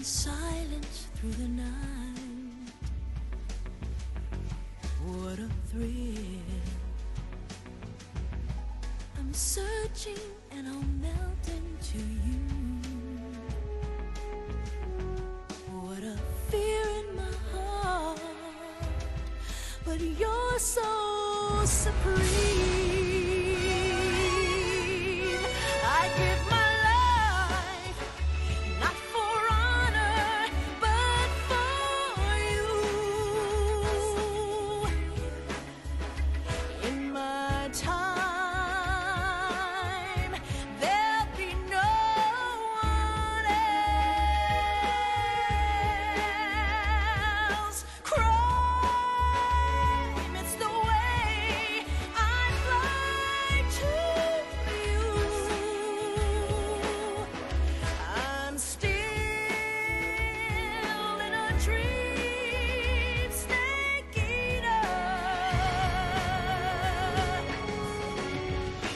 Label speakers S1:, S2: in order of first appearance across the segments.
S1: and silence through the night. What a thrill. I'm searching and I'll melt into you. What a fear in my heart, but you're so supreme. I give my life, not for honor, but for you. In my time, there'll be no one else. Crime, it's the way I fly to you. I'm still in a dream, snake eater.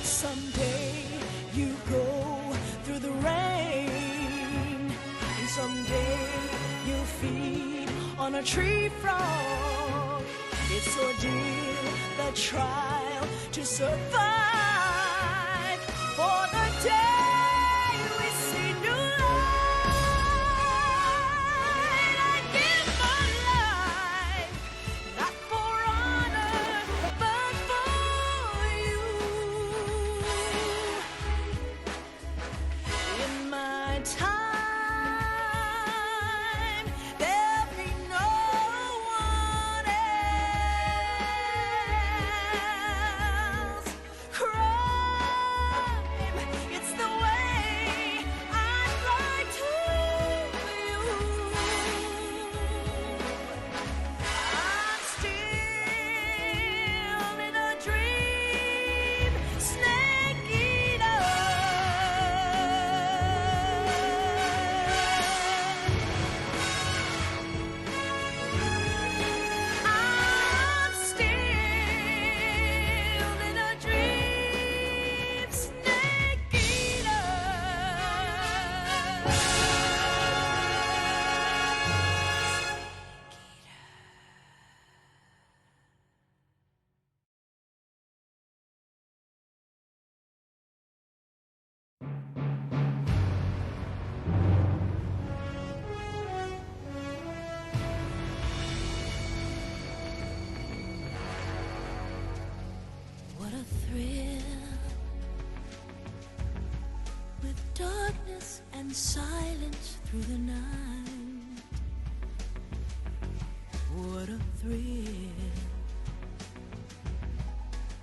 S1: Someday you go through the rain, and someday you'll feed on a tree frog. It's ordeal, the trial to survive for the day we see new light. I give my life, not for honor, but for you. In my time, there'll be no one else. Crime, it's the way I fly to you. I'm still in a dream, snake eater. I'm still in a dream, snake eater. What a thrill, with darkness and silence through the night. What a thrill.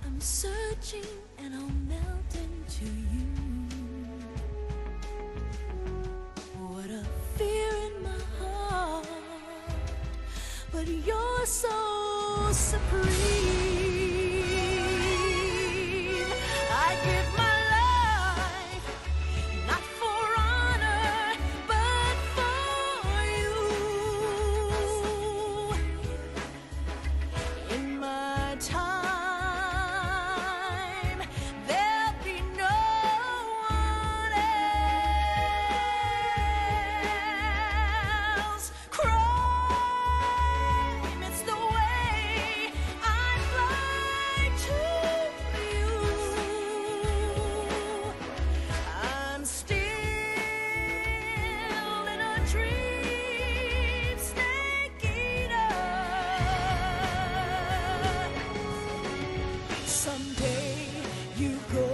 S1: I'm searching and I'll melt into you. What a fear in my heart, but you're so supreme. I give my life, not for honor, but for you. In my time, there'll be no one else. Crime, it's the way I fly to you. I'm still in a dream, snake eater. Someday you go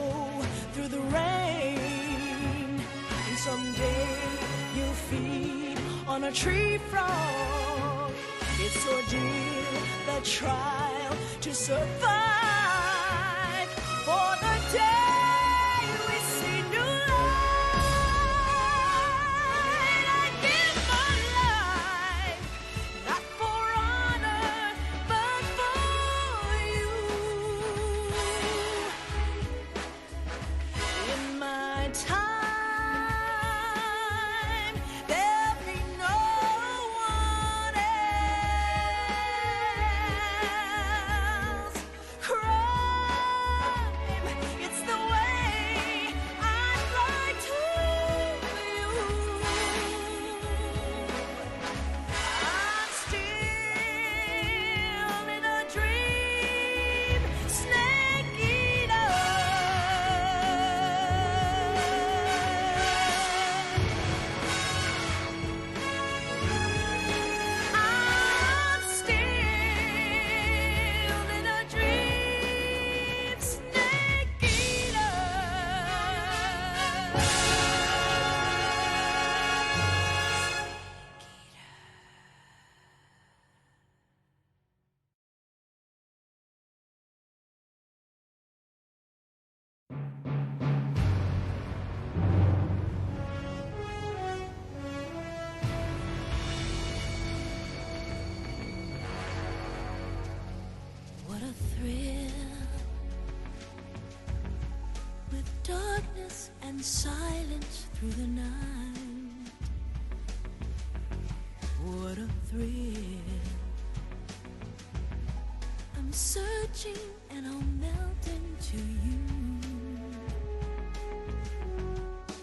S1: through the rain, and someday you'll feed on a tree frog. It's ordeal, the trial to survive for the day we see new light. I give my life, not for honor, but for you. In my time, there'll be no one else. Crime, and silence through the night. What a thrill. I'm searching and I'll melt into you.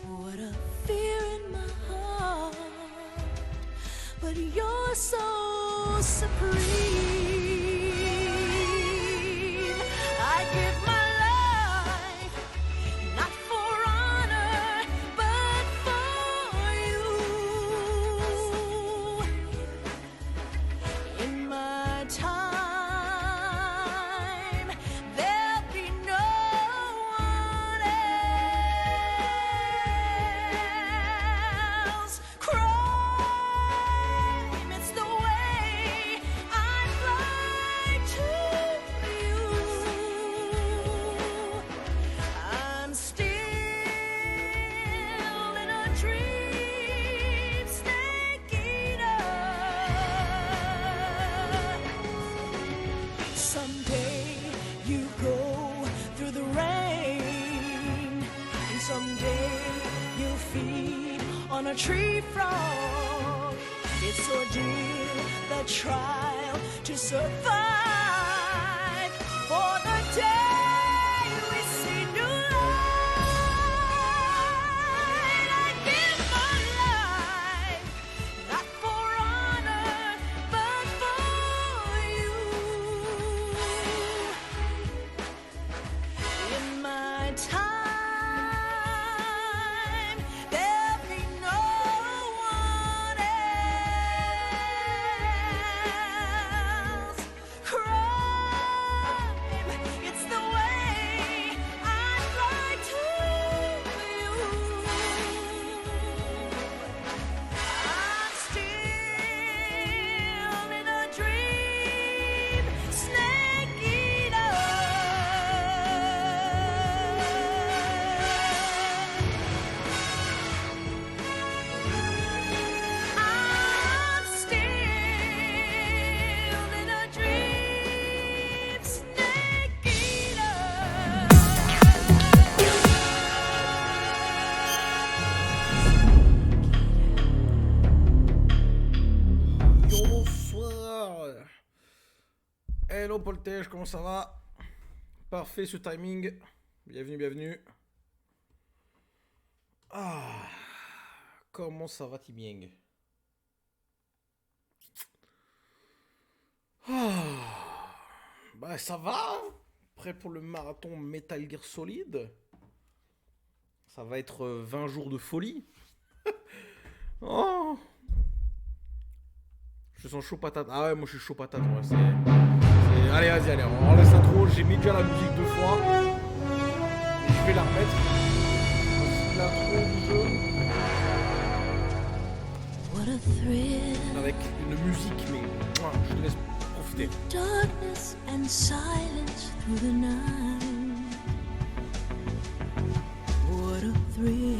S1: What a fear in my heart, but you're so supreme. I give my life, not for honor, but for you. In my time, there'll be no one else. Crime, it's the way I fly to you. I'm still in a dream, snake eater. Someday you go through the rain, and someday you'll feed on a tree frog. It's ordeal, the trial to survive for the day we see new light. I give my life, not for honor, but for you. In my time, there'll be no one else. Crime, it's the way I fly to you. I'm still in a dream, snake eater. I'm still in a dream, snake eater.
S2: Bonsoir. Hello Poltège, comment ça va? Parfait ce timing. Bienvenue, bienvenue. Ah, comment ça va Timieng? Bah ça va. Prêt pour le marathon Metal Gear Solid. Ça va être 20 jours de folie. Oh, je sens chaud patate. Ah ouais, moi je suis chaud patate. Ouais, allez, vas-y, allez, on laisse l'intro. J'ai mis déjà la musique 2 fois. Et je vais la remettre. Voici l'intro du jeu.
S1: What a thrill.
S2: Avec une musique, mais mouah, je te laisse profiter.
S1: Darkness and silence through the night. What a thrill.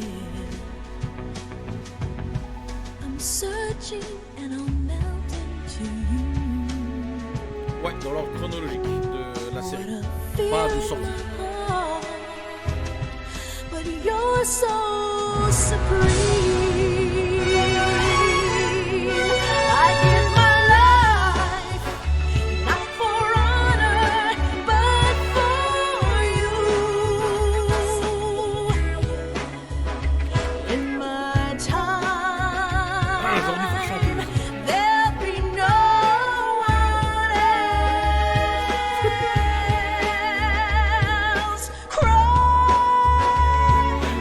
S1: I'm searching and I'll melt into you.
S2: Ouais, dans l'ordre chronologique de la série.
S1: What a
S2: Pas
S1: fear
S2: de
S1: in
S2: sortie.
S1: my heart, but you're so supreme. I give my life, not for honor, but for you. In my time,
S2: Ah, j'ai envie de chanter.
S1: there'll be no one else. Crime,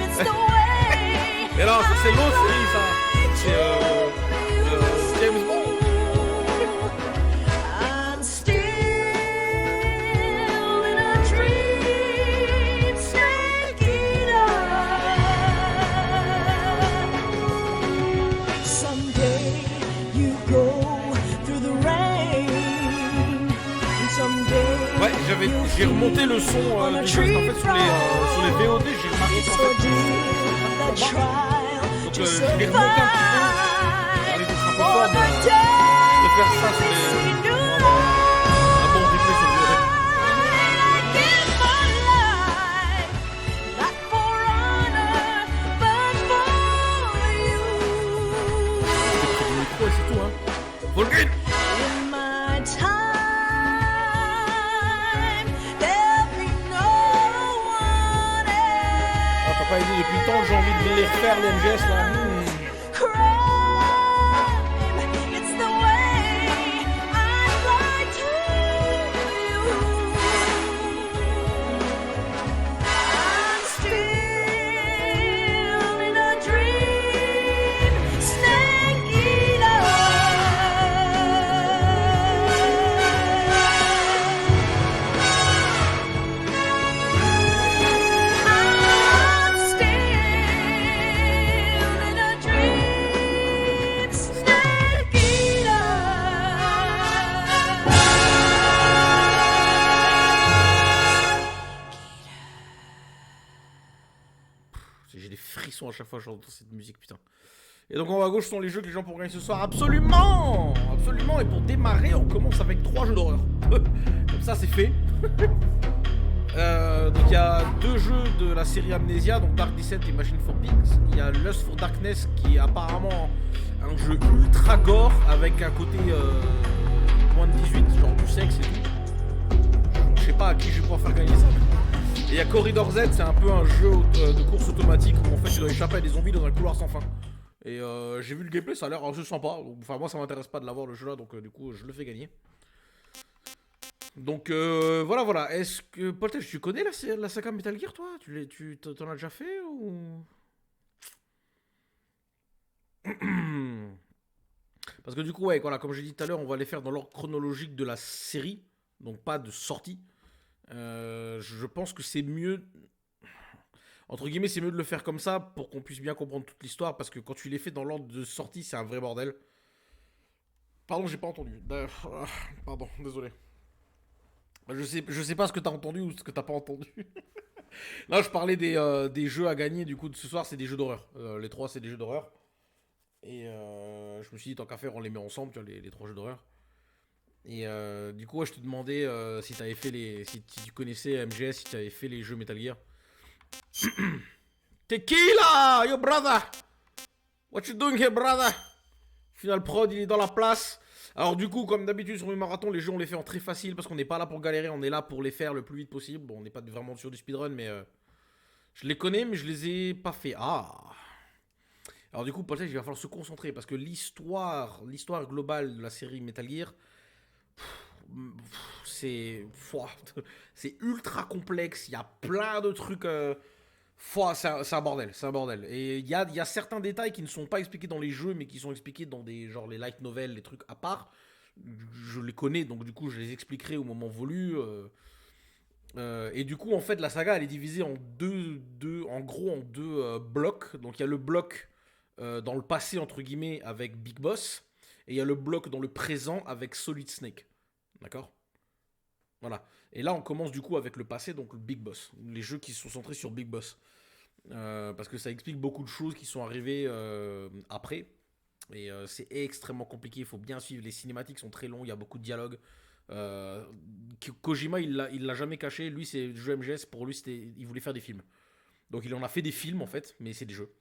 S1: it's the way.
S2: Et alors, ça c'est l'autre série, ça. C'est James Bond.
S1: I'm still in a dream, snake eater. Someday you go through the rain, and someday
S2: Ouais, j'ai remonté le son du jeu, parce qu'en fait sur les VOD, j'ai remarqué
S1: it's
S2: qu'en fait,
S1: ordeal, the trial
S2: donc
S1: to
S2: je l'ai
S1: survive
S2: remonté un petit peu. Ça allait être un peu
S1: for
S2: fort,
S1: the
S2: mais je
S1: day
S2: vais faire ça sur
S1: we
S2: les...
S1: see new
S2: pour avoir un bon replay sur VOD.
S1: I give my life, not for honor,
S2: va pas aider depuis le temps, j'ai envie de les refaire les MGS là.
S1: Crime, it's the way I fly to you. I'm still in a dream, snake eater. I'm still in a dream, snake eater.
S2: J'ai des frissons à chaque fois que j'entends cette musique, putain. Et donc en haut à gauche sont les jeux que les gens pourront gagner ce soir. Absolument. Absolument. Et pour démarrer, on commence avec 3 jeux d'horreur. Comme ça, c'est fait. Donc il y a 2 jeux de la série Amnesia, donc Dark Descent et Machine for Pigs. Il y a Lust for Darkness qui est apparemment un jeu ultra gore avec un côté moins de 18, genre du sexe et tout. Je sais pas à qui je vais pouvoir faire gagner ça. Et il y a Corridor Z, c'est un peu un jeu de course automatique où en fait tu dois échapper à des zombies dans un couloir sans fin. Et j'ai vu le gameplay, ça a l'air un jeu sympa. Enfin moi ça m'intéresse pas de l'avoir le jeu là, donc du coup je le fais gagner. Donc voilà. Est-ce que Paul, tu connais la saga Metal Gear toi? Tu t'en as déjà fait ou? Parce que du coup ouais, voilà, comme j'ai dit tout à l'heure, on va les faire dans l'ordre chronologique de la série, donc pas de sortie. Je pense que c'est mieux, entre guillemets, c'est mieux de le faire comme ça pour qu'on puisse bien comprendre toute l'histoire, parce que quand tu les fais dans l'ordre de sortie, c'est un vrai bordel. Pardon, j'ai pas entendu. Pardon, désolé. Je sais pas ce que t'as entendu ou ce que t'as pas entendu. Là, je parlais des jeux à gagner du coup de ce soir, c'est des jeux d'horreur. Les 3, c'est des jeux d'horreur. Et je me suis dit, tant qu'à faire, on les met ensemble, tu vois, les 3 jeux d'horreur. Et du coup, ouais, je te demandais si t'avais fait si tu connaissais MGS, si tu avais fait les jeux Metal Gear. Tequila, yo brother! What you doing here, brother? Final prod, il est dans la place. Alors du coup, comme d'habitude sur mes marathons, les jeux on les fait en très facile parce qu'on n'est pas là pour galérer, on est là pour les faire le plus vite possible. Bon, on n'est pas vraiment sur du speedrun, mais je les connais, mais je les ai pas fait. Ah! Alors du coup, peut-être qu'il va falloir se concentrer parce que l'histoire globale de la série Metal Gear, c'est ultra complexe, il y a plein de trucs. C'est un bordel. Et il y a certains détails qui ne sont pas expliqués dans les jeux, mais qui sont expliqués dans des genre les light novels, les trucs à part. Je les connais, donc du coup je les expliquerai au moment voulu. Et du coup en fait la saga elle est divisée en deux blocs. Donc il y a le bloc dans le passé entre guillemets avec Big Boss, et il y a le bloc dans le présent avec Solid Snake. D'accord ? Voilà. Et là, on commence du coup avec le passé, donc le Big Boss. Les jeux qui sont centrés sur Big Boss. Parce que ça explique beaucoup de choses qui sont arrivées après. Et c'est extrêmement compliqué. Il faut bien suivre. Les cinématiques sont très longs. Il y a beaucoup de dialogues. Kojima, il l'a jamais caché. Lui, c'est le jeu MGS. Pour lui, il voulait faire des films. Donc, il en a fait des films en fait. Mais c'est des jeux.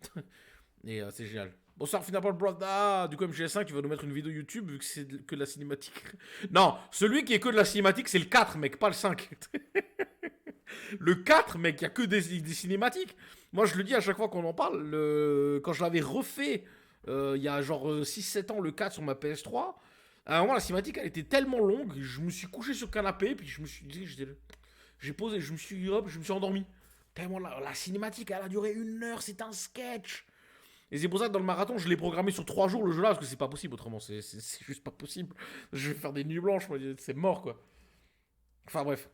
S2: Et c'est génial. Bonsoir Final Brother. Du coup MGS5 tu vas nous mettre une vidéo YouTube vu que c'est que de la cinématique. Non, celui qui est que de la cinématique c'est le 4 mec, pas le 5. Le 4 mec, il y a que des cinématiques. Moi je le dis à chaque fois qu'on en parle, quand je l'avais refait il y a genre 6-7 ans le 4 sur ma PS3, à un moment la cinématique elle était tellement longue, je me suis couché sur le canapé puis je me suis dit, j'ai posé, je me suis endormi. Tellement la cinématique elle a duré 1 heure, c'est un sketch. Et c'est pour ça que dans le marathon, je l'ai programmé sur 3 jours le jeu là, parce que c'est pas possible autrement, c'est juste pas possible. Je vais faire des nuits blanches, c'est mort quoi. Enfin bref.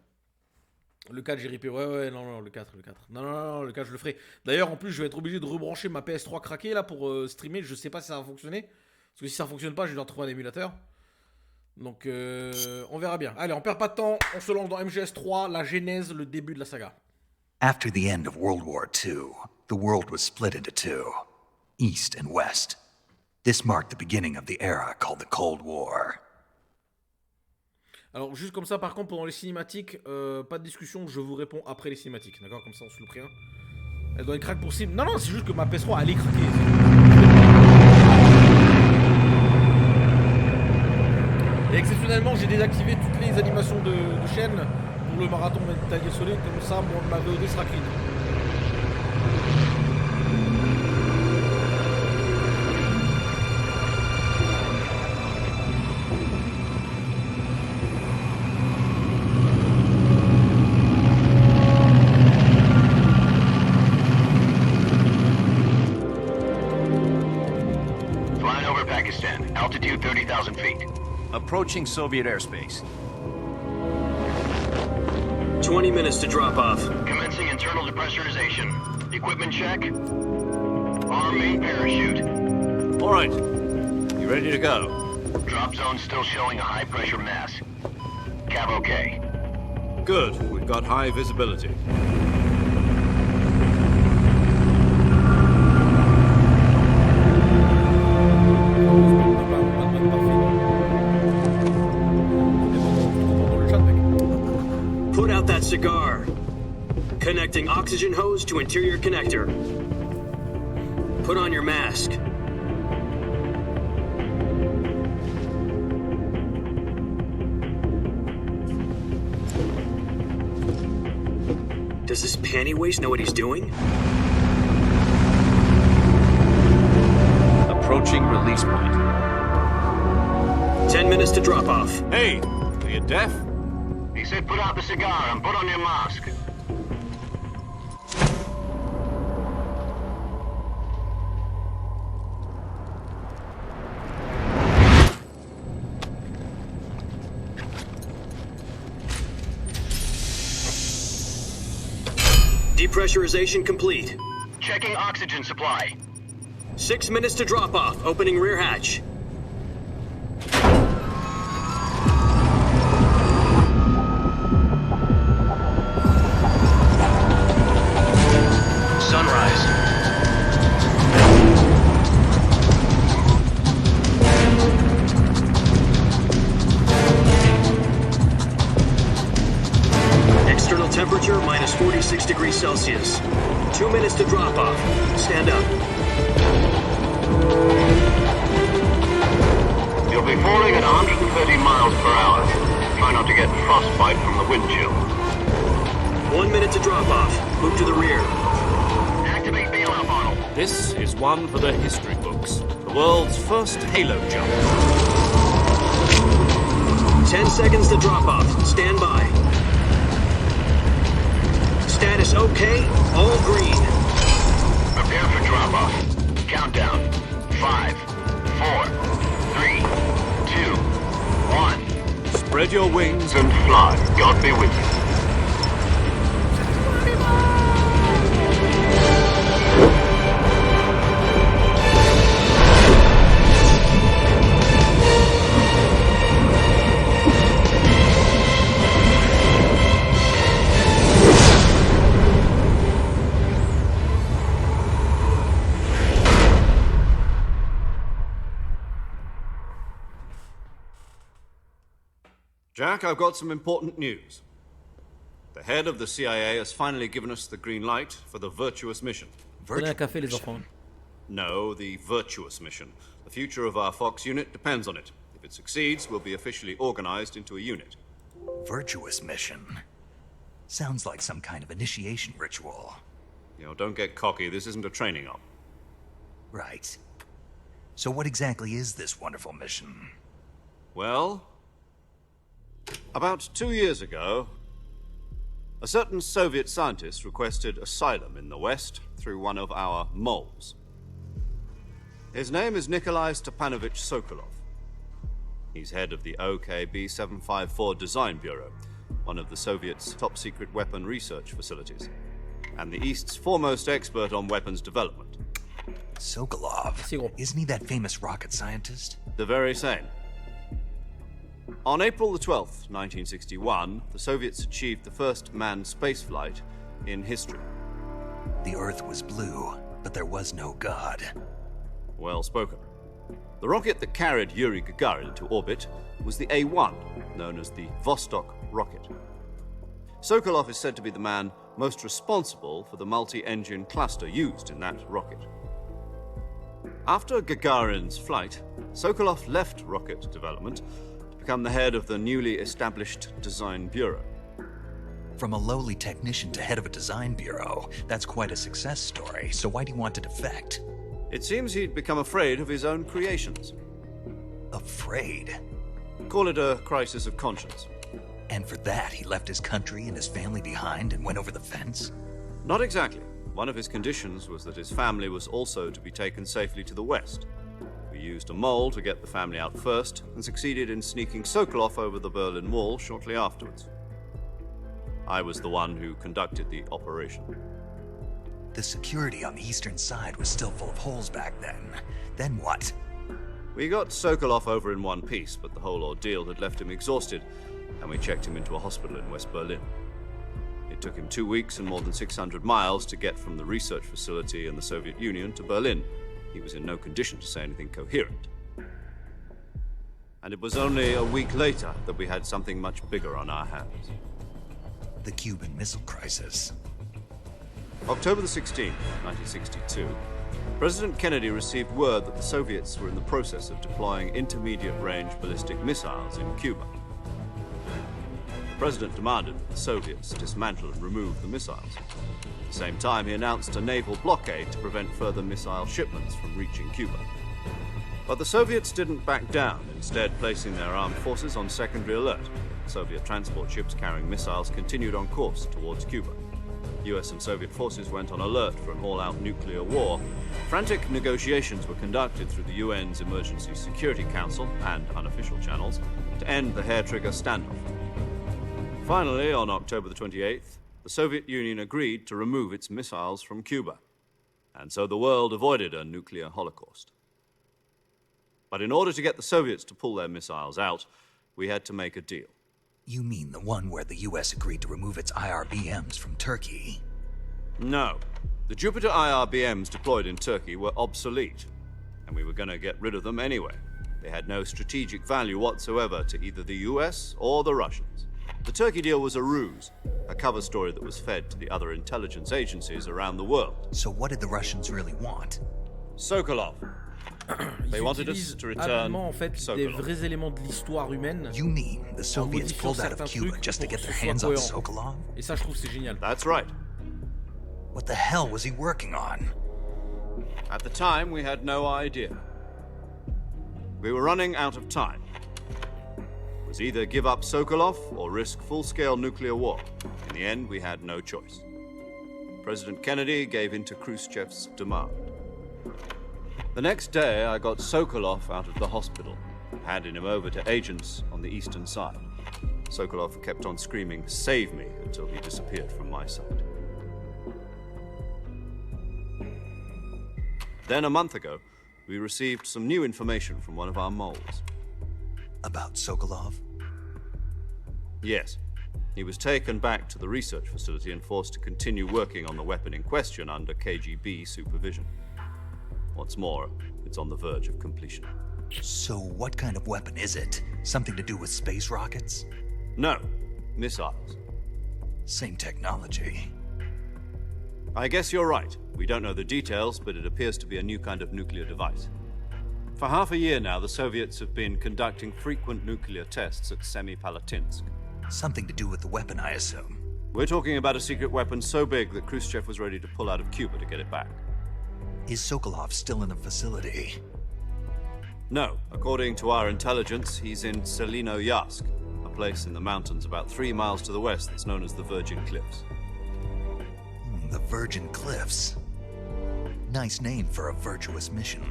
S2: Le 4 j'ai ripé, ouais, non, le 4. Non, le 4 je le ferai. D'ailleurs en plus je vais être obligé de rebrancher ma PS3 craquée là pour streamer, je sais pas si ça va fonctionner. Parce que si ça fonctionne pas, je vais devoir trouver un émulateur. Donc on verra bien. Allez, on perd pas de temps, on se lance dans MGS 3, la genèse, le début de la saga.
S3: After the end of World War II, the world was split into 2. East and West. This marked the beginning of the era called the Cold War.
S2: Alors juste comme ça par contre pendant les cinématiques, pas de discussion, je vous réponds après les cinématiques, d'accord? Comme ça on se loupe rien. Elle doit être crack pour cible. Non, c'est juste que ma PS3 elle est craquée. Et exceptionnellement j'ai désactivé toutes les animations de chaîne pour le marathon Metal Gear Solid, comme ça mon ma VOD sera clean.
S4: 3,000 feet.
S5: Approaching Soviet airspace.
S6: 20 minutes to drop off.
S4: Commencing internal depressurization. Equipment check. Arm main parachute.
S5: All right. You ready to go?
S4: Drop zone still showing a high pressure mass. Cav okay.
S5: Good. We've got high visibility.
S6: Put out that cigar. Connecting oxygen hose to interior connector. Put on your mask. Does this panty waste know what he's doing?
S5: Approaching release point.
S6: 10 minutes to drop off.
S5: Hey, are you deaf?
S4: He said put out the cigar and put on your mask.
S6: Depressurization complete.
S4: Checking oxygen supply.
S6: 6 minutes to drop off. Opening rear hatch.
S4: Sunrise.
S6: External temperature minus 46 degrees Celsius. 2 minutes to drop off. Stand up.
S4: You'll be falling at 130 miles per hour. Try not to get frostbite from the wind chill.
S6: 1 minute to drop off. Move to the rear.
S4: Activate bailout model.
S5: This is one for the history books. The world's first halo jump.
S6: 10 seconds to drop off. Stand by. Status okay. All green.
S4: Prepare for drop off. Countdown. 5, 4, 3, 2, 1.
S5: Spread your wings
S4: And fly. God be with you.
S5: Jack, I've got some important news. The head of the CIA has finally given us the green light for the Virtuous Mission.
S2: Prenez un café, les enfants.
S5: No, the Virtuous Mission. The future of our Fox unit depends on it. If it succeeds, we'll be officially organized into a unit.
S3: Virtuous Mission. Sounds like some kind of initiation ritual.
S5: You know, don't get cocky. This isn't a training op.
S3: Right. So what exactly is this wonderful mission?
S5: Well, about 2 years ago, a certain Soviet scientist requested asylum in the West through one of our moles. His name is Nikolai Stepanovich Sokolov. He's head of the OKB-754 Design Bureau, one of the Soviets' top-secret weapon research facilities, and the East's foremost expert on weapons development.
S3: Sokolov. Isn't he that famous rocket scientist?
S5: The very same. On April the 12th, 1961, the Soviets achieved the first manned spaceflight in history.
S3: The Earth was blue, but there was no God.
S5: Well spoken. The rocket that carried Yuri Gagarin into orbit was the A-1, known as the Vostok rocket. Sokolov is said to be the man most responsible for the multi-engine cluster used in that rocket. After Gagarin's flight, Sokolov left rocket development to become the head of the newly established Design Bureau.
S3: From a lowly technician to head of a design bureau, that's quite a success story, so why do you want to defect?
S5: It seems he'd become afraid of his own creations.
S3: Afraid?
S5: Call it a crisis of conscience.
S3: And for that, he left his country and his family behind and went over the fence?
S5: Not exactly. One of his conditions was that his family was also to be taken safely to the West. For We used a mole to get the family out first and succeeded in sneaking Sokolov over the Berlin Wall shortly afterwards. I was the one who conducted the operation.
S3: The security on the eastern side was still full of holes back then. Then what?
S5: We got Sokolov over in one piece, but the whole ordeal had left him exhausted, and we checked him into a hospital in West Berlin. It took him 2 weeks and more than 600 miles to get from the research facility in the Soviet Union to Berlin. He was in no condition to say anything coherent. And it was only a week later that we had something much bigger on our hands.
S3: The Cuban Missile Crisis.
S5: October the 16th, 1962, President Kennedy received word that the Soviets were in the process of deploying intermediate-range ballistic missiles in Cuba. The President demanded that the Soviets dismantle and remove the missiles. At the same time, he announced a naval blockade to prevent further missile shipments from reaching Cuba. But the Soviets didn't back down, instead placing their armed forces on secondary alert. Soviet transport ships carrying missiles continued on course towards Cuba. US and Soviet forces went on alert for an all-out nuclear war. Frantic negotiations were conducted through the UN's Emergency Security Council and unofficial channels to end the hair-trigger standoff. Finally, on October the 28th, the Soviet Union agreed to remove its missiles from Cuba. And so the world avoided a nuclear holocaust. But in order to get the Soviets to pull their missiles out, we had to make a deal.
S3: You mean the one where the US agreed to remove its IRBMs from Turkey?
S5: No. The Jupiter IRBMs deployed in Turkey were obsolete, and we were going to get rid of them anyway. They had no strategic value whatsoever to either the US or the Russians. The Turkey deal was a ruse, a cover story that was fed to the other intelligence agencies around the world.
S3: So what did the Russians really want?
S5: Sokolov. They
S2: Ils
S5: wanted us
S2: utilisent
S5: to return
S2: habilement, en fait, des
S5: Sokolov.
S2: vrais éléments de l'histoire humaine.
S3: You mean the Soviets
S2: modifiant
S3: pulled out of
S2: certains
S3: Cuba
S2: trucs
S3: just to
S2: pour
S3: get
S2: que
S3: their
S2: ce soit
S3: hands on
S2: cohérent.
S3: Sokolov?
S2: Et ça, je trouve, c'est génial.
S5: That's right.
S3: What the hell was he working on?
S5: At the time, we had no idea. We were running out of time. It was either give up Sokolov or risk full-scale nuclear war. In the end, we had no choice. President Kennedy gave in to Khrushchev's demand. The next day, I got Sokolov out of the hospital, handing him over to agents on the eastern side. Sokolov kept on screaming, "Save me," until he disappeared from my sight. Then, a month ago, we received some new information from one of our moles.
S3: About Sokolov?
S5: Yes. He was taken back to the research facility and forced to continue working on the weapon in question under KGB supervision. What's more, it's on the verge of completion.
S3: So what kind of weapon is it? Something to do with space rockets?
S5: No, missiles.
S3: Same technology.
S5: I guess you're right. We don't know the details, but it appears to be a new kind of nuclear device. For half a year now, the Soviets have been conducting frequent nuclear tests at Semipalatinsk.
S3: Something to do with the weapon, I assume.
S5: We're talking about a secret weapon so big that Khrushchev was ready to pull out of Cuba to get it back.
S3: Is Sokolov still in the facility?
S5: No, according to our intelligence, he's in Leonovich, a place in the mountains about 3 miles to the west that's known as the Virgin Cliffs.
S3: The Virgin Cliffs. Nice name for a virtuous mission.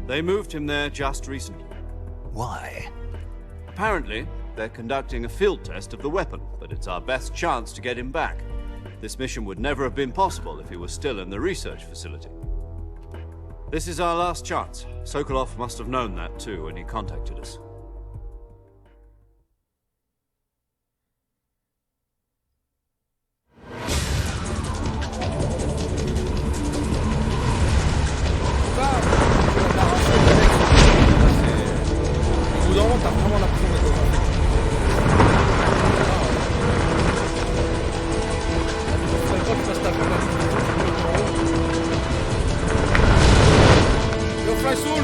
S5: They moved him there just recently.
S3: Why?
S5: Apparently, they're conducting a field test of the weapon, but it's our best chance to get him back. This mission would never have been possible if he was still in the research facility. This is our last chance. Sokolov must have known that too when he contacted us.
S2: Au bout d'un moment, t'as vraiment l'impression d'être dans un film. Je ne pas que ça se tape là. Yo, Fly Soul!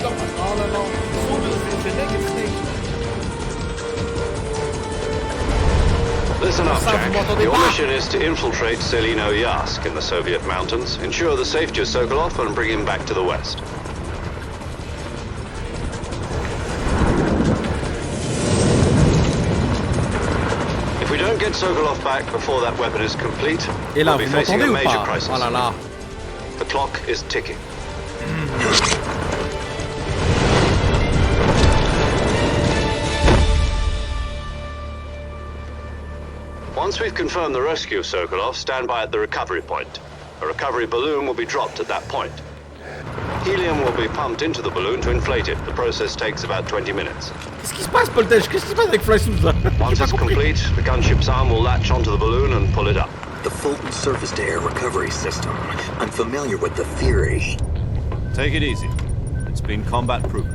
S2: Non, non, non. Soul, c'est Naked Snake.
S4: Listen up,
S2: Ça, vous
S4: Jack.
S2: m'entendez
S4: Your
S2: pas?
S4: mission is to infiltrate Leonovich in the Soviet mountains, ensure the safety of Sokolov, and bring him back to the west. If we don't get Sokolov back before that weapon is complete,
S2: Et là,
S4: we'll be
S2: vous
S4: facing
S2: m'entendez
S4: a
S2: ou
S4: major
S2: pas?
S4: crisis.
S2: Oh là là.
S4: The clock is ticking.
S5: Once we've confirmed the rescue of Sokolov, stand by at the recovery point. A recovery balloon will be dropped at that point. Helium will be pumped into the balloon to inflate it. The process takes about 20 minutes.
S2: Qu'est-ce qui se passe, Poltech? Qu'est-ce qui se passe avec Flysoup là?
S5: Once it's complete, the gunship's arm will latch onto the balloon and pull it up.
S7: The Fulton surface-to-air recovery system. I'm familiar with the theory.
S5: Take it easy. It's been combat-proven.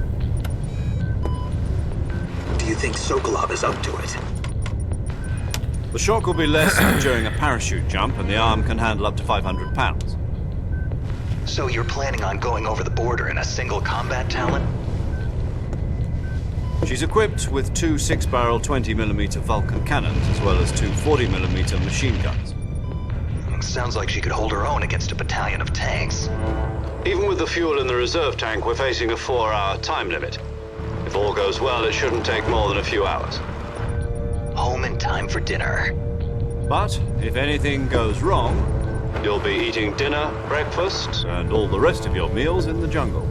S7: Do you think Sokolov is up to it?
S5: The shock will be less than during a parachute jump, and the arm can handle up to 500 pounds.
S3: So you're planning on going over the border in a single combat talent?
S5: She's equipped with two 6-barrel 20mm Vulcan cannons, as well as two 40mm machine guns.
S3: Sounds like she could hold her own against a battalion of tanks.
S5: Even with the fuel in the reserve tank, we're facing a 4-hour time limit. If all goes well, it shouldn't take more than a few hours.
S3: Home in time for dinner.
S5: But if anything goes wrong, you'll be eating dinner, breakfast, and all the rest of your meals in the jungle.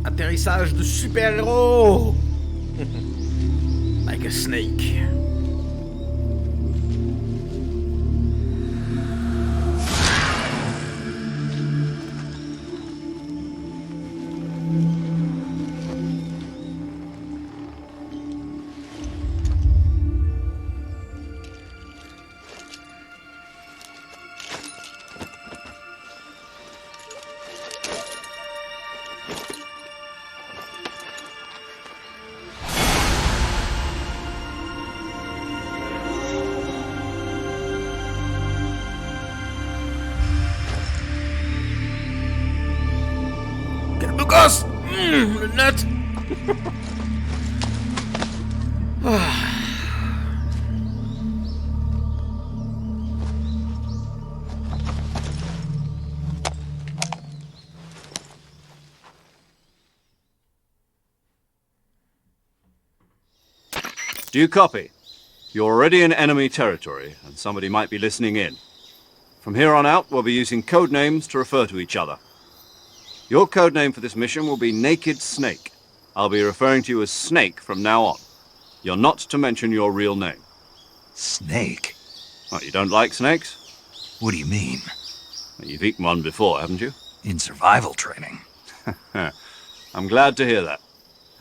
S2: Atterrissage de super-héros. Like a snake. Lucas! Le nut!
S5: Do you copy? You're already in enemy territory, and somebody might be listening in. From here on out, we'll be using code names to refer to each other. Your code name for this mission will be Naked Snake. I'll be referring to you as Snake from now on. You're not to mention your real name.
S3: Snake?
S5: Oh, you don't like snakes?
S3: What do you mean?
S5: Well, you've eaten one before, haven't you?
S3: In survival training.
S5: I'm glad to hear that.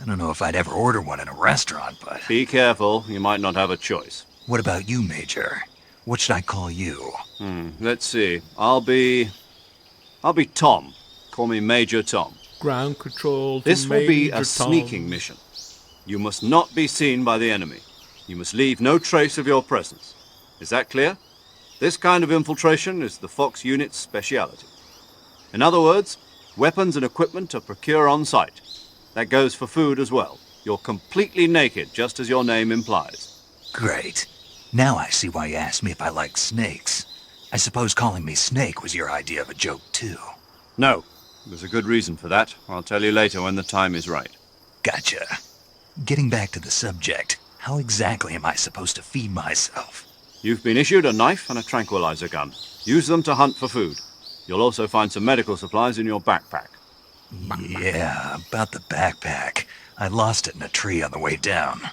S3: I don't know if I'd ever order one in a restaurant, but...
S5: Be careful, you might not have a choice.
S3: What about you, Major? What should I call you?
S5: Let's see. I'll be Tom. Call me Major Tom.
S2: Ground control.
S5: This will be
S2: Major
S5: a
S2: Tom.
S5: sneaking mission. You must not be seen by the enemy. You must leave no trace of your presence. Is that clear? This kind of infiltration is the Fox unit's speciality. In other words, weapons and equipment are procured on site. That goes for food as well. You're completely naked, just as your name implies.
S3: Great. Now I see why you asked me if I like snakes. I suppose calling me Snake was your idea of a joke, too.
S5: No. There's a good reason for that. I'll tell you later when the time is right.
S3: Gotcha. Getting back to the subject, how exactly am I supposed to feed myself?
S5: You've been issued a knife and a tranquilizer gun. Use them to hunt for food. You'll also find some medical supplies in your backpack.
S3: Yeah, about the backpack. I lost it in a tree on the way down.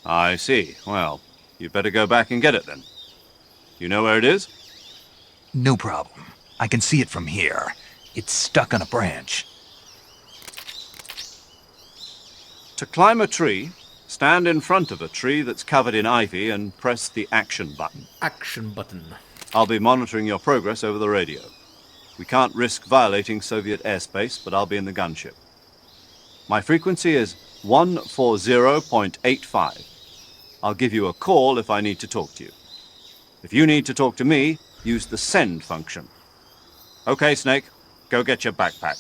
S5: I see. Well, you'd better go back and get it then. You know where it is?
S3: No problem. I can see it from here. It's stuck on a branch.
S5: To climb a tree, stand in front of a tree that's covered in ivy and press the action button.
S2: Action button.
S5: I'll be monitoring your progress over the radio. We can't risk violating Soviet airspace, but I'll be in the gunship. My frequency is 140.85. I'll give you a call if I need to talk to you. If you need to talk to me, use the send function. Okay, Snake, go get your backpack.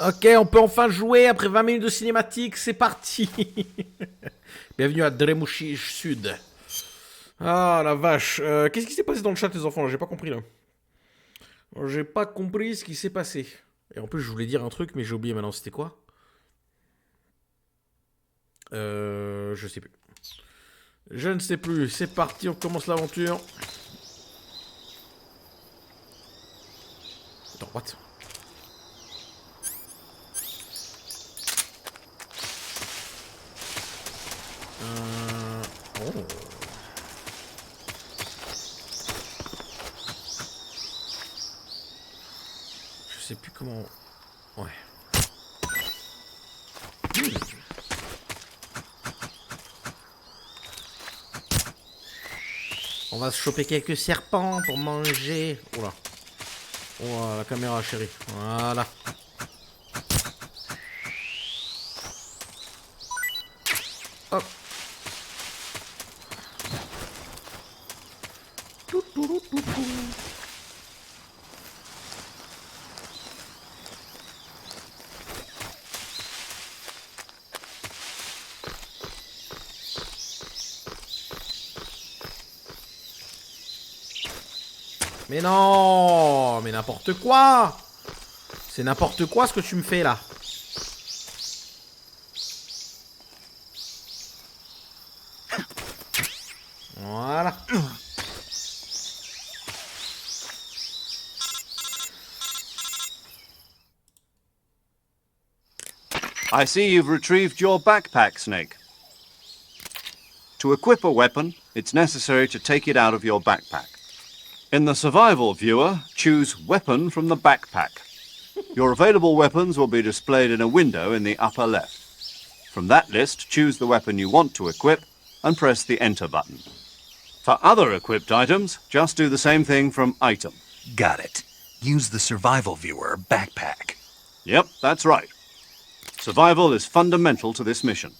S2: Ok, on peut enfin jouer après 20 minutes de cinématique, c'est parti. Bienvenue à Dremushi Sud. Ah la vache, qu'est-ce qui s'est passé dans le chat les enfants? J'ai pas compris là. J'ai pas compris ce qui s'est passé. Et en plus je voulais dire un truc mais j'ai oublié maintenant, c'était quoi? Je sais plus. Je ne sais plus, c'est parti, on commence l'aventure. Attends, what? Oh. Je sais plus comment... Ouais. On va se choper quelques serpents pour manger. Oula. Oh la caméra chérie. Voilà. Hop. Mais non, mais n'importe quoi. C'est n'importe quoi ce que tu me fais là. Voilà.
S5: I see you've retrieved your backpack, Snake. To equip a weapon, it's necessary to take it out of your backpack. In the survival viewer, choose Weapon from the backpack. Your available weapons will be displayed in a window in the upper left. From that list, choose the weapon you want to equip and press the Enter button. For other equipped items, just do the same thing from Item.
S3: Got it. Use the survival viewer backpack.
S5: Yep, that's right. Survival is fundamental to this mission.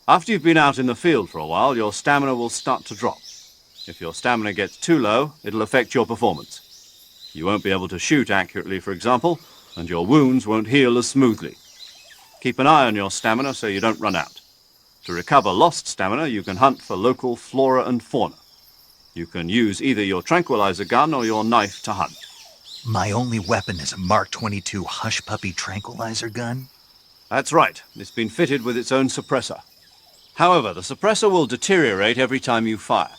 S5: After you've been out in the field for a while, your stamina will start to drop. If your stamina gets too low, it'll affect your performance. You won't be able to shoot accurately, for example, and your wounds won't heal as smoothly. Keep an eye on your stamina so you don't run out. To recover lost stamina, you can hunt for local flora and fauna. You can use either your tranquilizer gun or your knife to hunt.
S3: My only weapon is a Mark 22 Hush Puppy tranquilizer gun?
S5: That's right. It's been fitted with its own suppressor. However, the suppressor will deteriorate every time you fire.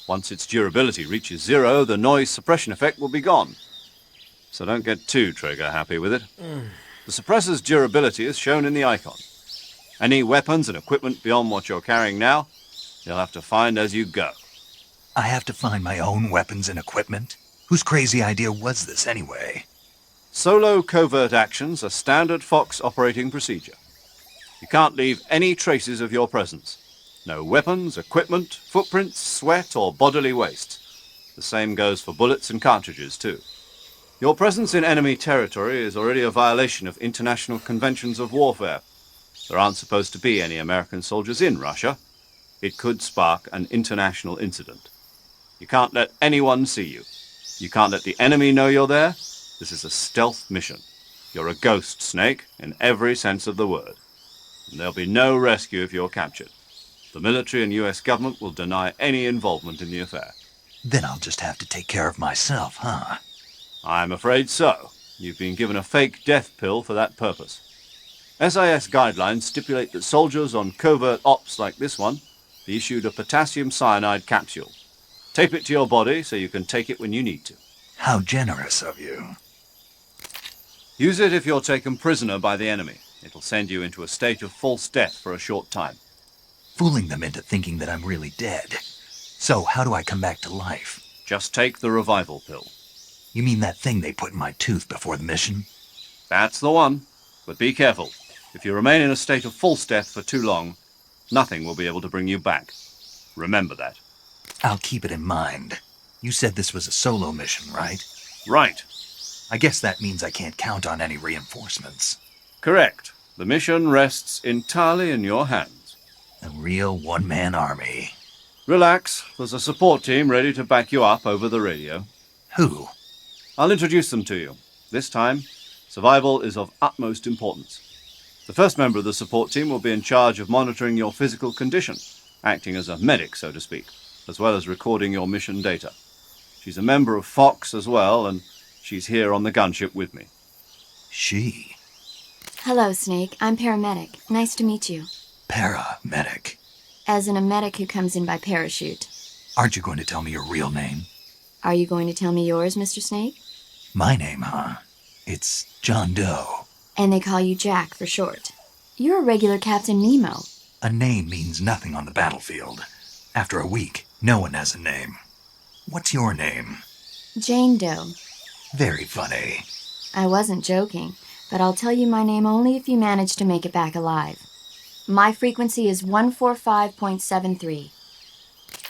S5: Once its durability reaches 0, the noise suppression effect will be gone. So don't get too trigger-happy with it. The suppressor's durability is shown in the icon. Any weapons and equipment beyond what you're carrying now, you'll have to find as you go.
S3: I have to find my own weapons and equipment? Whose crazy idea was this anyway?
S5: Solo covert actions are standard Fox operating procedure. You can't leave any traces of your presence. No weapons, equipment, footprints, sweat, or bodily waste. The same goes for bullets and cartridges, too. Your presence in enemy territory is already a violation of international conventions of warfare. There aren't supposed to be any American soldiers in Russia. It could spark an international incident. You can't let anyone see you. You can't let the enemy know you're there. This is a stealth mission. You're a ghost, Snake, in every sense of the word. And there'll be no rescue if you're captured. The military and US government will deny any involvement in the affair.
S3: Then I'll just have to take care of myself, huh?
S5: I'm afraid so. You've been given a fake death pill for that purpose. SIS guidelines stipulate that soldiers on covert ops like this one be issued a potassium cyanide capsule. Tape it to your body so you can take it when you need to.
S3: How generous of you.
S5: Use it if you're taken prisoner by the enemy. It'll send you into a state of false death for a short time.
S3: Fooling them into thinking that I'm really dead. So how do I come back to life?
S5: Just take the revival pill.
S3: You mean that thing they put in my tooth before the mission?
S5: That's the one. But be careful. If you remain in a state of false death for too long, nothing will be able to bring you back. Remember that.
S3: I'll keep it in mind. You said this was a solo mission, right?
S5: Right.
S3: I guess that means I can't count on any reinforcements.
S5: Correct. The mission rests entirely in your hands.
S3: A real one-man army.
S5: Relax. There's a support team ready to back you up over the radio.
S3: Who?
S5: I'll introduce them to you. This time, Survival is of utmost importance. The first member of the support team will be in charge of monitoring your physical condition, acting as a medic, so to speak, as well as recording your mission data. She's a member of Fox as well, and she's here on the gunship with me.
S3: She?
S8: Hello, Snake. I'm paramedic. Nice to meet you.
S3: Paramedic.
S8: As in a medic who comes in by parachute.
S3: Aren't you going to tell me your real name?
S8: Are you going to tell me yours, Mr. Snake?
S3: My name, huh? It's John Doe.
S8: And they call you Jack for short. You're a regular Captain Nemo.
S3: A name means nothing on the battlefield. After a week, no one has a name. What's your name?
S8: Jane Doe.
S3: Very funny.
S8: I wasn't joking, but I'll tell you my name only if you manage to make it back alive. My frequency is 145.73.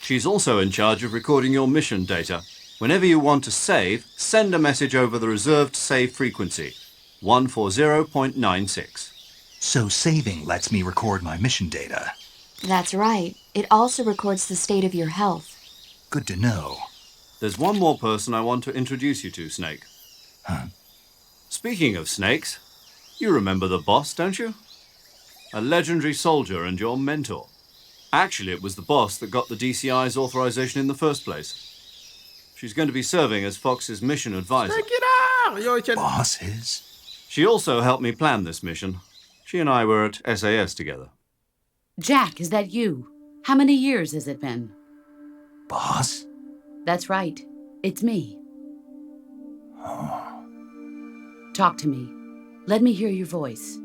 S5: She's also in charge of recording your mission data. Whenever you want to save, send a message over the reserved save frequency, 140.96.
S3: So saving lets me record my mission data.
S8: That's right. It also records the state of your health.
S3: Good to know.
S5: There's one more person I want to introduce you to, Snake.
S3: Huh?
S5: Speaking of snakes, you remember the boss, don't you? A legendary soldier and your mentor. Actually, it was the boss that got the DCI's authorization in the first place. She's going to be serving as Fox's mission advisor.
S2: Check it out! Yo,
S3: Bosses?
S5: She also helped me plan this mission. She and I were at SAS together.
S9: Jack, is that you? How many years has it been?
S3: Boss?
S9: That's right. It's me. Talk to me. Let me hear your voice.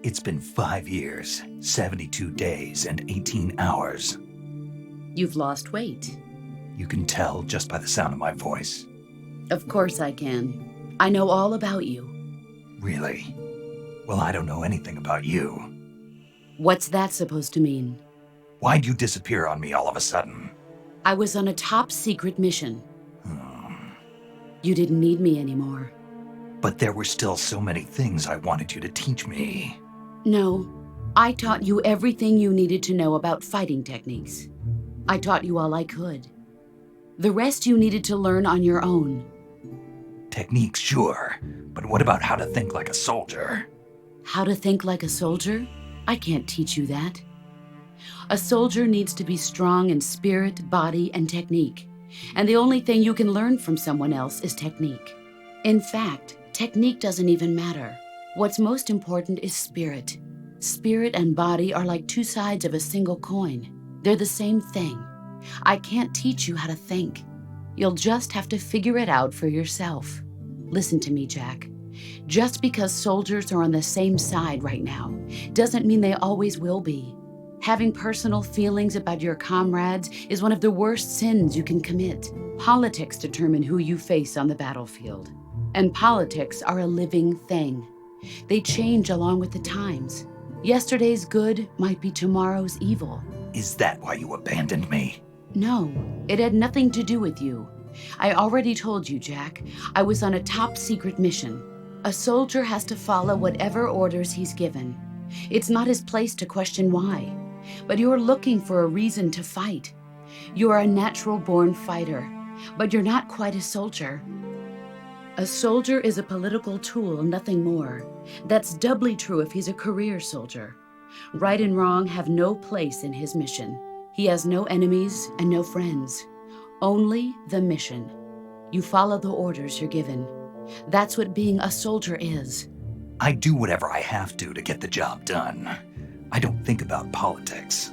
S3: It's been 5 years, 72 days, and 18 hours.
S9: You've lost weight.
S3: You can tell just by the sound of my voice.
S9: Of course I can. I know all about you.
S3: Really? Well, I don't know anything about you.
S9: What's that supposed to mean?
S3: Why'd you disappear on me all of a sudden?
S9: I was on a top secret mission. You didn't need me anymore.
S3: But there were still so many things I wanted you to teach me.
S9: No, I taught you everything you needed to know about fighting techniques. I taught you all I could. The rest you needed to learn on your own.
S3: Techniques, sure. But what about how to think like a soldier?
S9: How to think like a soldier? I can't teach you that. A soldier needs to be strong in spirit, body, and technique. And the only thing you can learn from someone else is technique. In fact, technique doesn't even matter. What's most important is spirit. Spirit and body are like two sides of a single coin. They're the same thing. I can't teach you how to think. You'll just have to figure it out for yourself. Listen to me, Jack. Just because soldiers are on the same side right now doesn't mean they always will be. Having personal feelings about your comrades is one of the worst sins you can commit. Politics determine who you face on the battlefield. And politics are a living thing. They change along with the times. Yesterday's good might be tomorrow's evil.
S3: Is that why you abandoned me?
S9: No, it had nothing to do with you. I already told you, Jack. I was on a top secret mission. A soldier has to follow whatever orders he's given. It's not his place to question why. But you're looking for a reason to fight. You are a natural-born fighter, but you're not quite a soldier. A soldier is a political tool, nothing more. That's doubly true if he's a career soldier. Right and wrong have no place in his mission. He has no enemies and no friends. Only the mission. You follow the orders you're given. That's what being a soldier is.
S3: I do whatever I have to get the job done. I don't think about politics.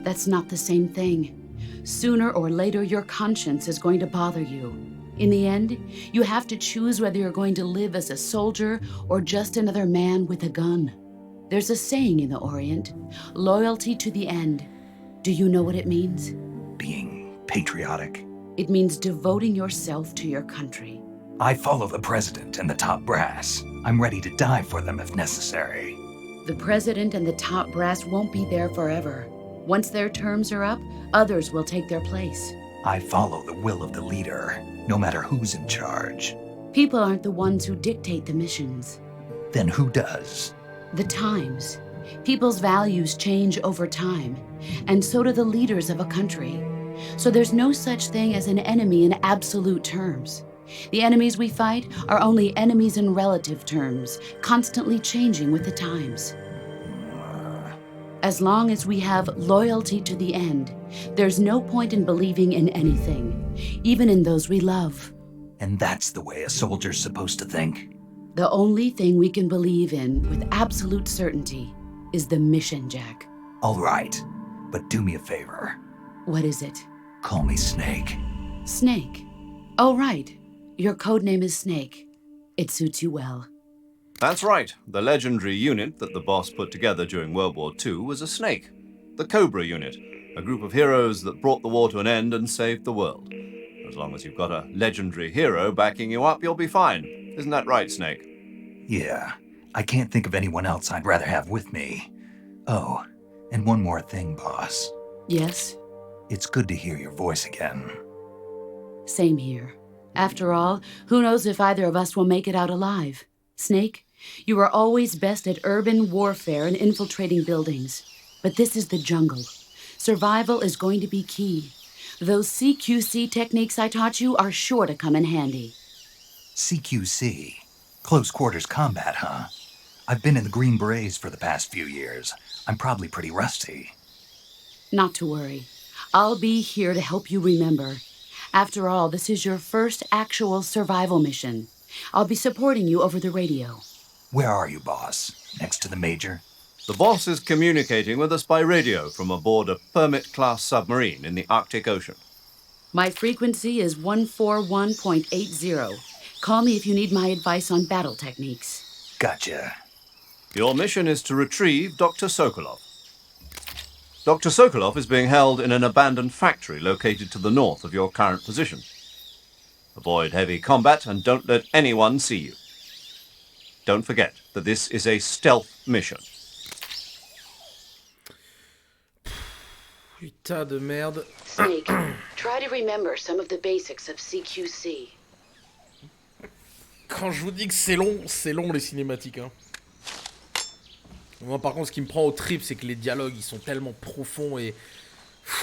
S9: That's not the same thing. Sooner or later, your conscience is going to bother you. In the end, you have to choose whether you're going to live as a soldier or just another man with a gun. There's a saying in the Orient, loyalty to the end. Do you know what it means?
S3: Being patriotic.
S9: It means devoting yourself to your country.
S3: I follow the president and the top brass. I'm ready to die for them if necessary.
S9: The president and the top brass won't be there forever. Once their terms are up, others will take their place.
S3: I follow the will of the leader, no matter who's in charge.
S9: People aren't the ones who dictate the missions.
S3: Then who does?
S9: The times. People's values change over time, and so do the leaders of a country. So there's no such thing as an enemy in absolute terms. The enemies we fight are only enemies in relative terms, constantly changing with the times. As long as we have loyalty to the end, there's no point in believing in anything, even in those we love.
S3: And that's the way a soldier's supposed to think?
S9: The only thing we can believe in with absolute certainty is the mission, Jack.
S3: All right, but do me a favor.
S9: What is it?
S3: Call me Snake.
S9: Snake. Oh, right. Your codename is Snake. It suits you well.
S5: That's right. The legendary unit that the boss put together during World War II was a snake. The Cobra unit, a group of heroes that brought the war to an end and saved the world. As long as you've got a legendary hero backing you up, you'll be fine. Isn't that right, Snake?
S3: Yeah, I can't think of anyone else I'd rather have with me. Oh, and one more thing, boss.
S9: Yes?
S3: It's good to hear your voice again.
S9: Same here. After all, who knows if either of us will make it out alive? Snake, you are always best at urban warfare and infiltrating buildings. But this is the jungle. Survival is going to be key. Those CQC techniques I taught you are sure to come in handy.
S3: CQC? Close quarters combat, huh? I've been in the Green Berets for the past few years. I'm probably pretty rusty.
S9: Not to worry. I'll be here to help you remember. After all, this is your first actual survival mission. I'll be supporting you over the radio.
S3: Where are you, boss? Next to the Major?
S5: The boss is communicating with us by radio from aboard a Permit-class submarine in the Arctic Ocean.
S9: My frequency is 141.80. Call me if you need my advice on battle techniques.
S3: Gotcha.
S5: Your mission is to retrieve Dr. Sokolov. Dr. Sokolov is being held in an abandoned factory located to the north of your current position. Avoid heavy combat and don't let anyone see you. Don't forget that this is a stealth mission.
S2: Putain de merde.
S9: Snake, try to remember some of the basics of CQC.
S2: Quand je vous dis que c'est long les cinématiques. Hein. Moi par contre ce qui me prend au trip c'est que les dialogues ils sont tellement profonds et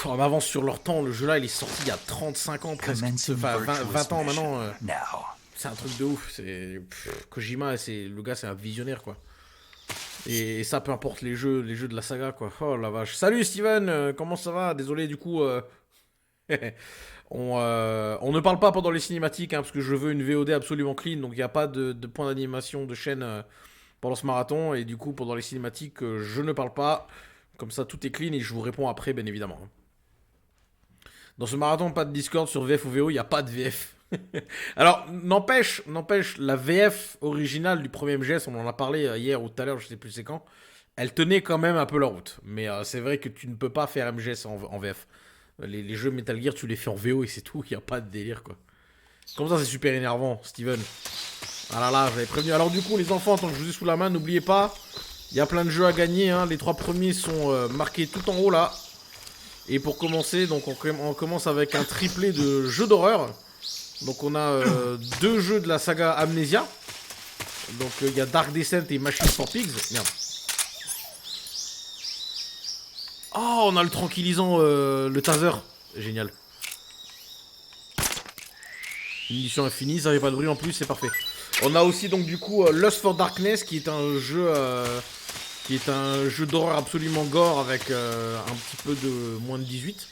S2: en avance sur leur temps. Le jeu là il est sorti il y a 35 ans presque, enfin 20 ans maintenant. C'est un truc de ouf. Kojima, le gars c'est un visionnaire quoi. Et ça peu importe les jeux de la saga quoi. Oh la vache. Salut Steven, comment ça va? Désolé du coup on ne parle pas pendant les cinématiques hein, parce que je veux une VOD absolument clean, donc il n'y a pas de point d'animation de chaîne pendant ce marathon, et du coup pendant les cinématiques je ne parle pas, comme ça tout est clean et je vous réponds après bien évidemment. Dans ce marathon pas de Discord sur VF ou VO, il n'y a pas de VF. Alors n'empêche, la VF originale du premier MGS, on en a parlé hier ou tout à l'heure, je sais plus c'est quand, elle tenait quand même un peu la route, mais c'est vrai que tu ne peux pas faire MGS en VF. Les jeux Metal Gear, tu les fais en VO et c'est tout, il n'y a pas de délire quoi. Comme ça, c'est super énervant, Steven. Ah là là, j'avais prévenu. Alors du coup, les enfants, tant que je vous ai sous la main, n'oubliez pas, il y a plein de jeux à gagner, hein. Les 3 premiers sont marqués tout en haut là. Et pour commencer, donc on commence avec un triplé de jeux d'horreur. Donc on a 2 jeux de la saga Amnesia. Donc il y a Dark Descent et Machine for Pigs. Merde. Oh, on a le tranquillisant, le taser. Génial. Munition infinie, ça fait pas de bruit en plus, c'est parfait. On a aussi donc du coup Lust for Darkness qui est un jeu d'horreur absolument gore avec un petit peu de moins de 18.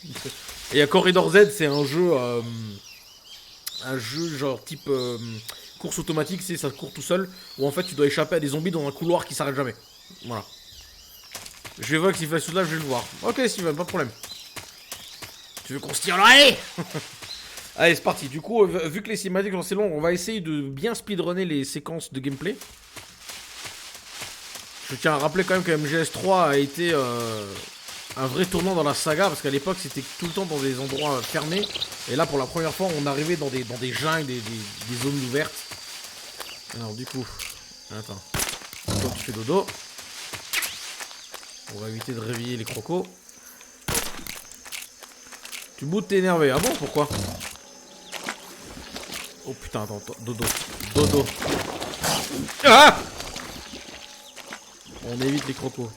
S2: Et à Corridor Z, c'est un jeu genre type course automatique, c'est ça court tout seul, où en fait tu dois échapper à des zombies dans un couloir qui s'arrête jamais. Voilà. Je vais voir que s'il fait tout là, je vais le voir. Ok Steven, pas de problème. Tu veux qu'on se tire là? Allez. Allez, c'est parti. Du coup, vu que les cinématiques sont assez longues, on va essayer de bien speedrunner les séquences de gameplay. Je tiens à rappeler quand même que MGS3 a été un vrai tournant dans la saga, parce qu'à l'époque c'était tout le temps dans des endroits fermés. Et là, pour la première fois, on arrivait dans des jungles, des zones ouvertes. Alors du coup, attends. Toi, tu fais dodo. On va éviter de réveiller les crocos. Tu boudes, t'es énervé. Ah bon, pourquoi? Oh putain, attends, dodo. Dodo. Ah! On évite les crocos.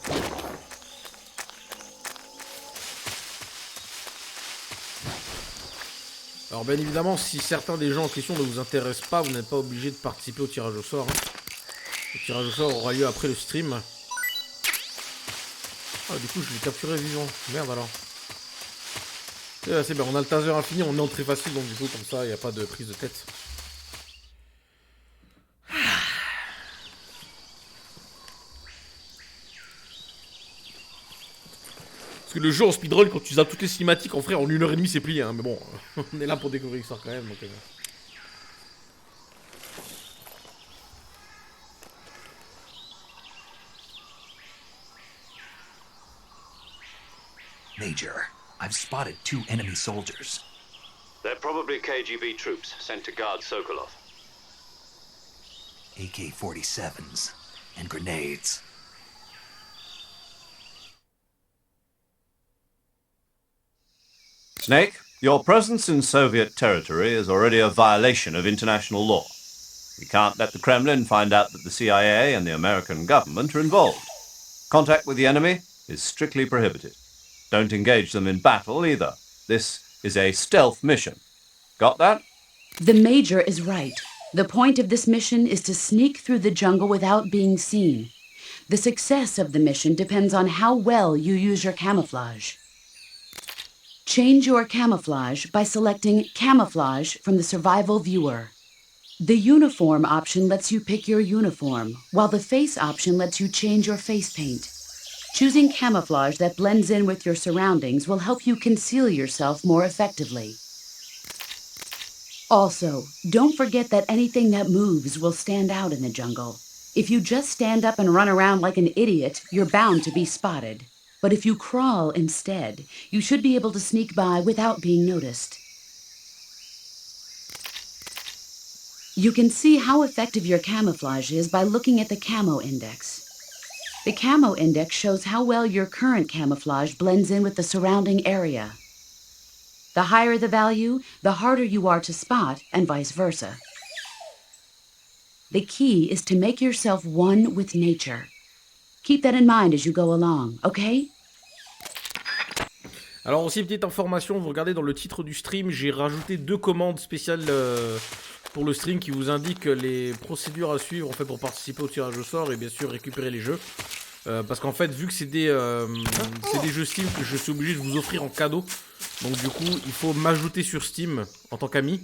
S2: Alors bien évidemment, si certains des gens en question ne vous intéressent pas, vous n'êtes pas obligé de participer au tirage au sort. Hein. Le tirage au sort aura lieu après le stream. Ah du coup je l'ai capturé vivant. Merde alors. C'est bien, on a le taser infini, on est en très facile, donc du coup comme ça il n'y a pas de prise de tête. Parce que le jeu en speedrun, quand tu zappes toutes les cinématiques, en frère, en 1h30 c'est plié, hein. Mais bon, on est là pour découvrir l'histoire quand même. Donc,
S3: Major, I've spotted 2 enemy soldiers.
S5: They're probably KGB troops sent to guard Sokolov.
S3: AK-47s and grenades.
S5: Snake, your presence in Soviet territory is already a violation of international law. We can't let the Kremlin find out that the CIA and the American government are involved. Contact with the enemy is strictly prohibited. Don't engage them in battle either. This is a stealth mission. Got that?
S9: The Major is right. The point of this mission is to sneak through the jungle without being seen. The success of the mission depends on how well you use your camouflage. Change your camouflage by selecting Camouflage from the Survival Viewer. The Uniform option lets you pick your uniform, while the Face option lets you change your face paint. Choosing camouflage that blends in with your surroundings will help you conceal yourself more effectively. Also, don't forget that anything that moves will stand out in the jungle. If you just stand up and run around like an idiot, you're bound to be spotted. But if you crawl instead, you should be able to sneak by without being noticed. You can see how effective your camouflage is by looking at the camo index. The camo index shows how well your current camouflage blends in with the surrounding area. The higher the value, the harder you are to spot, and vice versa. The key is to make yourself one with nature. Keep that in mind as you go along, okay?
S2: Alors aussi petite information, vous regardez dans le titre du stream, j'ai rajouté 2 commandes spéciales pour le stream qui vous indiquent les procédures à suivre en fait pour participer au tirage au sort et bien sûr récupérer les jeux. Parce qu'en fait vu que c'est des jeux Steam que je suis obligé de vous offrir en cadeau, donc du coup il faut m'ajouter sur Steam en tant qu'ami.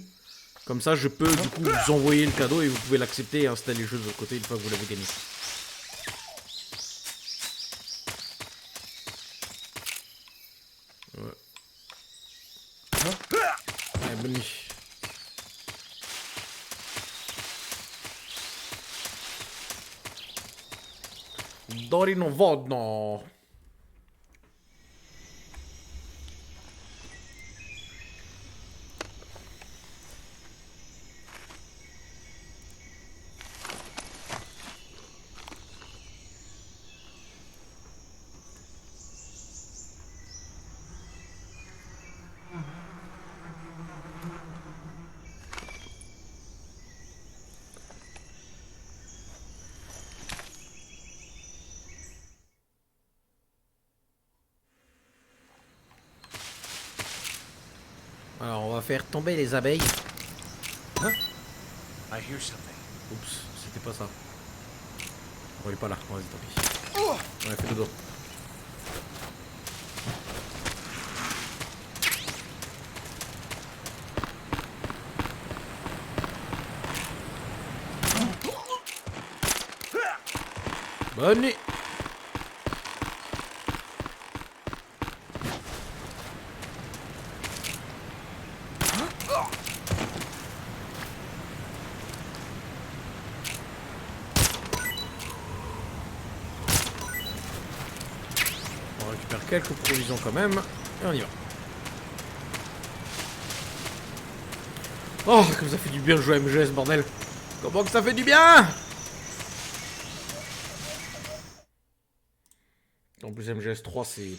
S2: Comme ça je peux du coup vous envoyer le cadeau et vous pouvez l'accepter et installer les jeux de votre côté une fois que vous l'avez gagné. Ouais. Allez, bonne nuit. Dorino wodno. Alors on va faire tomber les abeilles. Hein?
S3: I hear something.
S2: Oups, c'était pas ça. On est pas là, vas-y tant pis. On a fait le dos. Bonne nuit. On récupère quelques provisions quand même. Et on y va. Oh, comme ça fait du bien de jouer à MGS, bordel. Comment que ça fait du bien! En plus, MGS 3, c'est...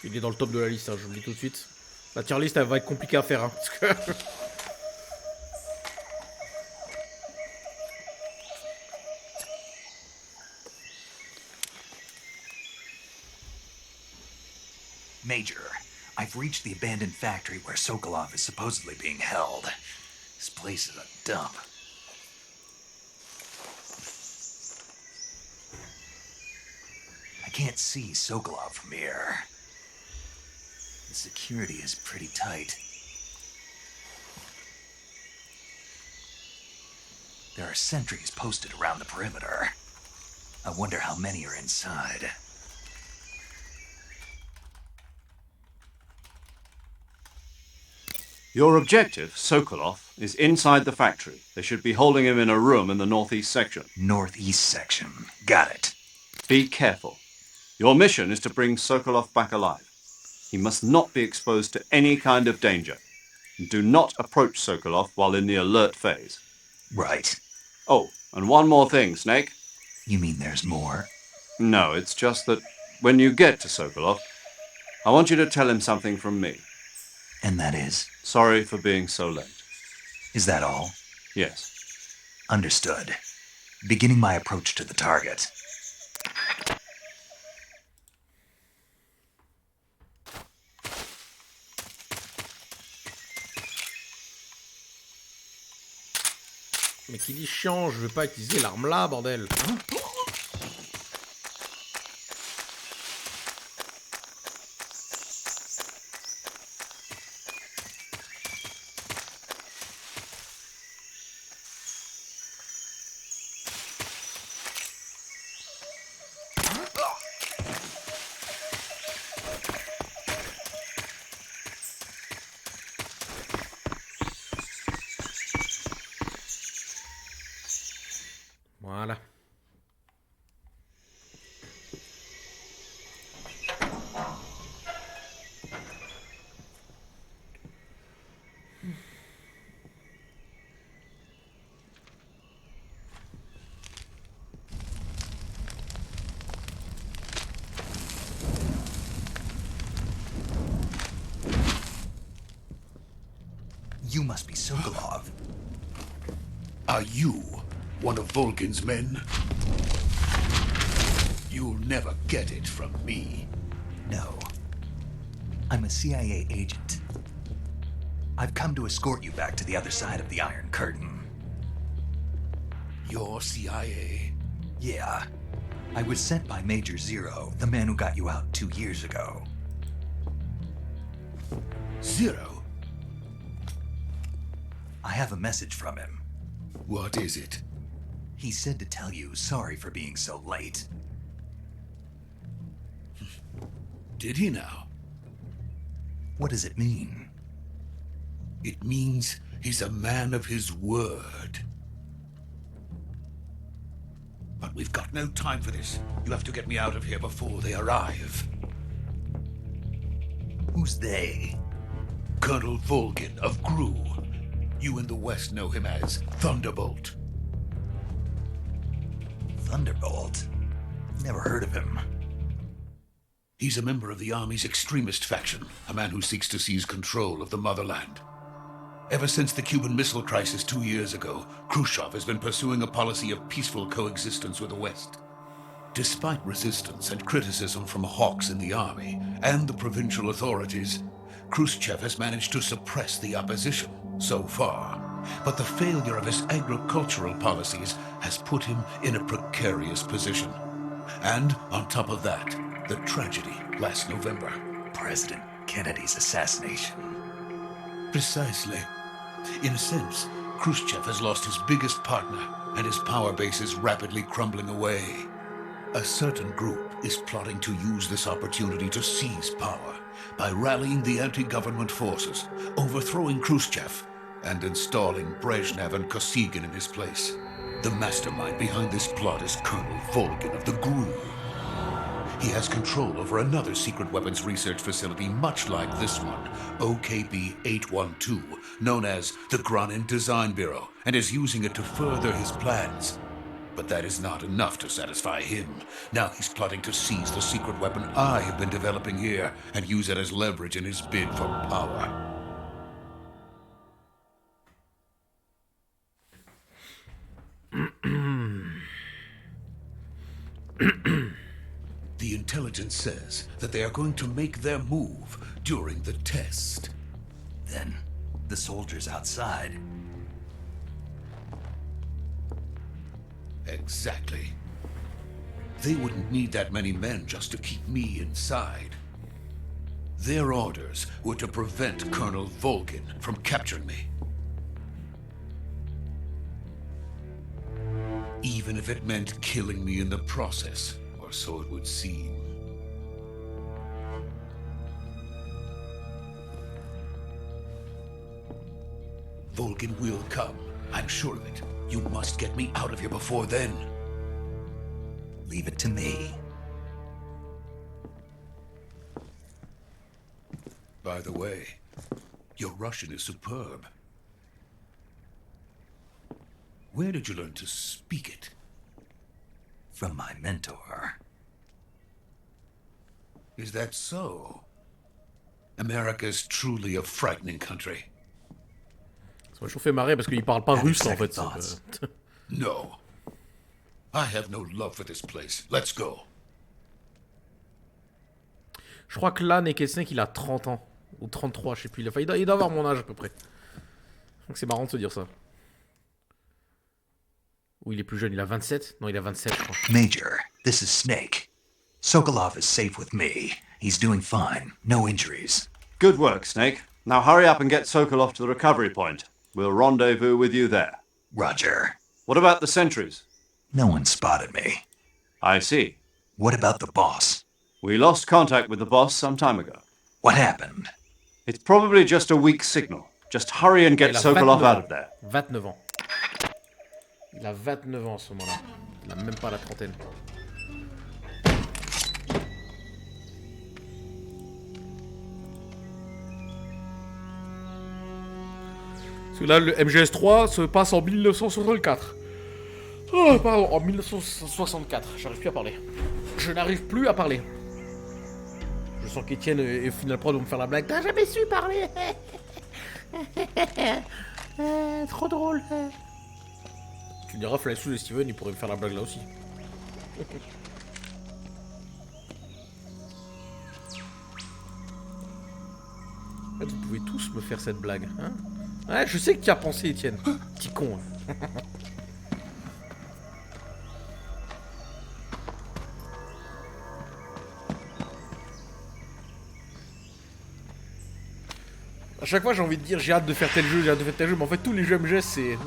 S2: Il est dans le top de la liste, hein, je vous le dis tout de suite. La tier list, elle va être compliquée à faire, hein, parce que...
S3: Major, I've reached the abandoned factory where Sokolov is supposedly being held. This place is a dump. I can't see Sokolov from here. The security is pretty tight. There are sentries posted around the perimeter. I wonder how many are inside.
S5: Your objective, Sokolov, is inside the factory. They should be holding him in a room in the northeast section.
S3: Northeast section. Got it.
S5: Be careful. Your mission is to bring Sokolov back alive. He must not be exposed to any kind of danger. Do not approach Sokolov while in the alert phase.
S3: Right.
S5: Oh, and one more thing, Snake.
S3: You mean there's more?
S5: No, it's just that when you get to Sokolov, I want you to tell him something from me.
S3: And that is?
S5: Sorry for being so late.
S3: Is that all?
S5: Yes.
S3: Understood. Beginning my approach to the target.
S2: Mais qui dit chiant, je veux pas utiliser l'arme là, bordel. Hein? Voilà.
S3: You must be Sokolov.
S10: Are you one of Volgin's men? You'll never get it from me.
S3: No. I'm a CIA agent. I've come to escort you back to the other side of the Iron Curtain.
S10: You're CIA?
S3: Yeah. I was sent by Major Zero, the man who got you out 2 years ago.
S10: Zero?
S3: I have a message from him.
S10: What is it?
S3: He said to tell you sorry for being so late.
S10: Did he now?
S3: What does it mean?
S10: It means he's a man of his word. But we've got no time for this. You have to get me out of here before they arrive.
S3: Who's they?
S10: Colonel Volgin of GRU. You in the West know him as Thunderbolt.
S3: Thunderbolt? Never heard of him.
S10: He's a member of the Army's extremist faction, a man who seeks to seize control of the motherland. Ever since the Cuban Missile Crisis 2 years ago, Khrushchev has been pursuing a policy of peaceful coexistence with the West. Despite resistance and criticism from hawks in the Army and the provincial authorities, Khrushchev has managed to suppress the opposition so far. But the failure of his agricultural policies has put him in a precarious position. And on top of that, the tragedy last November.
S3: President Kennedy's assassination.
S10: Precisely. In a sense, Khrushchev has lost his biggest partner, and his power base is rapidly crumbling away. A certain group is plotting to use this opportunity to seize power by rallying the anti-government forces, overthrowing Khrushchev, and installing Brezhnev and Kosygin in his place. The mastermind behind this plot is Colonel Volgin of the GRU. He has control over another secret weapons research facility much like this one, OKB-812, known as the Granin Design Bureau, and is using it to further his plans. But that is not enough to satisfy him. Now he's plotting to seize the secret weapon I have been developing here and use it as leverage in his bid for power. The intelligence says that they are going to make their move during the test.
S3: Then, the soldiers outside.
S10: Exactly. They wouldn't need that many men just to keep me inside. Their orders were to prevent Colonel Volgin from capturing me. Even if it meant killing me in the process, or so it would seem. Volgin will come. I'm sure of it. You must get me out of here before then.
S3: Leave it to me.
S10: By the way, your Russian is superb. Where did you learn to speak it?
S3: From my mentor.
S10: Is that so? America is truly a frightening country.
S2: Ça m'a toujours fait marrer parce qu'il parle pas russe en fait.
S10: No. I have no love for this place. Let's go.
S2: Je crois que là, Nekesnek, il a 30 ans. Ou 33, je sais plus. Il doit avoir mon âge à peu près. Donc c'est marrant de se dire ça. Ou il est plus jeune, il a 27? Non, il a 27, je crois.
S3: Major, this is Snake. Sokolov is safe with me. He's doing fine. No injuries.
S5: Good work, Snake. Now hurry up and get Sokolov to the recovery point. We'll rendezvous with you there.
S3: Roger.
S5: What about the sentries?
S3: No one spotted me.
S5: I see.
S3: What about the boss?
S5: We lost contact with the boss some time ago.
S3: What happened?
S5: It's probably just a weak signal. Just hurry and get Sokolov out of there.
S2: 29 ans. Il a 29 ans à ce moment-là. Il a même pas la trentaine. Parce que là, le MGS3 se passe en 1964. Oh, pardon, en 1964. J'arrive plus à parler. Je n'arrive plus à parler. Je sens qu'Etienne et Final Prod vont me faire la blague. T'as jamais su parler. Trop drôle. Tu diras, Flash et Steven, ils pourraient me faire la blague là aussi. En fait, vous pouvez tous me faire cette blague, hein? Ouais, je sais que tu as pensé, Etienne. Petit con. Hein. À chaque fois, j'ai envie de dire j'ai hâte de faire tel jeu, j'ai hâte de faire tel jeu, mais en fait, tous les jeux MGS, c'est.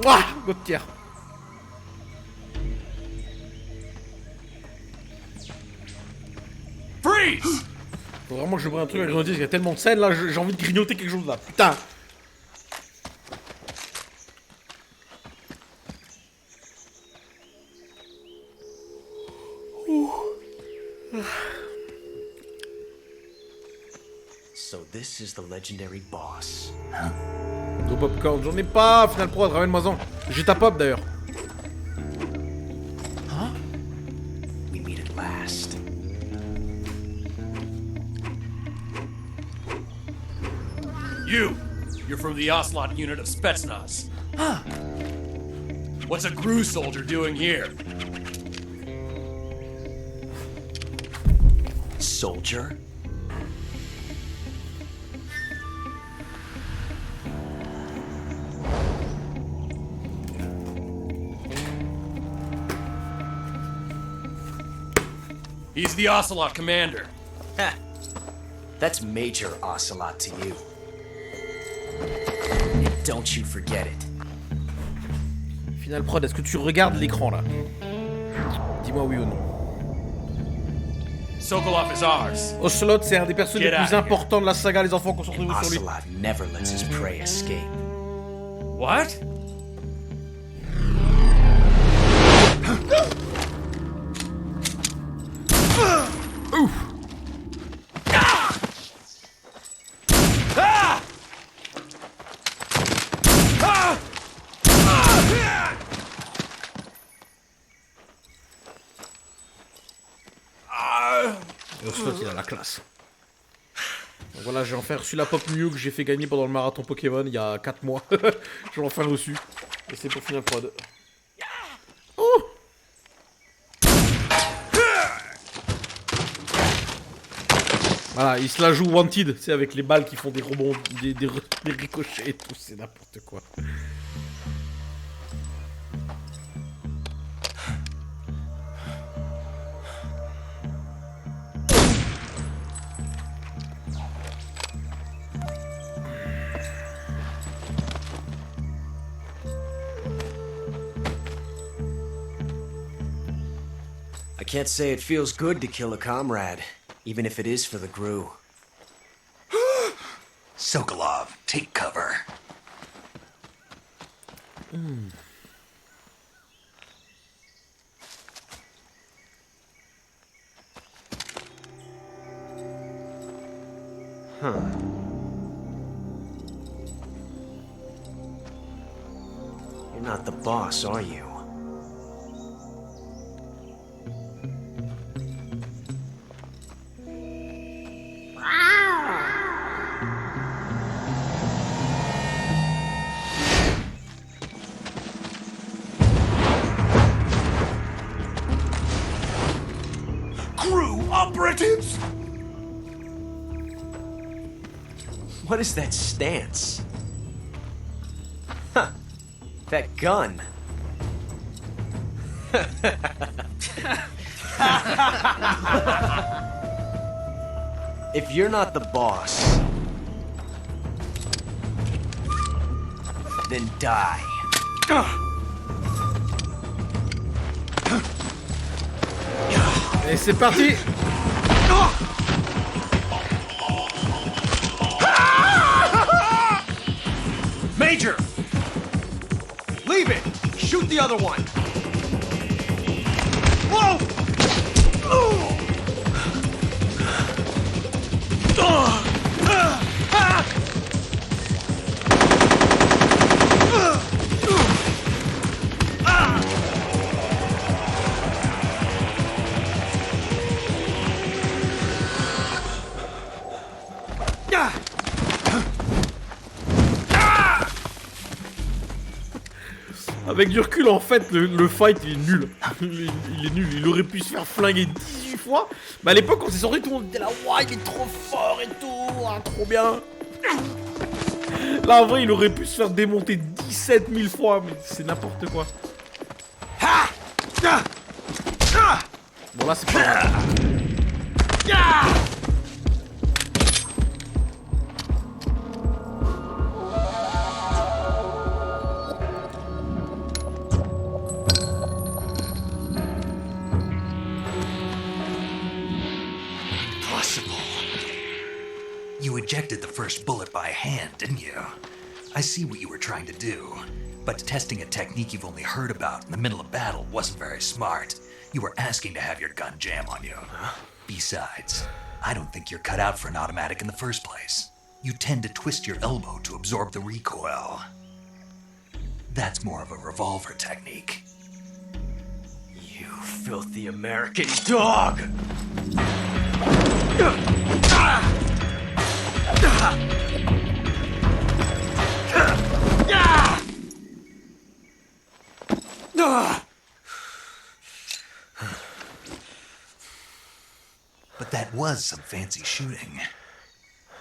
S2: Ah, Gautière.
S10: Freeze!
S2: Faut vraiment que je prenne un truc à grignoter, parce qu'il y a tellement de scènes là, j'ai envie de grignoter quelque chose là. Putain!
S7: So this is the legendary boss.
S2: Go popcorn, j'en ai pas, Final Prod, ramène-moi-en. J'ai ta pop d'ailleurs.
S7: Huh? We meet at last.
S11: You're from the Ocelot unit of Spetsnaz. Huh. What's a GRU soldier doing here?
S7: Soldier?
S11: He's the Ocelot commander.
S7: Ha! That's Major Ocelot to you. Don't you forget it.
S2: Final Prod, est-ce que tu regardes l'écran là? Dis-moi oui ou non.
S11: Sokolov is ours.
S2: Ocelot, c'est un des personnages les plus importants de la saga, les enfants, concentrez-vous sur lui.
S7: Ocelot never lets his prey escape.
S11: What?
S2: Ouf! Ocelot, il a la classe. Donc voilà, j'ai enfin reçu la Pop Mew que j'ai fait gagner pendant le marathon Pokémon il y a 4 mois. J'ai enfin reçu. Et c'est pour Final Prod. Oh! Voilà, il se la joue Wanted, c'est avec les balles qui font des rebonds, des ricochets et tout, c'est n'importe quoi.
S12: I can't say it feels good to kill a comrade, even if it is for the GRU.
S3: Sokolov, take cover.
S12: Huh. You're not the boss, are you?
S10: GRU operatives!
S12: What is that stance? Huh. That gun. If you're not the boss, then die.
S2: Et c'est parti.
S12: Major! Leave it! Shoot the other one! Whoa!
S2: Avec du recul, en fait, le fight, il est nul. Il est nul. Il aurait pu se faire flinguer 18 fois. Mais à l'époque, quand c'est sorti, tout le monde était là. Ouah, il est trop fort et tout. Ah, trop bien. Là, en vrai, il aurait pu se faire démonter 17 000 fois. Mais c'est n'importe quoi. Bon, là, c'est pas grave.
S3: You ejected the first bullet by hand, didn't you? I see what you were trying to do, but testing a technique you've only heard about in the middle of battle wasn't very smart. You were asking to have your gun jam on you. Besides, I don't think you're cut out for an automatic in the first place. You tend to twist your elbow to absorb the recoil. That's more of a revolver technique.
S12: You filthy American dog!
S3: But that was some fancy shooting.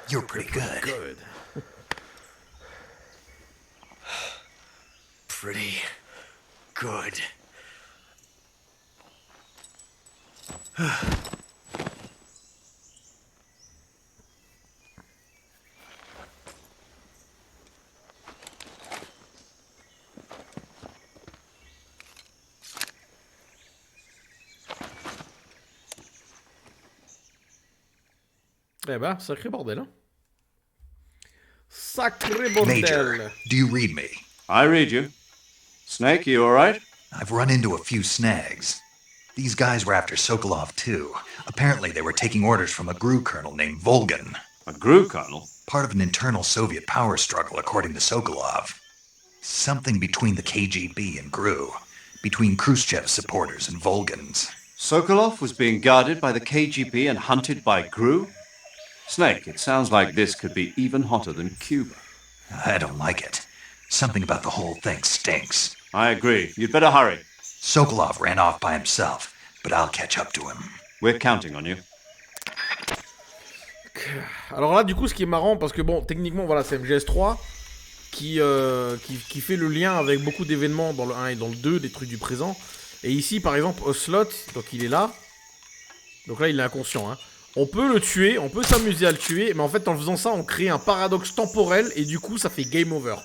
S3: You're pretty good.
S12: Pretty good.
S2: Eh ben, sacré bordel, hein. Sacré bordel.
S3: Major, do you read me?
S5: I read you. Snake, you alright?
S3: I've run into a few snags. These guys were after Sokolov too. Apparently they were taking orders from a GRU colonel named Volgan.
S5: A GRU colonel?
S3: Part of an internal Soviet power struggle, according to Sokolov. Something between the KGB and GRU. Between Khrushchev's supporters and Volgan's.
S5: Sokolov was being guarded by the KGB and hunted by GRU? Snake, it sounds like this could be even hotter than Cuba.
S3: I don't like it. Something about the whole thing stinks.
S5: I agree. You'd better hurry.
S3: Sokolov ran off by himself, but I'll catch up to him.
S5: We're counting on you.
S2: Alors là, du coup, ce qui est marrant, parce que bon, techniquement, voilà, c'est MGS3 qui fait le lien avec beaucoup d'événements dans le 1 et dans le 2, des trucs du présent. Et ici, par exemple, Ocelot, donc il est là. Donc là, il est inconscient, hein. On peut le tuer, on peut s'amuser à le tuer, mais en fait, en faisant ça, on crée un paradoxe temporel, et du coup, ça fait game over.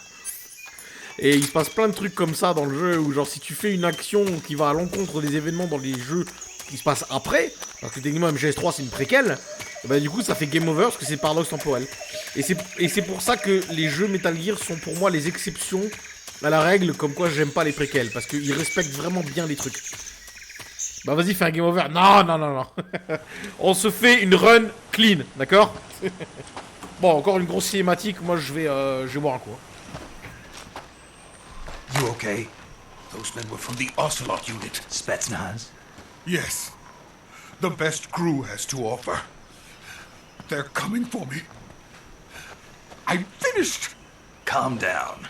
S2: Et il se passe plein de trucs comme ça dans le jeu, où genre, si tu fais une action qui va à l'encontre des événements dans les jeux qui se passent après, parce que techniquement, MGS3, c'est une préquelle, et bah du coup, ça fait game over, parce que c'est paradoxe temporel. Et c'est pour ça que les jeux Metal Gear sont pour moi les exceptions à la règle, comme quoi j'aime pas les préquels, parce qu'ils respectent vraiment bien les trucs. Bah vas-y, fais un game over. Non, non, non, non. On se fait une run clean, d'accord? Bon, encore une grosse cinématique, moi je vais boire un coup.
S3: You okay?
S10: Those men were from the Ocelot unit.
S3: Spetsnaz?
S10: Yes. The best crew has to offer. They're coming for me. I'm finished!
S3: Calm down.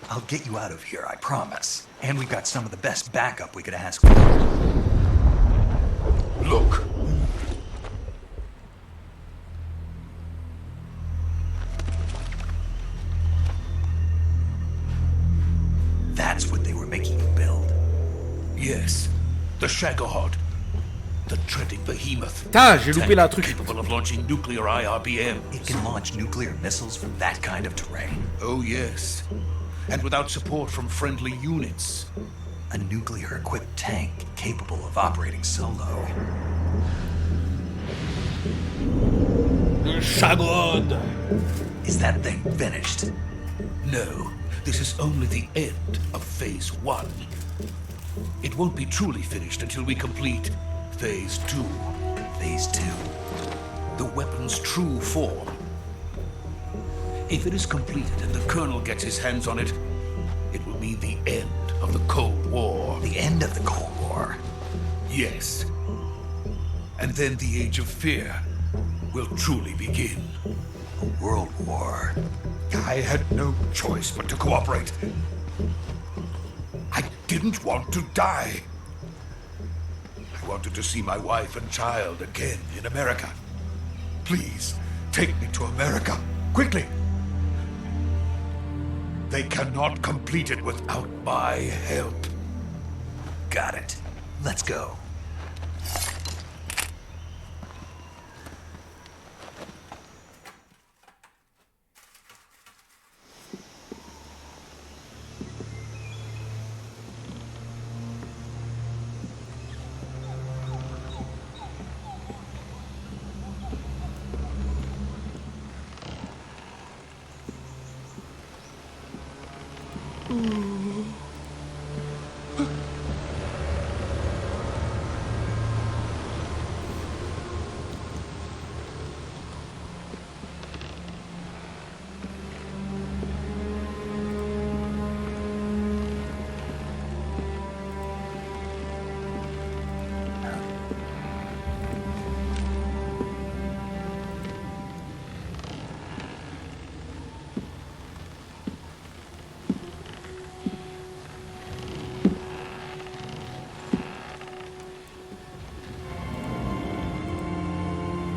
S3: I'll get you out of here, I promise. And we've got some of the best backup we could ask for.
S10: Look.
S3: That's what they were making you build.
S10: Yes. The Shagohod. The treading behemoth.
S2: Putain, j'ai loupé la truc.
S10: Capable of launching nuclear IRBM.
S3: It can launch nuclear missiles from that kind of terrain.
S10: Oh, yes. And without support from friendly units.
S3: A nuclear-equipped tank capable of operating solo.
S2: Shagod!
S3: Is that thing finished?
S10: No, this is only the end of Phase 1. It won't be truly finished until we complete Phase 2.
S3: Phase 2?
S10: The weapon's true form. If it is completed and the Colonel gets his hands on it, it will mean the end of the Cold War.
S3: The end of the Cold War?
S10: Yes. And then the Age of Fear will truly begin.
S3: A world war.
S10: I had no choice but to cooperate. I didn't want to die. I wanted to see my wife and child again in America. Please, take me to America, quickly. They cannot complete it without my help.
S3: Got it. Let's go.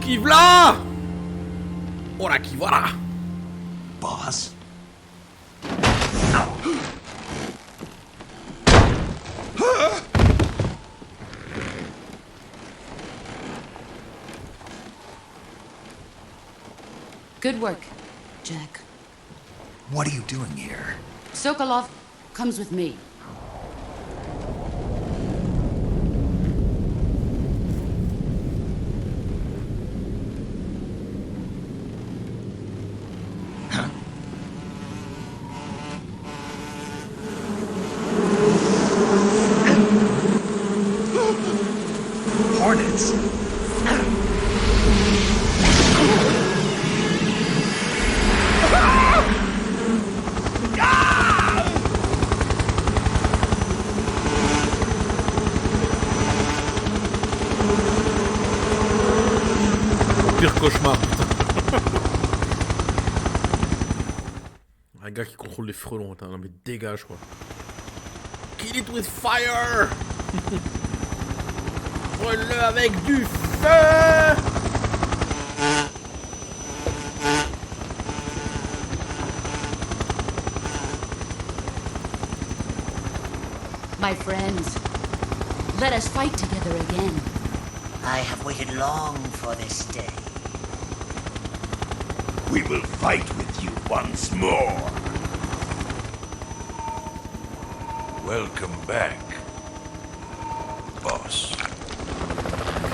S2: Qui v'là! Ora qui voilà!
S3: Boss?
S9: Good work, Jack.
S3: What are you doing here?
S9: Sokolov comes with me.
S3: Hornets?
S2: Pire cauchemar, putain. Un gars qui contrôle les frelons, putain, non mais dégage quoi. Kill it with fire! Brûle-le avec du feu!
S9: My friends, let us fight together again.
S13: I have waited long for this day.
S14: We will fight with you once more. Welcome back, boss.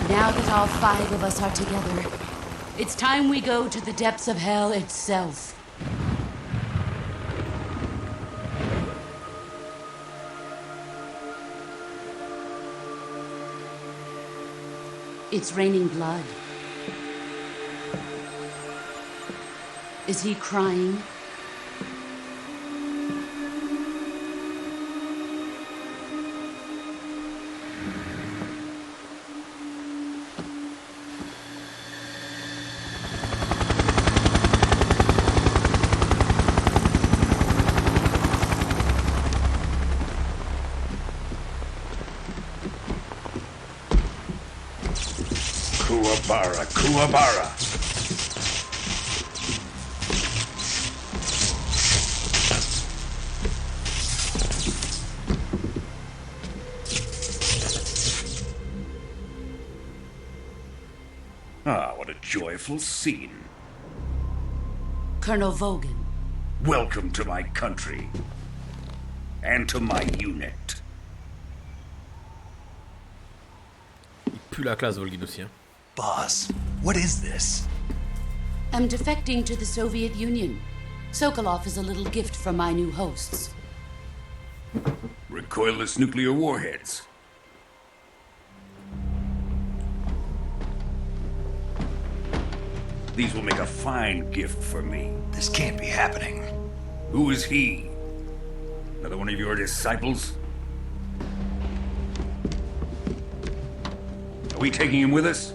S9: Now that all 5 of us are together, it's time we go to the depths of hell itself. It's raining blood. Is he crying?
S14: Kuwabara, Kuwabara. Ah, what a joyful scene.
S9: Colonel Vogan.
S14: Welcome to my country. And to my unit.
S2: Il pue la classe, Volgin aussi. Hein.
S3: Boss, what is this?
S9: I'm defecting to the Soviet Union. Sokolov is a little gift from my new hosts.
S14: Recoilless nuclear warheads. These will make a fine gift for me.
S3: This can't be happening.
S14: Who is he? Another one of your disciples? Are we taking him with us?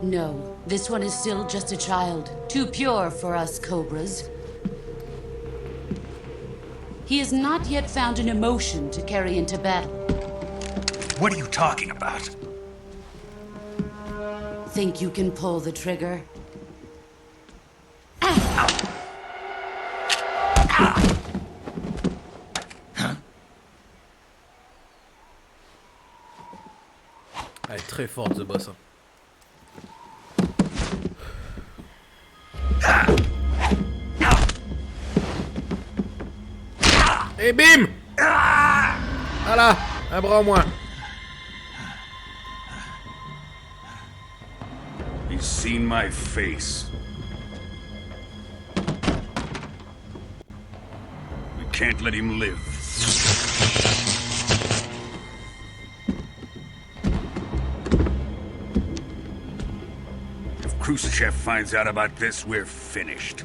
S9: No, this one is still just a child. Too pure for us Cobras. He has not yet found an emotion to carry into battle.
S3: What are you talking about?
S9: Think you can pull the trigger?
S2: Elle est très forte, ce boss. Et bim! Voilà, un bras en moins.
S14: He's seen my face. We can't let him live. If Khrushchev finds out about this, we're finished.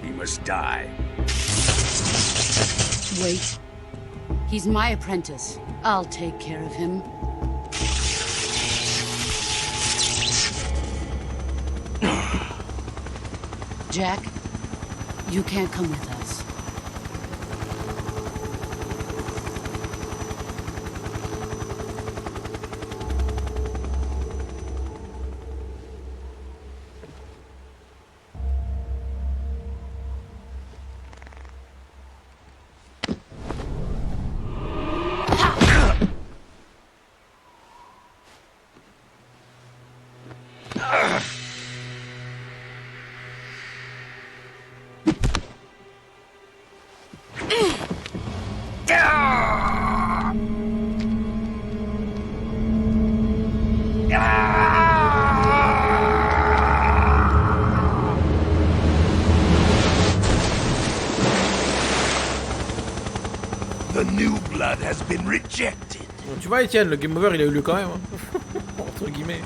S14: He must die.
S9: Wait. He's my apprentice. I'll take care of him. Jack, you can't come with us.
S14: The new blood has been rejected.
S2: Bon, tu vois, Etienne, le game over, il a eu lieu quand même. Hein. Entre guillemets.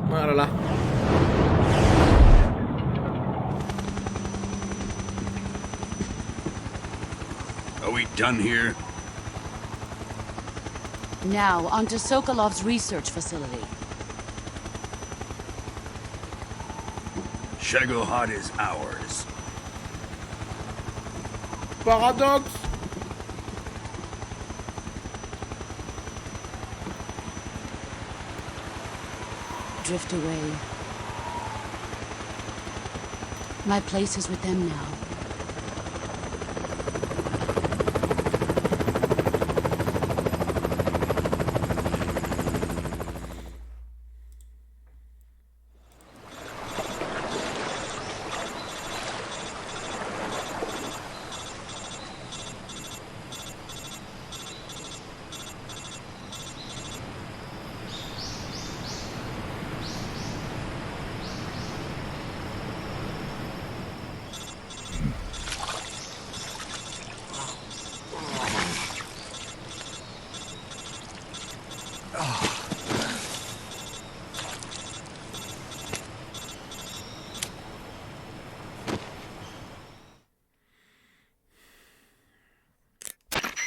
S2: Voilà là.
S14: Are we done here?
S9: Now, onto Sokolov's research facility.
S14: Shagohod is ours.
S2: Paradoxe.
S9: Drift away. My place is with them now.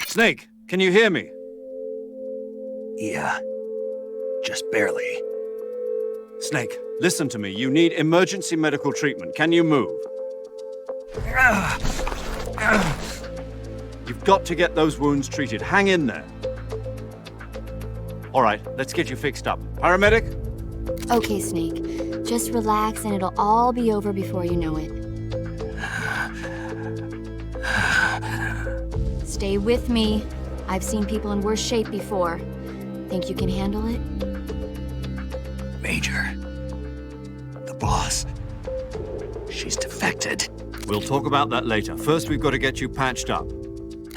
S5: Snake, can you hear me?
S3: Yeah. Just barely.
S5: Snake, listen to me. You need emergency medical treatment. Can you move? You've got to get those wounds treated. Hang in there. All right, let's get you fixed up. Paramedic?
S8: Okay, Snake. Just relax and it'll all be over before you know it. Stay with me. I've seen people in worse shape before. Think you can handle it?
S3: Major. The boss. She's defected.
S5: We'll talk about that later. First, we've got to get you patched up.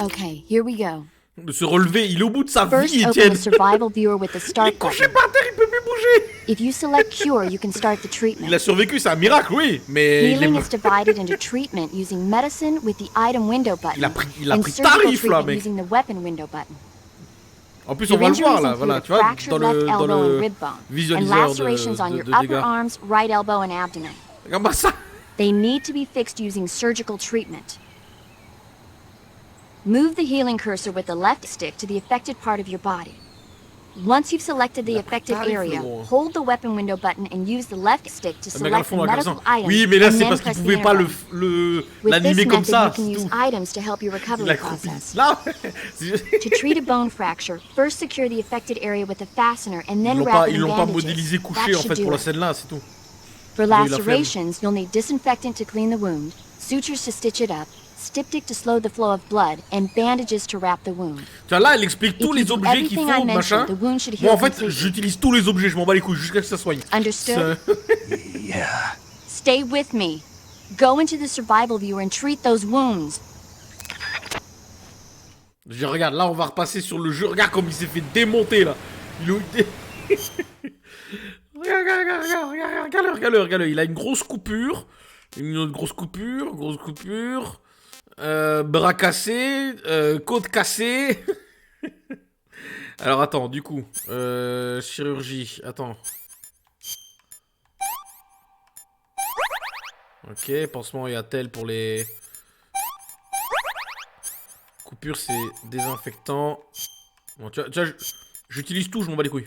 S8: Okay, here we go.
S2: De se relever, il est au bout de sa
S8: First,
S2: vie,
S8: open
S2: Etienne.
S8: the survival viewer with the start button.
S2: Il peut plus bouger.
S8: If you select cure, you can start the treatment.
S2: Il a survécu, c'est un miracle, oui, mais
S8: Healing is divided into treatment using medicine with the item window button
S2: il a
S8: and
S2: pris
S8: surgical
S2: tarif, là,
S8: treatment
S2: mec.
S8: using the weapon window button.
S2: En plus, on va le voir là, voilà, tu vois, dans le visualiseur
S8: and lacerations on your
S2: de
S8: upper
S2: dégâts.
S8: arms, right elbow, and abdomen.
S2: Regarde ça.
S8: They need to be fixed using surgical treatment. Move the healing cursor with the left stick to the affected part of your body. Once you've selected the affected area, hold the weapon window button and use the left stick to select the medical item.
S2: Oui, mais là
S8: and
S2: c'est
S8: then
S2: parce qu'il
S8: press the
S2: pouvait pas
S8: enter
S2: l'animer comme ça.
S8: With this method, you can use items to help your recovery process.
S2: Là.
S8: To treat a bone fracture, first secure the affected area with a fastener and then
S2: Ils
S8: wrap it in
S2: l'ont pas
S8: bandages.
S2: modélisé couché
S8: That
S2: en
S8: should
S2: fait
S8: do
S2: pour la
S8: it.
S2: scène là, c'est tout.
S8: For
S2: Il a eu la flemme.
S8: lacerations, you'll need disinfectant to clean the wound, sutures to stitch it up, styptic to slow the flow of blood, and bandages to wrap the wound.
S2: Tu vois, là, elle explique tous les objets qu'il faut, machin. Moi, en fait, j'utilise tous les objets, je m'en bats les couilles jusqu'à ce que ça soigne.
S8: Understood?
S3: Yeah.
S8: Stay with me. Go into the survival viewer and treat those wounds.
S2: Je regarde, là, on va repasser sur le jeu. Regarde comme il s'est fait démonter, là. Il est... Regarde-le. Il a une grosse coupure. Une autre grosse coupure. Bras cassé. Côte cassée. Alors, attends, du coup. Chirurgie. Attends. Ok, pansement et attelle pour les... Coupure, c'est désinfectant. Bon, tu vois, j'utilise tout, je m'en bats les couilles.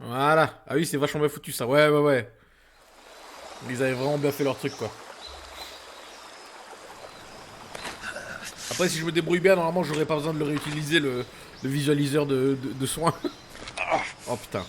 S2: Voilà. Ah oui, c'est vachement bien foutu ça. Ouais. Ils avaient vraiment bien fait leur truc, quoi. Après, si je me débrouille bien, normalement, j'aurais pas besoin de le réutiliser, le visualiseur de soins. Oh putain.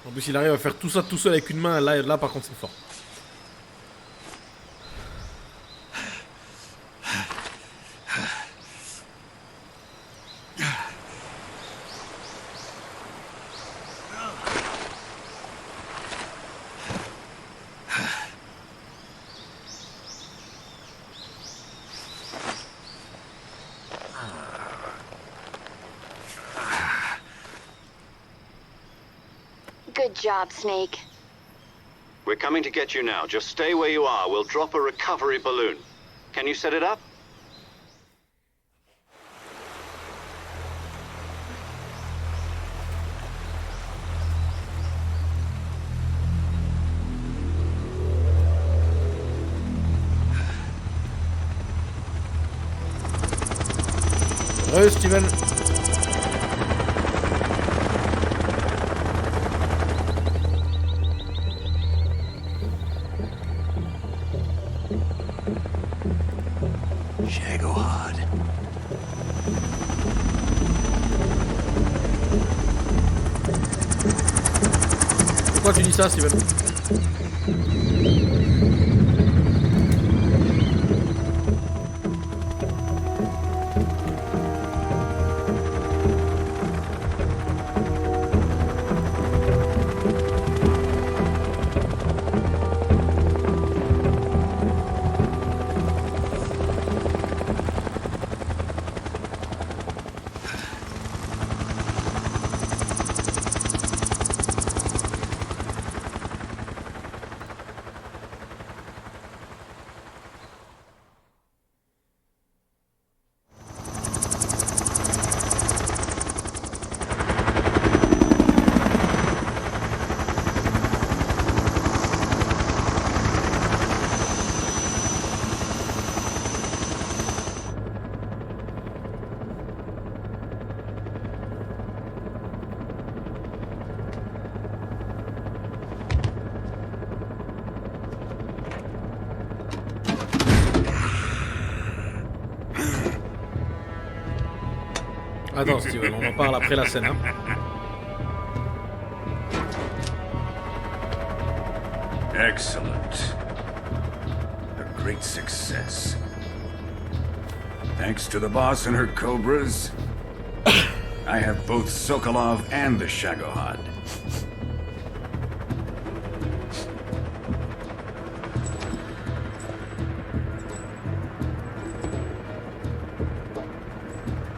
S2: En plus, il arrive à faire tout ça tout seul avec une main. Là par contre, c'est fort.
S8: Good job, Snake.
S5: We're coming to get you now. Just stay where you are. We'll drop a recovery balloon. Can you set it up?
S2: Steven.
S12: Shagohod.
S2: Pourquoi tu dis ça, Steven? Attends, Steven, on en parle après la scène. Hein.
S14: Excellent. A great success. Thanks to the boss and her cobras, I have both Sokolov and the Shagohod.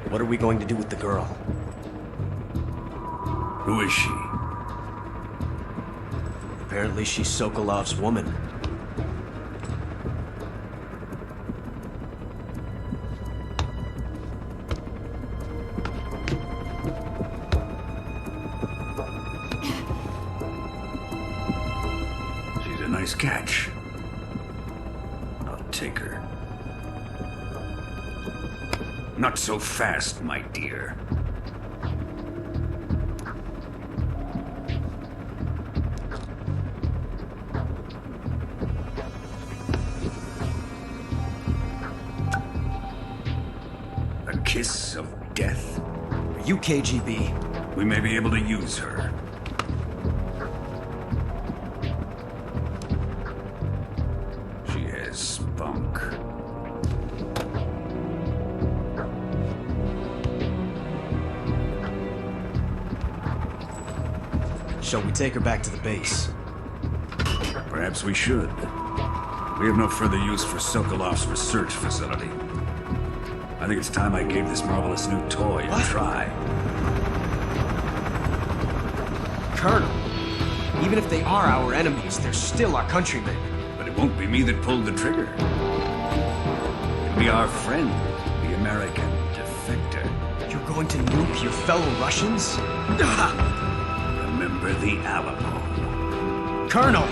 S12: What are we going to do with the girl?
S14: Who is she?
S12: Apparently she's Sokolov's woman.
S14: She's a nice catch. I'll take her. Not so fast, my dear. A kiss of death?
S12: Are you KGB?
S14: We may be able to use her. She has spunk.
S12: Shall we take her back to the base?
S14: Perhaps we should. We have no further use for Sokolov's research facility. I think it's time I gave this marvelous new toy a try.
S12: Colonel, even if they are our enemies, they're still our countrymen.
S14: But it won't be me that pulled the trigger. It'll be our friend, the American defector.
S12: You're going to nuke your fellow Russians?
S14: Remember the Alamo.
S12: Colonel!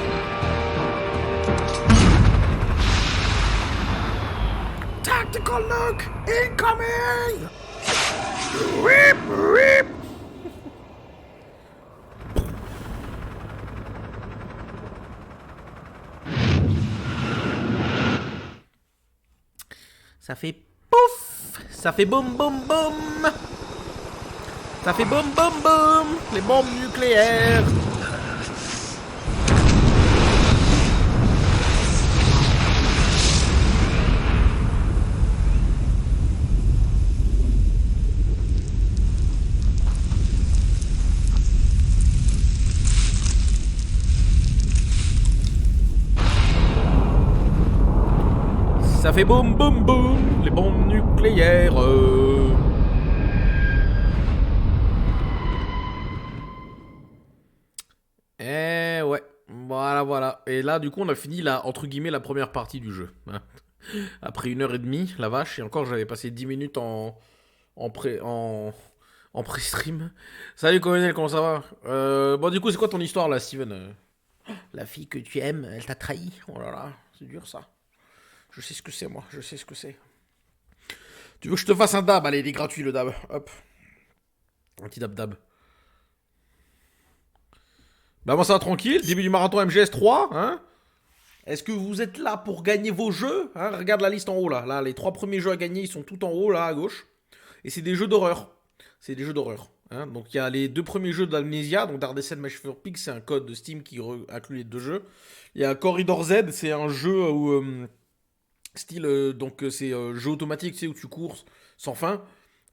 S2: Tactical nuke incoming! Rip, rip! Ça fait pouf! Ça fait boum boum boum! Ça fait boum boum boum! Les bombes nucléaires! Ça fait boum boum boum, les bombes nucléaires. Eh ouais, voilà. Et là, du coup, on a fini la, entre guillemets, la première partie du jeu. Après 1h30, la vache, et encore, j'avais passé 10 minutes en pré-stream. Salut colonel, comment ça va? Bon, du coup, c'est quoi ton histoire là, Steven? La fille que tu aimes, elle t'a trahi. Oh là là, c'est dur ça. Je sais ce que c'est, moi, je sais ce que c'est. Tu veux que je te fasse un dab? Allez, il est gratuit le dab. Hop. Un petit dab. Bah moi ça va tranquille. Début du marathon MGS 3. Hein? Est-ce que vous êtes là pour gagner vos jeux, hein? Regarde la liste en haut là. Là, les 3 premiers jeux à gagner, ils sont tout en haut là à gauche. Et c'est des jeux d'horreur. Hein? Donc il y a les 2 premiers jeux d'Amnesia. Donc Dardescent Mesh for Pigs, c'est un code de Steam qui inclut les 2 jeux. Il y a Corridor Z, c'est un jeu où... donc c'est jeu automatique, tu sais, où tu cours sans fin.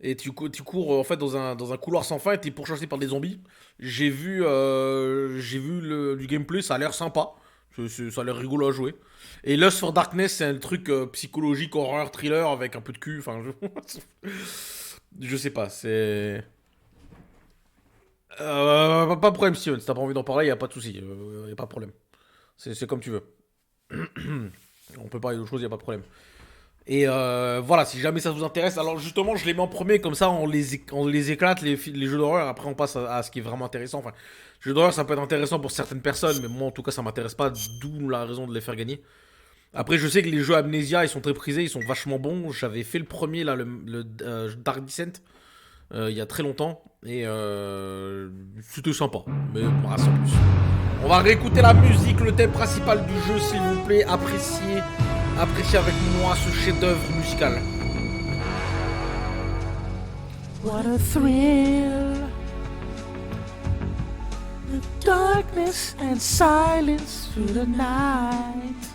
S2: Et tu cours en fait dans un couloir sans fin et t'es pourchassé par des zombies. J'ai vu du gameplay, ça a l'air sympa. Ça a l'air rigolo à jouer. Et Lust for Darkness, c'est un truc psychologique, horreur, thriller avec un peu de cul. Enfin, je sais pas, c'est... pas de problème, Steven. Si t'as pas envie d'en parler, y a pas de souci. Y a pas de problème. C'est comme tu veux. On peut parler d'autre chose, y a pas de problème. Et voilà, si jamais ça vous intéresse, alors justement je les mets en premier, comme ça on les éclate, les jeux d'horreur, après on passe à ce qui est vraiment intéressant. Enfin, les jeux d'horreur ça peut être intéressant pour certaines personnes, mais moi en tout cas ça m'intéresse pas, d'où la raison de les faire gagner. Après je sais que les jeux Amnesia ils sont très prisés, ils sont vachement bons. J'avais fait le premier là, le Dark Descent, il y a très longtemps, et c'était sympa, mais bon, sans plus. On va réécouter la musique, le thème principal du jeu s'il vous plaît, appréciez avec moi ce chef-d'œuvre musical.
S1: What a thrill, the darkness and silence through the night.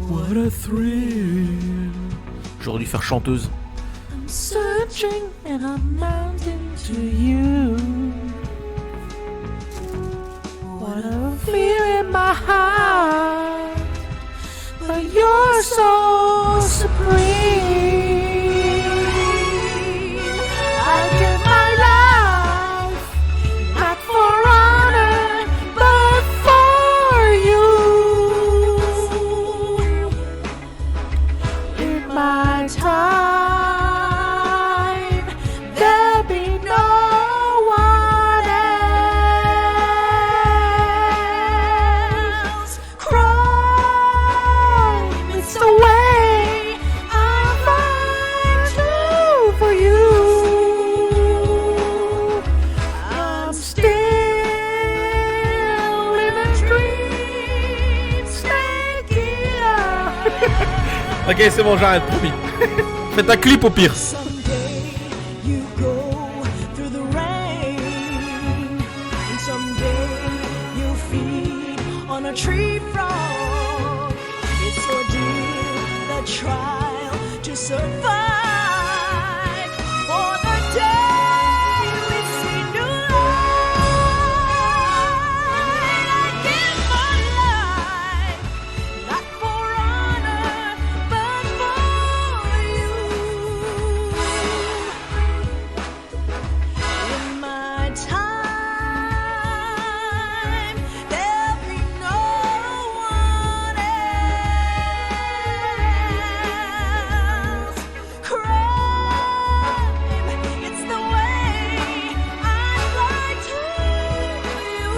S1: What a thrill.
S2: J'aurais dû faire chanteuse.
S1: I'm searching and I'm mounting to you. What a fear in my heart, but you're so supreme. I give my life not for honor, but for you. In my time, there'll be no one else. Crime, it's the way I find true for you. I'm still in a dream, snake eater.
S2: Ok, c'est bon, j'arrête, promis. Faites un clip au pire.
S1: Someday you go through the rain, and someday you feed on a tree frog. It's ordeal, the trial to survive. For the day we see new light, I give my life not for honor, but for you. In my time, there'll be no one else. Crime, it's the way I fly to you.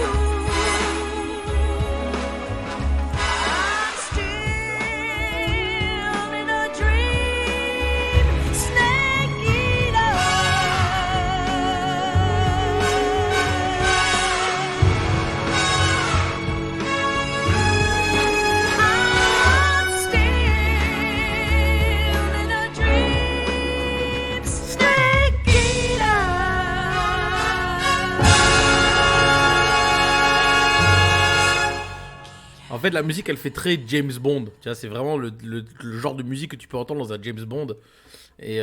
S1: I'm still in a dream, snake eater. I'm still in a dream, snake eater.
S2: En fait, la musique, elle fait très James Bond. Tu vois, c'est vraiment le genre de musique que tu peux entendre dans un James Bond. Et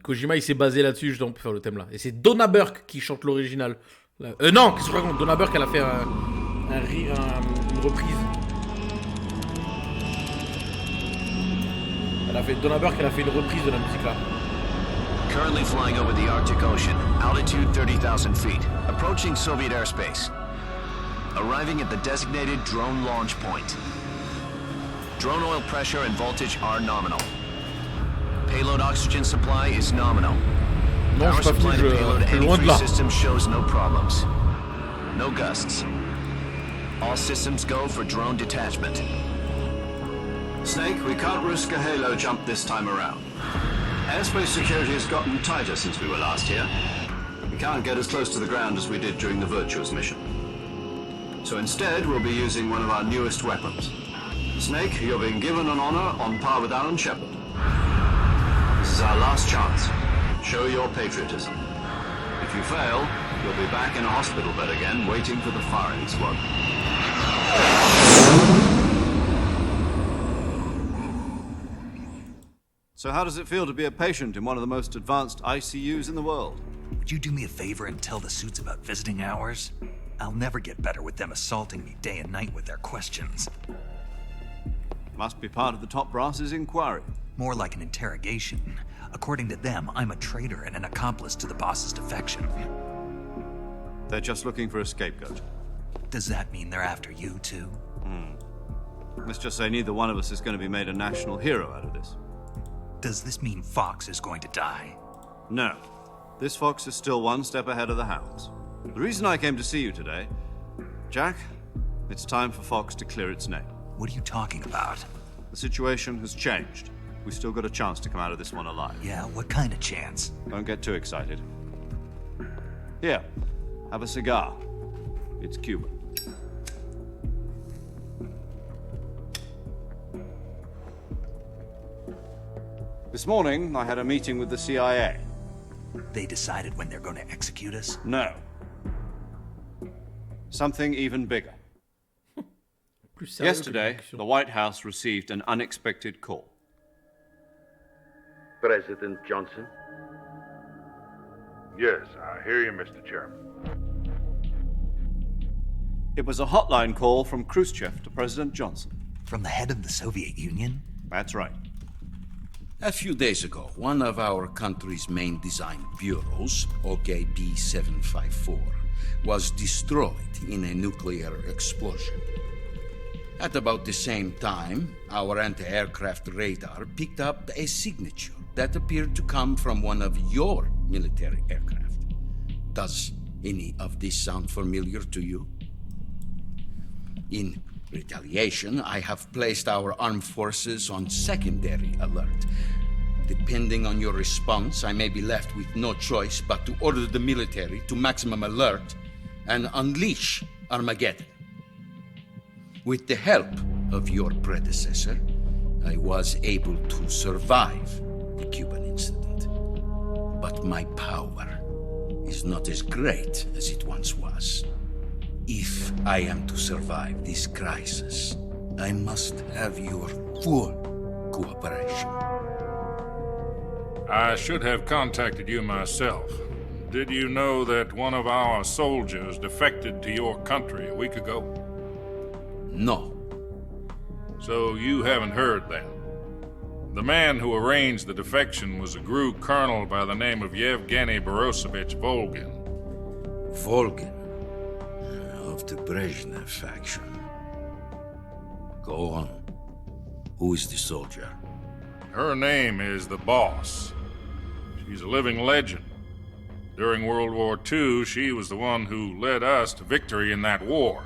S2: Kojima, il s'est basé là-dessus justement pour faire le thème là. Et c'est Donna Burke qui chante l'original. Non, qu'est-ce que je raconte? Donna Burke, elle a fait une reprise. Donna Burke, elle a fait une reprise de la musique là.
S15: Currently flying over the Arctic Ocean, altitude 30,000 feet, approaching Soviet airspace. Arriving at the designated drone launch point. Drone oil pressure and voltage are nominal. Payload oxygen supply is nominal.
S2: Non,
S15: Power
S2: c'est pas
S15: supply
S2: fini,
S15: to payload
S2: je loin de
S15: antifreeze
S2: là.
S15: system shows no problems. No gusts. All systems go for drone detachment.
S4: Snake, we can't risk a halo jump this time around. Airspace security has gotten tighter since we were last here. We can't get as close to the ground as we did during the Virtuous Mission. So instead, we'll be using one of our newest weapons. Snake, you're being given an honor on par with Alan Shepard. This is our last chance. Show your patriotism. If you fail, you'll be back in a hospital bed again, waiting for the firing squad.
S5: So how does it feel to be a patient in one of the most advanced ICUs in the world?
S3: Would you do me a favor and tell the suits about visiting hours? I'll never get better with them assaulting me day and night with their questions.
S5: Must be part of the top brass's inquiry.
S3: More like an interrogation. According to them, I'm a traitor and an accomplice to the boss's defection.
S5: They're just looking for a scapegoat.
S3: Does that mean they're after you, too?
S5: Let's just say neither one of us is going to be made a national hero out of this.
S3: Does this mean Fox is going to die?
S5: No. This fox is still one step ahead of the hounds. The reason I came to see you today, Jack, it's time for Fox to clear its name.
S3: What are you talking about?
S5: The situation has changed. We've still got a chance to come out of this one alive.
S3: Yeah, what kind of chance?
S5: Don't get too excited. Here, have a cigar. It's Cuban. This morning, I had a meeting with the CIA.
S3: They decided when they're going to execute us?
S5: No. Something even bigger. Yesterday, the White House received an unexpected call.
S16: President Johnson?
S17: Yes, I hear you, Mr. Chairman.
S5: It was a hotline call from Khrushchev to President Johnson.
S3: From the head of the Soviet Union?
S5: That's right.
S18: A few days ago, one of our country's main design bureaus, OKB 754, was destroyed in a nuclear explosion. At about the same time, our anti-aircraft radar picked up a signature that appeared to come from one of your military aircraft. Does any of this sound familiar to you? In retaliation, I have placed our armed forces on secondary alert. Depending on your response, I may be left with no choice but to order the military to maximum alert and unleash Armageddon. With the help of your predecessor, I was able to survive the Cuban incident. But my power is not as great as it once was. If I am to survive this crisis, I must have your full cooperation.
S17: I should have contacted you myself. Did you know that one of our soldiers defected to your country a week ago?
S18: No.
S17: So you haven't heard then. The man who arranged the defection was a GRU colonel by the name of Yevgeny Borisovich Volgin.
S18: Volgin? Of the Brezhnev faction. Go on. Who is the soldier?
S17: Her name is the Boss. She's a living legend. During World War II, she was the one who led us to victory in that war.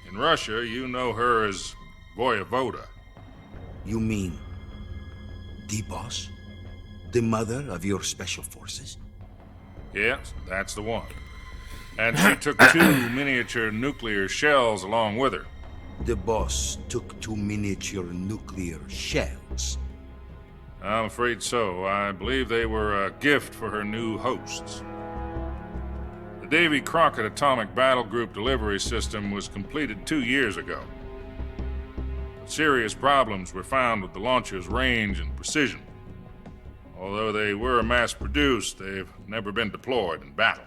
S17: In Russia, you know her as Voyevoda.
S18: You mean the Boss? The mother of your special forces?
S17: Yes, that's the one. And she took 2 miniature nuclear shells along with her.
S18: The Boss took 2 miniature nuclear shells?
S17: I'm afraid so. I believe they were a gift for her new hosts. The Davy Crockett Atomic Battle Group delivery system was completed 2 years ago. But serious problems were found with the launcher's range and precision. Although they were mass-produced, they've never been deployed in battle.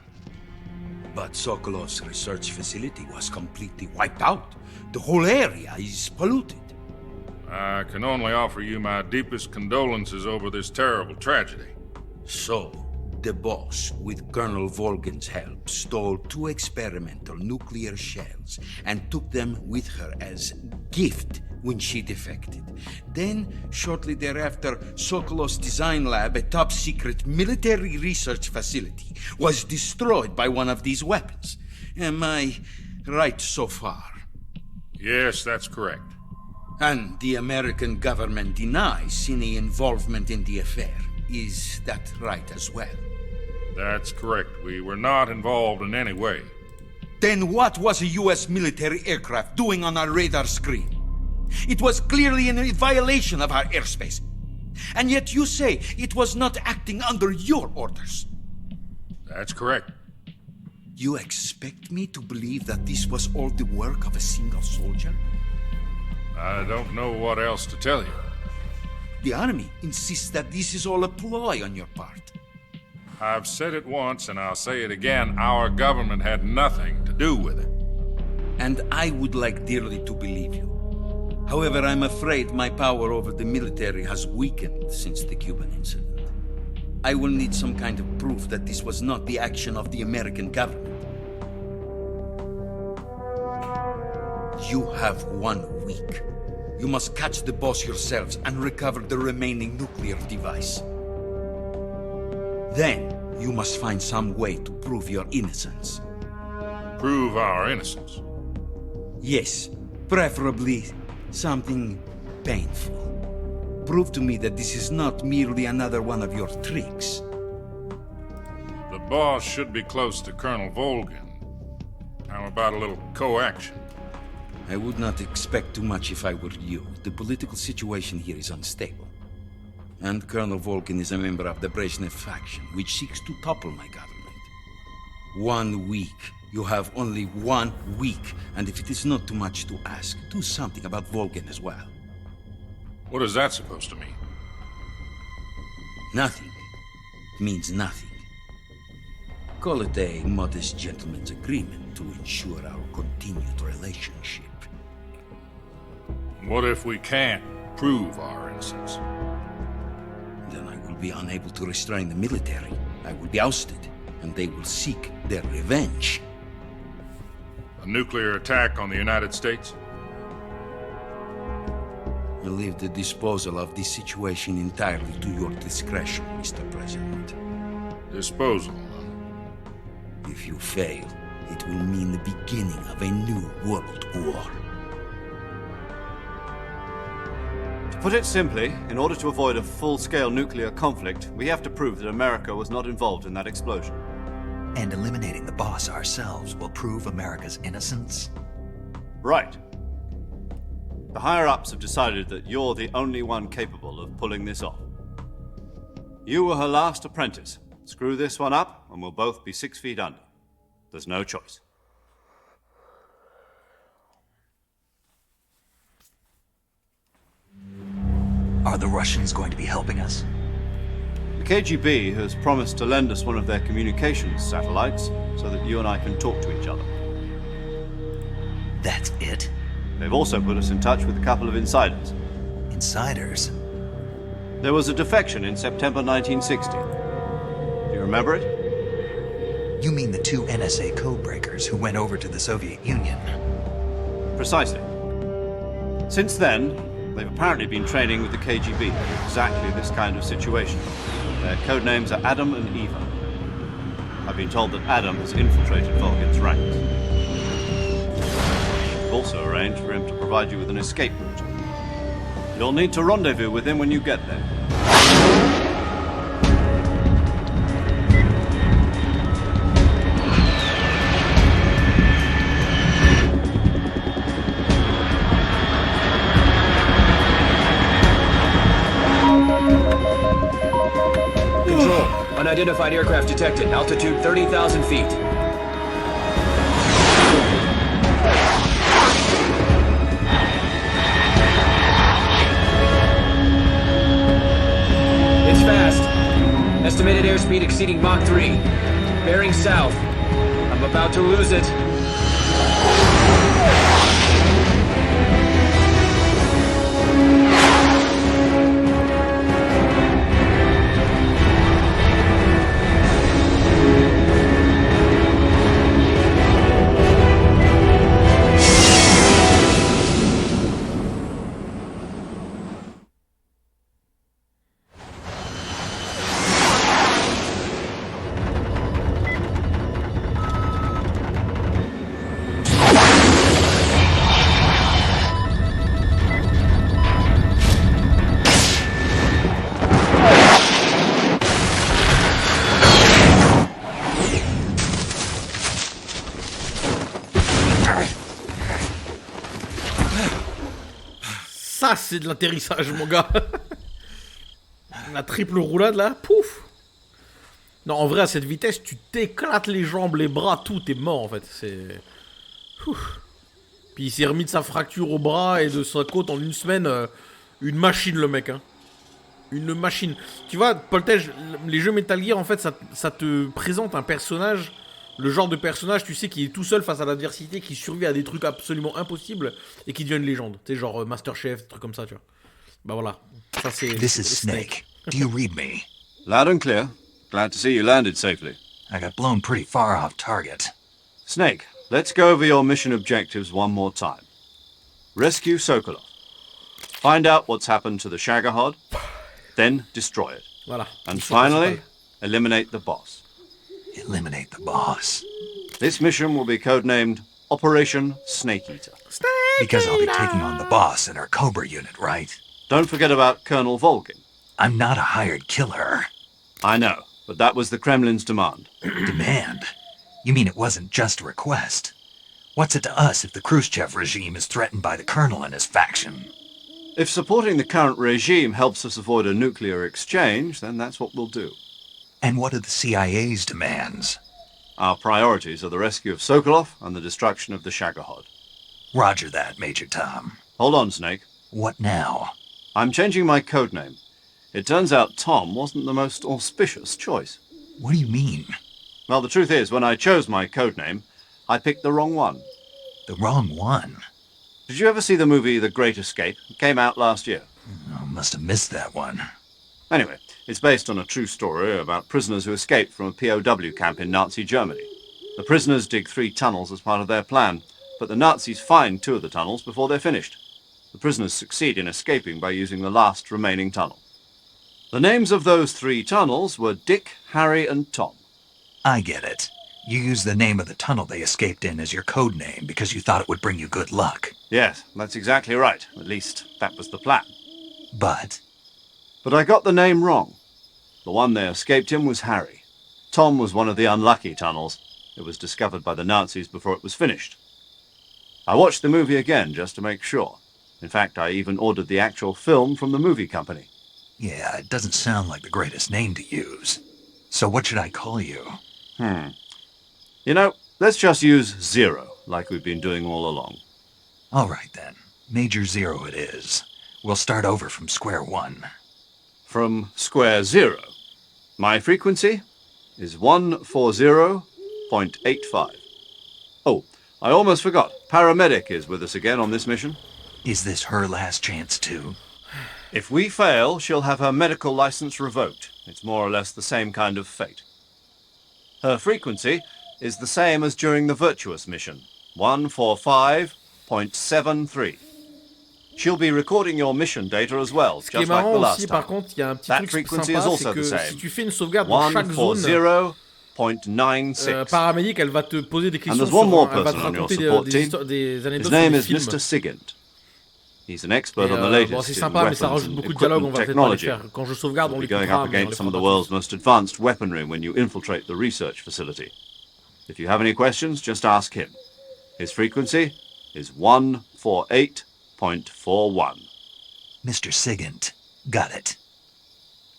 S18: But Sokolov's research facility was completely wiped out. The whole area is polluted.
S17: I can only offer you my deepest condolences over this terrible tragedy.
S18: So, the Boss, with Colonel Volgin's help, stole 2 experimental nuclear shells and took them with her as gift when she defected. Then, shortly thereafter, Sokolov's design lab, a top-secret military research facility, was destroyed by one of these weapons. Am I right so far?
S17: Yes, that's correct.
S18: And the American government denies any involvement in the affair. Is that right as well?
S17: That's correct. We were not involved in any way.
S18: Then what was a U.S. military aircraft doing on our radar screen? It was clearly in violation of our airspace. And yet you say it was not acting under your orders.
S17: That's correct.
S18: You expect me to believe that this was all the work of a single soldier?
S17: I don't know what else to tell you.
S18: The Army insists that this is all a ploy on your part.
S17: I've said it once and I'll say it again. Our government had nothing to do with it.
S18: And I would like dearly to believe you. However, I'm afraid my power over the military has weakened since the Cuban incident. I will need some kind of proof that this was not the action of the American government. You have 1 week. You must catch the boss yourselves and recover the remaining nuclear device. Then, you must find some way to prove your innocence.
S17: Prove our innocence?
S18: Yes, preferably something painful. Prove to me that this is not merely another one of your tricks.
S17: The boss should be close to Colonel Volgin. How about a little coaction?
S18: I would not expect too much if I were you. The political situation here is unstable. And Colonel Volgin is a member of the Brezhnev faction, which seeks to topple my government. 1 week. You have only 1 week, and if it is not too much to ask, do something about Volgin as well.
S17: What is that supposed to mean?
S18: Nothing. It means nothing. Call it a modest gentleman's agreement to ensure our continued relationship.
S17: What if we can't prove our innocence?
S18: Then I will be unable to restrain the military. I will be ousted, and they will seek their revenge.
S17: A nuclear attack on the United States?
S18: I leave the disposal of this situation entirely to your discretion, Mr. President.
S17: Disposal?
S18: If you fail, it will mean the beginning of a new world war.
S5: To put it simply, in order to avoid a full-scale nuclear conflict, we have to prove that America was not involved in that explosion.
S3: And eliminating the boss ourselves will prove America's innocence?
S5: Right. The higher-ups have decided that you're the only one capable of pulling this off. You were her last apprentice. Screw this one up, and we'll both be 6 feet under. There's no choice.
S3: Are the Russians going to be helping us?
S5: The KGB has promised to lend us one of their communications satellites so that you and I can talk to each other.
S3: That's it?
S5: They've also put us in touch with a couple of insiders.
S3: Insiders?
S5: There was a defection in September 1960. Do you remember it?
S3: You mean the 2 NSA codebreakers who went over to the Soviet Union?
S5: Precisely. Since then, they've apparently been training with the KGB for exactly this kind of situation. Their codenames are Adam and Eva. I've been told that Adam has infiltrated Volgin's ranks. We've also arranged for him to provide you with an escape route. You'll need to rendezvous with him when you get there.
S6: Unidentified aircraft detected. Altitude 30,000 feet. It's fast. Estimated airspeed exceeding Mach 3. Bearing south. I'm about to lose it.
S2: Ça, c'est de l'atterrissage, mon gars. La triple roulade, là, pouf. Non, en vrai, à cette vitesse, tu t'éclates les jambes, les bras, tout, t'es mort, en fait. C'est... Ouf. Puis il s'est remis de sa fracture au bras et de sa côte en une semaine. Une machine, le mec, hein. Une machine. Tu vois, Poltej, les jeux Metal Gear, en fait, ça te présente un personnage, le genre de personnage, tu sais, qui est tout seul face à l'adversité, qui survit à des trucs absolument impossibles et qui devient une légende. Tu sais, genre Masterchef, des trucs comme ça, tu vois. Bah voilà. Ça, c'est...
S3: This is Snake. Do you read me?
S5: Loud and clear. Glad to see you landed safely.
S3: I got blown pretty far off target.
S5: Snake, let's go over your mission objectives one more time. Rescue Sokolov. Find out what's happened to the Shagohod, then destroy it.
S2: Voilà.
S5: And finally, eliminate the boss.
S3: Eliminate the boss.
S5: This mission will be codenamed Operation Snake Eater.
S3: Because I'll be taking on the boss in our Cobra unit, right?
S5: Don't forget about Colonel Volgin.
S3: I'm not a hired killer.
S5: I know, but that was the Kremlin's demand.
S3: Demand? You mean it wasn't just a request? What's it to us if the Khrushchev regime is threatened by the Colonel and his faction?
S5: If supporting the current regime helps us avoid a nuclear exchange, then that's what we'll do.
S3: And what are the CIA's demands?
S5: Our priorities are the rescue of Sokolov and the destruction of the Shagohod.
S3: Roger that, Major Tom.
S5: Hold on, Snake.
S3: What now?
S5: I'm changing my codename. It turns out Tom wasn't the most auspicious choice.
S3: What do you mean?
S5: Well, the truth is, when I chose my codename, I picked the wrong one.
S3: The wrong one?
S5: Did you ever see the movie The Great Escape? It came out last year.
S3: Oh, must have missed that one.
S5: Anyway, it's based on a true story about prisoners who escaped from a POW camp in Nazi Germany. The prisoners dig 3 tunnels as part of their plan, but the Nazis find 2 of the tunnels before they're finished. The prisoners succeed in escaping by using the last remaining tunnel. The names of those 3 tunnels were Dick, Harry, and Tom.
S3: I get it. You used the name of the tunnel they escaped in as your code name because you thought it would bring you good luck.
S5: Yes, that's exactly right. At least, that was the plan.
S3: But
S5: I got the name wrong. The one they escaped in was Harry. Tom was one of the unlucky tunnels. It was discovered by the Nazis before it was finished. I watched the movie again just to make sure. In fact, I even ordered the actual film from the movie company.
S3: yeah, it doesn't sound like the greatest name to use. So what should I call you?
S5: You know, let's just use Zero, like we've been doing all along.
S3: All right, then. Major Zero it is. We'll start over from square one.
S5: From square zero. My frequency is 140.85. Oh, I almost forgot. Paramedic is with us again on this mission.
S3: Is this her last chance, too?
S5: If we fail, she'll have her medical license revoked. It's more or less the same kind of fate. Her frequency is the same as during the Virtuous Mission, 145.73. She'll be recording your mission data as well,
S2: Ce qui est
S5: just like the
S2: marrant
S5: last
S2: aussi,
S5: time.
S2: par contre, il y a un petit
S5: That
S2: truc
S5: frequency
S2: sympa,
S5: is also
S2: c'est
S5: the
S2: que
S5: same.
S2: si tu fais une sauvegarde dans chaque zone,
S5: 140.96.
S2: paramédic, elle va te poser des
S5: And
S2: questions
S5: there's one more
S2: elle va te
S5: person on your
S2: raconter
S5: support
S2: des
S5: team.
S2: histoires, des
S5: His
S2: anecdotes
S5: name
S2: sur
S5: is
S2: des films.
S5: Mr. Sigint. He's an expert
S2: Et,
S5: on the
S2: bon,
S5: latest
S2: c'est
S5: in
S2: sympa, mais ça
S5: weapons
S2: rajoute
S5: and
S2: beaucoup de dialogue, on
S5: equipment
S2: va peut-être pas les
S5: technology.
S2: faire. Quand je sauvegarde, on
S5: You'll
S2: les
S5: be going
S2: coupera,
S5: up
S2: mais on les
S5: against some of the
S2: fera pas
S5: world's most advanced weaponry when you infiltrate the research facility. If you have any questions, just ask him. His frequency is 148.41.
S3: Mr. Sigint. Got it.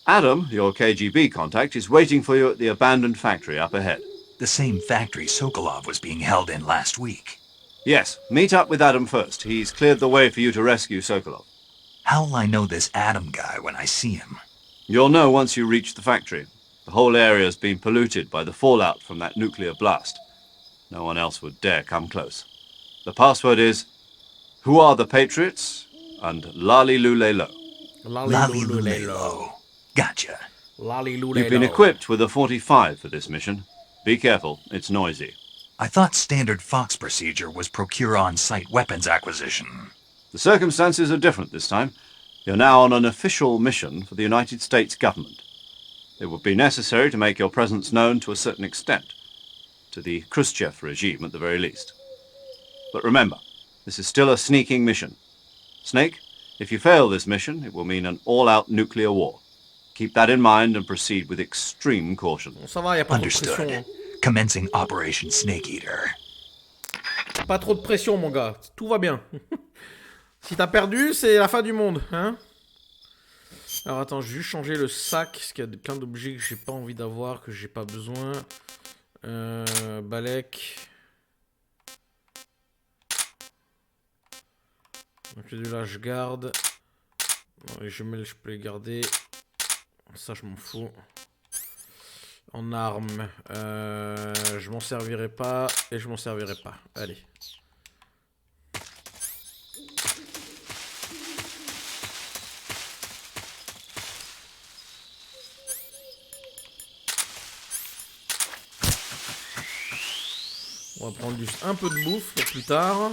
S5: Adam, your KGB contact, is waiting for you at the abandoned factory up ahead.
S3: The same factory Sokolov was being held in last week.
S5: Yes, meet up with Adam first. He's cleared the way for you to rescue Sokolov.
S3: How'll I know this Adam guy when I see him?
S5: You'll know once you reach the factory. The whole area's been polluted by the fallout from that nuclear blast. No one else would dare come close. The password is, Who are the Patriots? And Lali Lulelo.
S3: Lali Lulelo. Gotcha.
S2: Lali
S5: You've been
S2: Lulelo.
S5: equipped with a 45 for this mission. Be careful, it's noisy.
S3: I thought standard Fox procedure was procure on-site weapons acquisition.
S5: The circumstances are different this time. You're now on an official mission for the United States government. It would be necessary to make your presence known to a certain extent, to the Khrushchev regime at the very least. But remember, this is still a sneaking mission. Snake, if you fail this mission, it will mean an all-out nuclear war. Keep that in mind and proceed with extreme caution.
S2: Ça va, y a pas trop de
S3: Understood.
S2: pression.
S3: Commencing Operation Snake Eater.
S2: Pas trop de pression, mon gars. Tout va bien. Si t'as perdu, c'est la fin du monde, hein. Alors attends, je vais juste changer le sac, parce qu'il y a plein d'objets que j'ai pas envie d'avoir, que j'ai pas besoin. Balek. Donc celui-là, je garde. Les jumelles, je peux les garder. Ça, je m'en fous. En armes, je m'en servirai pas et je m'en servirai pas. Allez. On va prendre juste un peu de bouffe pour plus tard.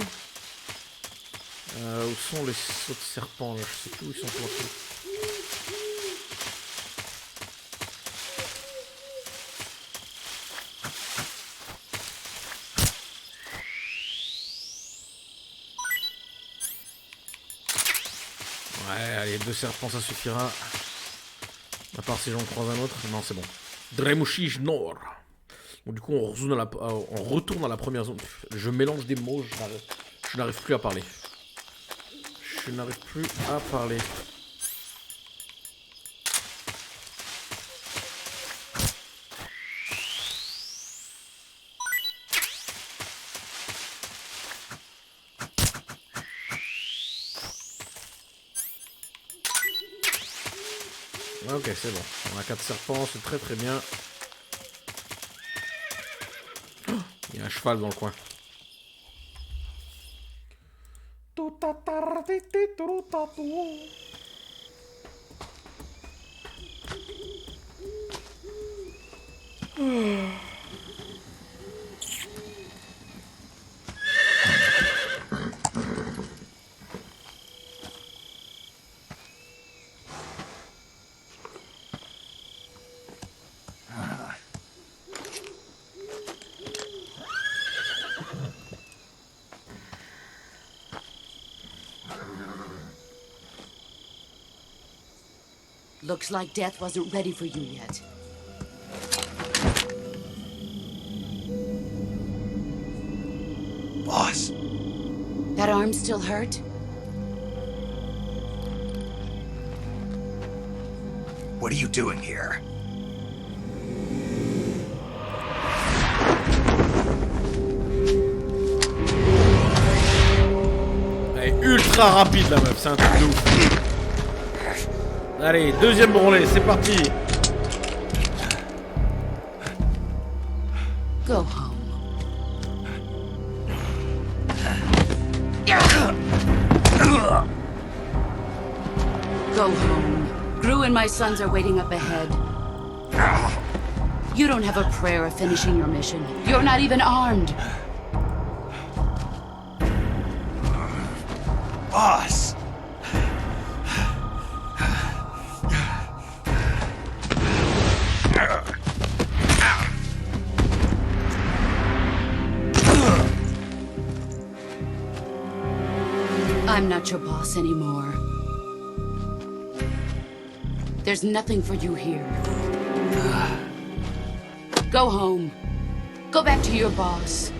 S2: Où sont les sauts de serpents là? Je sais plus où ils sont plantés. Ouais, allez, 2 serpents ça suffira. À part si j'en croise un autre. Non, c'est bon. Dremushij Nord. Donc, du coup, on retourne à la première zone. Je mélange des mots, je n'arrive plus à parler. Je n'arrive plus à parler. Ok, c'est bon. On a 4 serpents, c'est très très bien. Il y a un cheval dans le coin.
S9: Looks like death wasn't ready for you yet.
S3: Boss.
S9: That arm still hurt?
S3: What are you doing here?
S2: Elle est ultra rapide la meuf, c'est un truc de ouf. Allez, deuxième branlée, c'est parti.
S9: Go home. Go home. Gru and my sons are waiting up ahead. You don't have a prayer of finishing your mission. You're not even armed.
S3: Boss.
S9: I'm not your boss anymore. There's nothing for you here. Go home. Go back to your boss.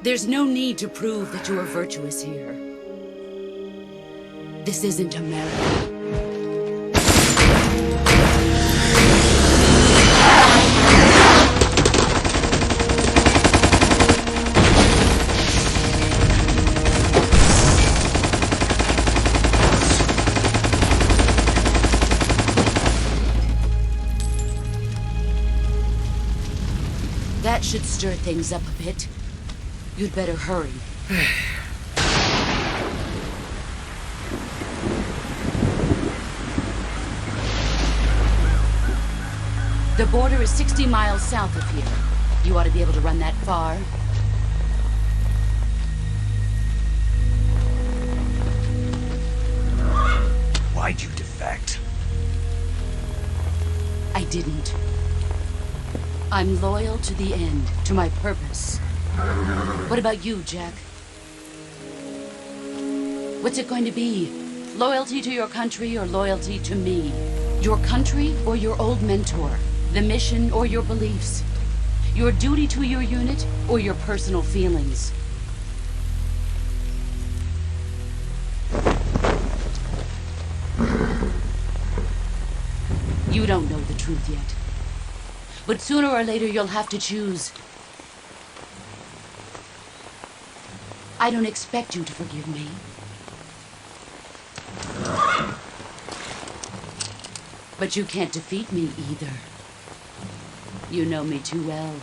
S9: There's no need to prove that you are virtuous here. This isn't America. That should stir things up a bit. You'd better hurry. The border is 60 miles south of here. You ought to be able to run that far.
S3: Why'd you defect?
S9: I didn't. I'm loyal to the end, to my purpose. What about you, Jack? What's it going to be? Loyalty to your country or loyalty to me? Your country or your old mentor? The mission or your beliefs? Your duty to your unit or your personal feelings? You don't know the truth yet. But sooner or later you'll have to choose. I don't expect you to forgive me. But you can't defeat me either. You know me too well.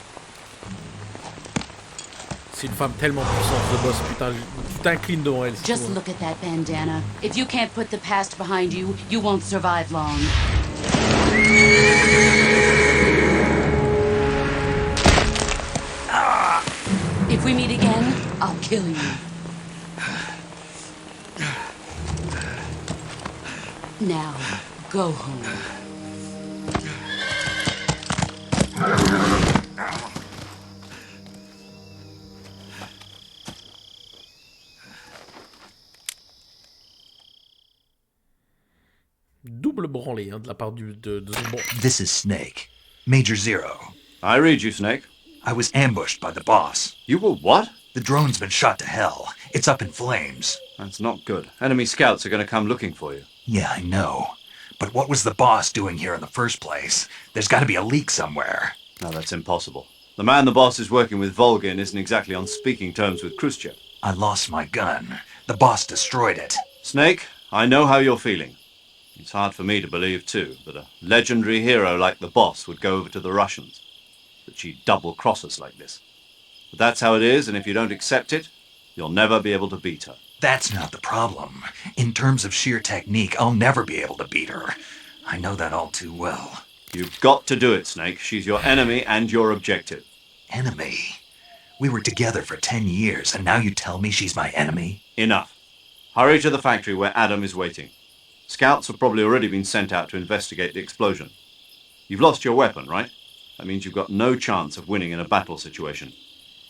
S2: C'est une femme tellement puissante, The Boss. Putain, tu t'inclines devant elle.
S9: Just look at that bandana. If you can't put the past behind you, you won't survive long. If we meet again, I'll kill you. Now, go home.
S2: Double branlée de la part de ce bon.
S3: This is Snake. Major Zero.
S5: I read you, Snake.
S3: I was ambushed by the boss.
S5: You were what?
S3: The drone's been shot to hell. It's up in flames.
S5: That's not good. Enemy scouts are going to come looking for you.
S3: Yeah, I know. But what was the boss doing here in the first place? There's got to be a leak somewhere.
S5: No, that's impossible. The man the boss is working with, Volgin, isn't exactly on speaking terms with Khrushchev.
S3: I lost my gun. The boss destroyed it.
S5: Snake, I know how you're feeling. It's hard for me to believe, too, that a legendary hero like the boss would go over to the Russians. That she'd double-cross us like this. But that's how it is, and if you don't accept it, you'll never be able to beat her.
S3: That's not the problem. In terms of sheer technique, I'll never be able to beat her. I know that all too well.
S5: You've got to do it, Snake. She's your enemy and your objective.
S3: Enemy? We were together for 10 years, and now you tell me she's my enemy?
S5: Enough. Hurry to the factory where Adam is waiting. Scouts have probably already been sent out to investigate the explosion. You've lost your weapon, right? That means you've got no chance of winning in a battle situation.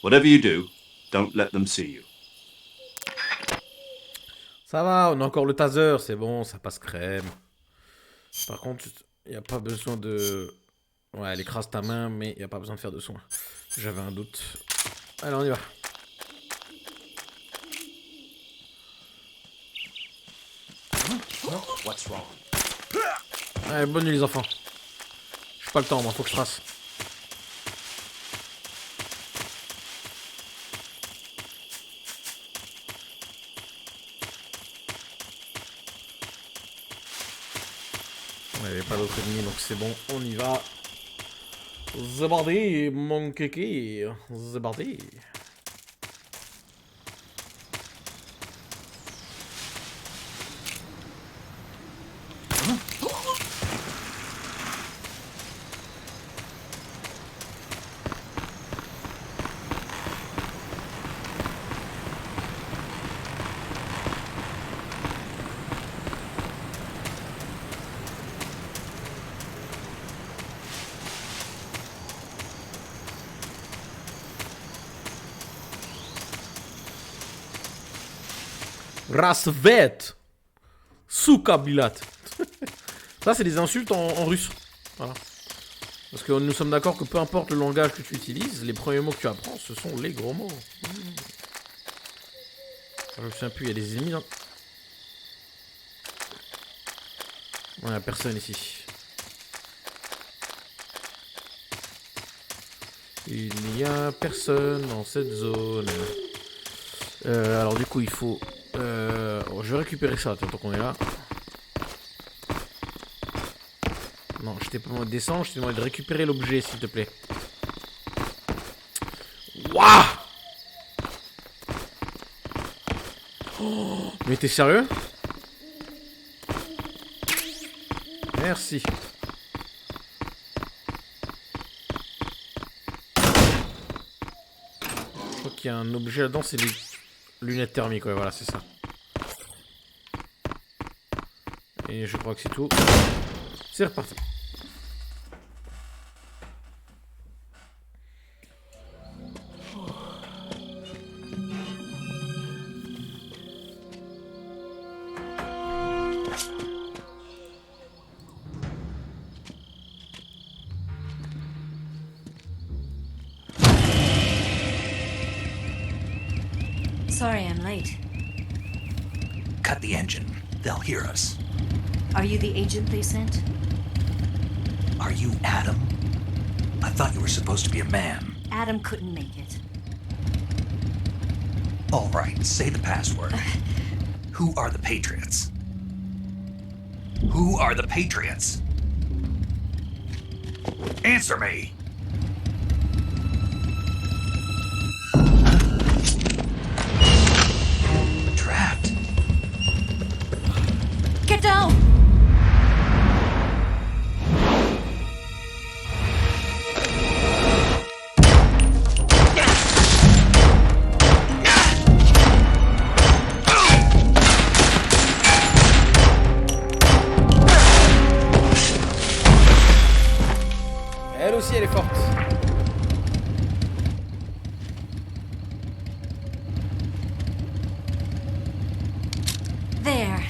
S5: Whatever you do, don't let them see you.
S2: Ça va, on a encore le taser, c'est bon, ça passe crème. Par contre, il n'y a pas besoin de... Ouais, elle écrase ta main, mais il n'y a pas besoin de faire de soin. J'avais un doute. Allez, on y va.
S11: What's wrong?
S2: Allez, bonne nuit les enfants. J'ai pas le temps, moi, faut que je trace. Il n'y avait pas d'autres ennemis, donc c'est bon, on y va. Zébardé, mon kéké. Zébardé. Rasvet. Soukabilat. Ça, c'est des insultes en russe. Voilà. Parce que nous sommes d'accord que peu importe le langage que tu utilises, les premiers mots que tu apprends, ce sont les gros mots. Je me souviens plus, il y a des ennemis, non? Il n'y a personne ici. Il n'y a personne dans cette zone. Alors du coup, il faut... je vais récupérer ça, tant qu'on est là. Non, je t'ai pas demandé de descendre, je t'ai demandé de récupérer l'objet, s'il te plaît. Waouh! Oh, mais t'es sérieux? Merci. Je crois qu'il y a un objet là-dedans, c'est des lunettes thermiques, ouais, voilà, c'est ça. Et je crois que c'est tout. C'est reparti.
S16: Sorry I'm late.
S3: Cut the engine. They'll hear us.
S16: Are you the agent they sent?
S3: Are you Adam? I thought you were supposed to be a man.
S16: Adam couldn't make it.
S3: All right, say the password. Who are the Patriots? Who are the Patriots? Answer me! Trapped.
S16: Get down!
S2: Elle aussi, elle est forte.
S16: There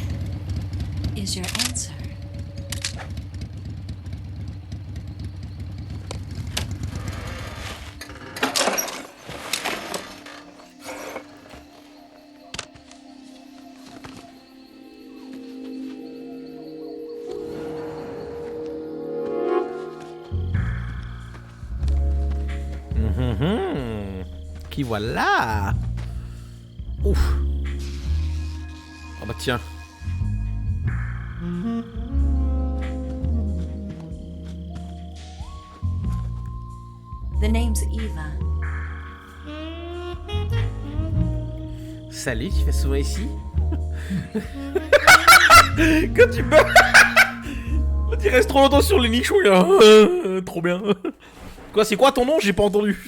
S16: is your answer.
S2: Qui voilà. Ouf. Ah bah tiens.
S16: The name's Eva.
S2: Salut, tu fais souvent ici? Quand tu meurs, tu restes trop longtemps sur les nichons, là. Trop bien. Quoi, c'est quoi ton nom? J'ai pas entendu.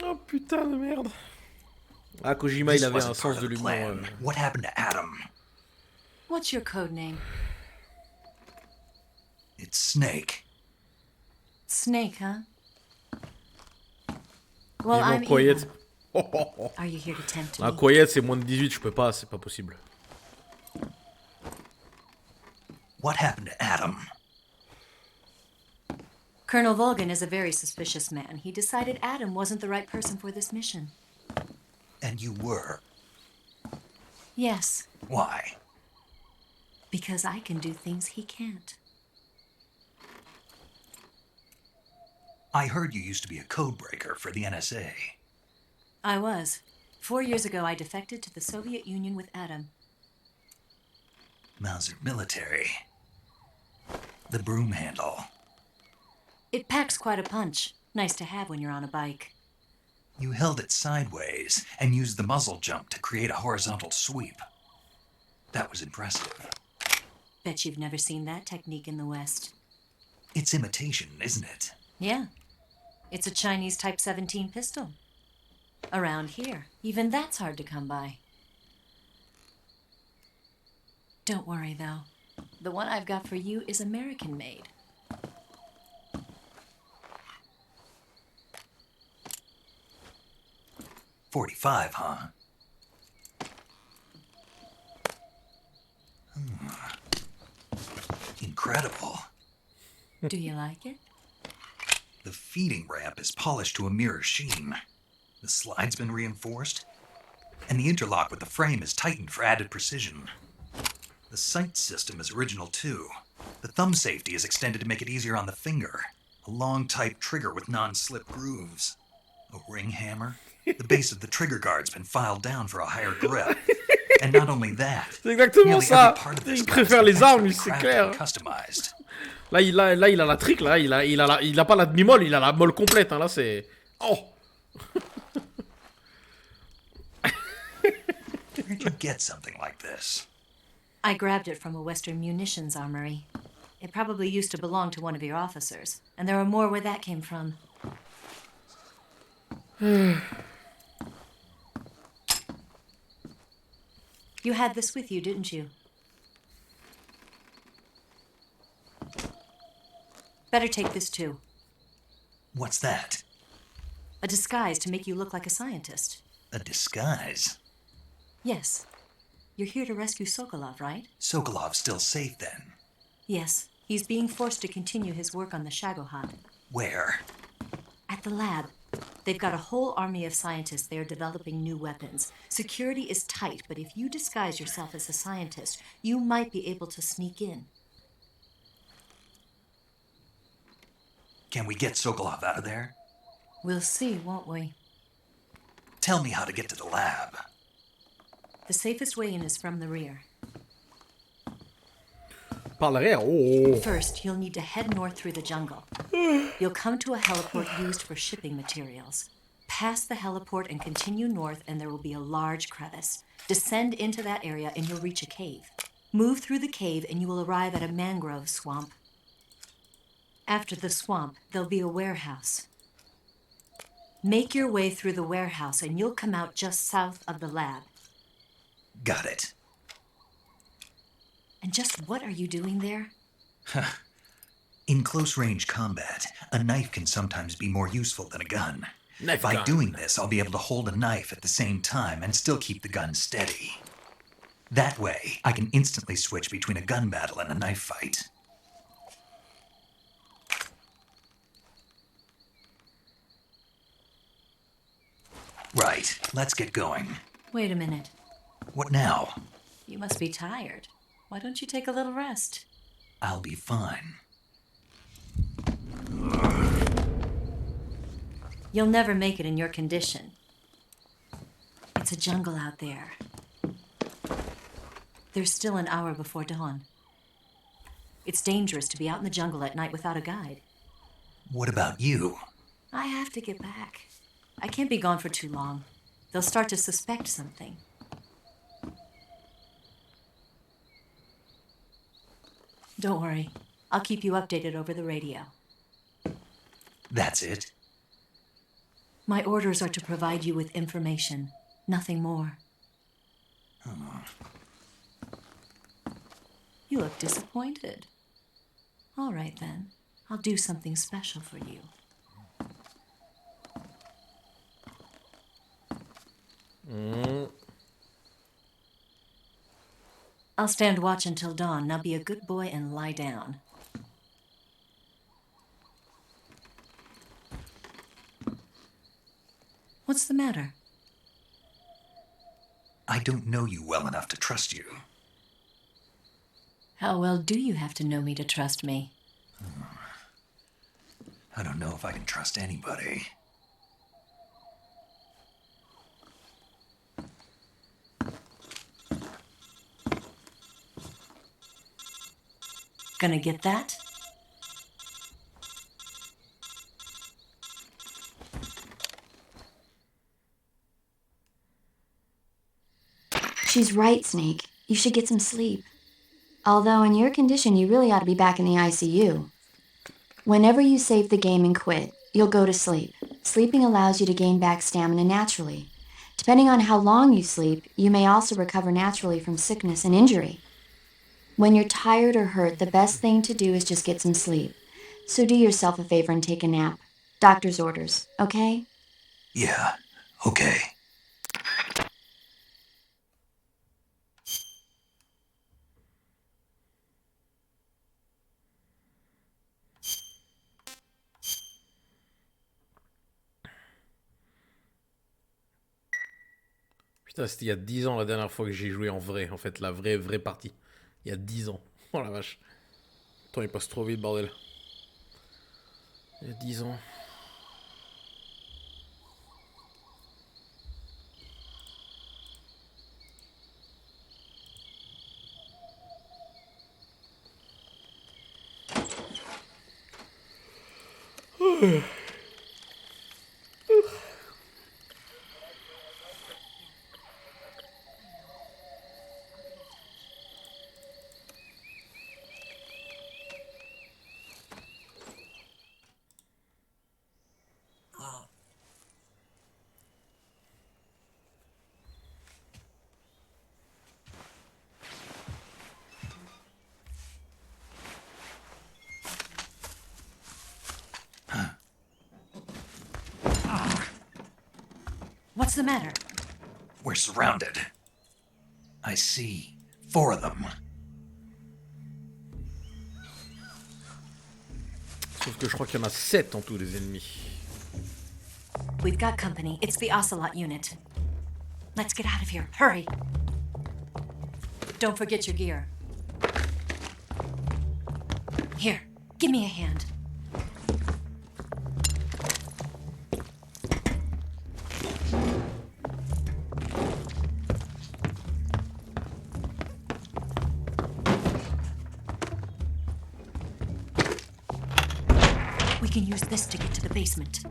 S2: Oh putain de merde. Ah, Kojima, il avait un sens de l'humour.
S3: What happened to Adam?
S16: What's your code name?
S3: It's Snake.
S16: Snake, huh? Well,
S2: Vivement
S16: I'm
S2: Quiet.
S16: Eva. Are you here to tempt
S2: Ah,
S16: me?
S2: Quiet, c'est moins de 18, je peux pas, c'est pas possible.
S3: What happened to Adam?
S16: Colonel Volgan is a very suspicious man. He decided Adam wasn't the right person for this mission.
S3: And you were.
S16: Yes,
S3: Why?
S16: because I can do things he can't.
S3: I heard you used to be a codebreaker for the NSA.
S16: I was. 4 years ago, I defected to the Soviet Union with Adam.
S3: Mauser military. The broom handle.
S16: It packs quite a punch. Nice to have when you're on a bike.
S3: You held it sideways and used the muzzle jump to create a horizontal sweep. That was impressive.
S16: Bet you've never seen that technique in the West.
S3: It's imitation, isn't it?
S16: Yeah. It's a Chinese Type 17 pistol. Around here, even that's hard to come by. Don't worry, though. The one I've got for you is American-made.
S3: .45, huh? Incredible.
S16: Do you like it?
S3: The feeding ramp is polished to a mirror sheen. The slide's been reinforced, and the interlock with the frame is tightened for added precision. The sight system is original too. The thumb safety is extended to make it easier on the finger. A long type trigger with non-slip grooves. A ring hammer. The base of the trigger guard's been filed down for a higher grip. And not only that,
S2: C'est exactement
S3: nearly
S2: ça.
S3: every part of this
S2: Il
S3: glass
S2: préfère les
S3: has
S2: armes,
S3: been
S2: c'est
S3: crafted
S2: clair.
S3: and customized.
S2: Là, il a la trick, là. Il a pas la demi-molle, il a la molle complète. Hein. Là, c'est. Oh.
S3: Where'd you get something like this?
S16: I grabbed it from a Western munitions armory. It probably used to belong to one of your officers, and there are more where that came from. You had this with you, didn't you? Better take this too.
S3: What's that?
S16: A disguise to make you look like a scientist.
S3: A disguise?
S16: Yes. You're here to rescue Sokolov, right?
S3: Sokolov's still safe then.
S16: Yes. He's being forced to continue his work on the Shagohod.
S3: Where?
S16: At the lab. They've got a whole army of scientists there developing new weapons. Security is tight, but if you disguise yourself as a scientist, you might be able to sneak in.
S3: Can we get Sokolov out of there?
S16: We'll see, won't we?
S3: Tell me how to get to the lab.
S16: The safest way in is from the rear.
S2: Par l'arrière. Oh.
S16: First, you'll need to head north through the jungle. You'll come to a heliport used for shipping materials. Pass the heliport and continue north, and there will be a large crevice. Descend into that area, and you'll reach a cave. Move through the cave, and you will arrive at a mangrove swamp. After the swamp, there'll be a warehouse. Make your way through the warehouse, and you'll come out just south of the lab.
S3: Got it.
S16: And just what are you doing there?
S3: In close-range combat, a knife can sometimes be more useful than a gun. By
S2: gun.
S3: doing this, I'll be able to hold a knife at the same time and still keep the gun steady. That way, I can instantly switch between a gun battle and a knife fight. Right, let's get going.
S16: Wait a minute.
S3: What now?
S16: You must be tired. Why don't you take a little rest?
S3: I'll be fine.
S16: You'll never make it in your condition. It's a jungle out there. There's still an hour before dawn. It's dangerous to be out in the jungle at night without a guide.
S3: What about you?
S16: I have to get back. I can't be gone for too long. They'll start to suspect something. Don't worry. I'll keep you updated over the radio.
S3: That's it?
S16: My orders are to provide you with information, nothing more. You look disappointed. All right, then. I'll do something special for you. I'll stand watch until dawn. Now be a good boy and lie down. What's the matter?
S3: I don't know you well enough to trust you.
S16: How well do you have to know me to trust me?
S3: I don't know if I can trust anybody.
S16: Gonna get that?
S8: She's right, Snake. You should get some sleep. Although in your condition, you really ought to be back in the ICU. Whenever you save the game and quit, you'll go to sleep. Sleeping allows you to gain back stamina naturally. Depending on how long you sleep, you may also recover naturally from sickness and injury. When you're tired or hurt, the best thing to do is just get some sleep. So do yourself a favor and take a nap. Doctor's orders, okay?
S3: Yeah, okay.
S2: Putain, c'était il y a 10 ans la dernière fois que j'ai joué en vrai, en fait, la vraie partie. Il y a 10 ans. Oh la vache. Le temps il passe trop vite, bordel. Il y a 10 ans.
S16: What's the matter?
S3: We're surrounded. I see 4 of them.
S2: Sauf que je crois qu'il y en a 7 en tout, les ennemis.
S16: We've got company. It's the Ocelot unit. Let's get out of here. Hurry. Don't forget your gear. Here, give me a hand. We can use this to get to the basement.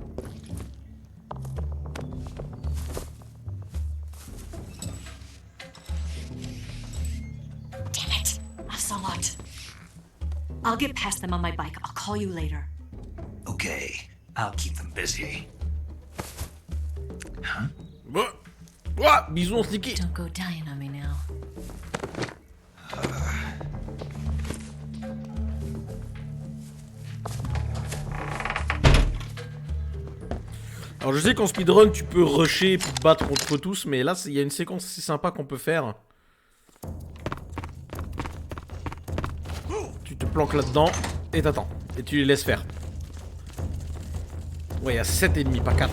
S16: Damn it, Ocelot. I'll get past them on my bike. I'll call you later.
S3: Okay, I'll keep them busy. Huh?
S2: Bisous, on se liquide.
S16: Don't go dying on me now.
S2: Alors je sais qu'en speedrun tu peux rusher puis te battre contre tous, mais là il y a une séquence assez sympa qu'on peut faire. Tu te planques là-dedans et t'attends. Et tu les laisses faire. Ouais, il y a 7 ennemis, pas 4.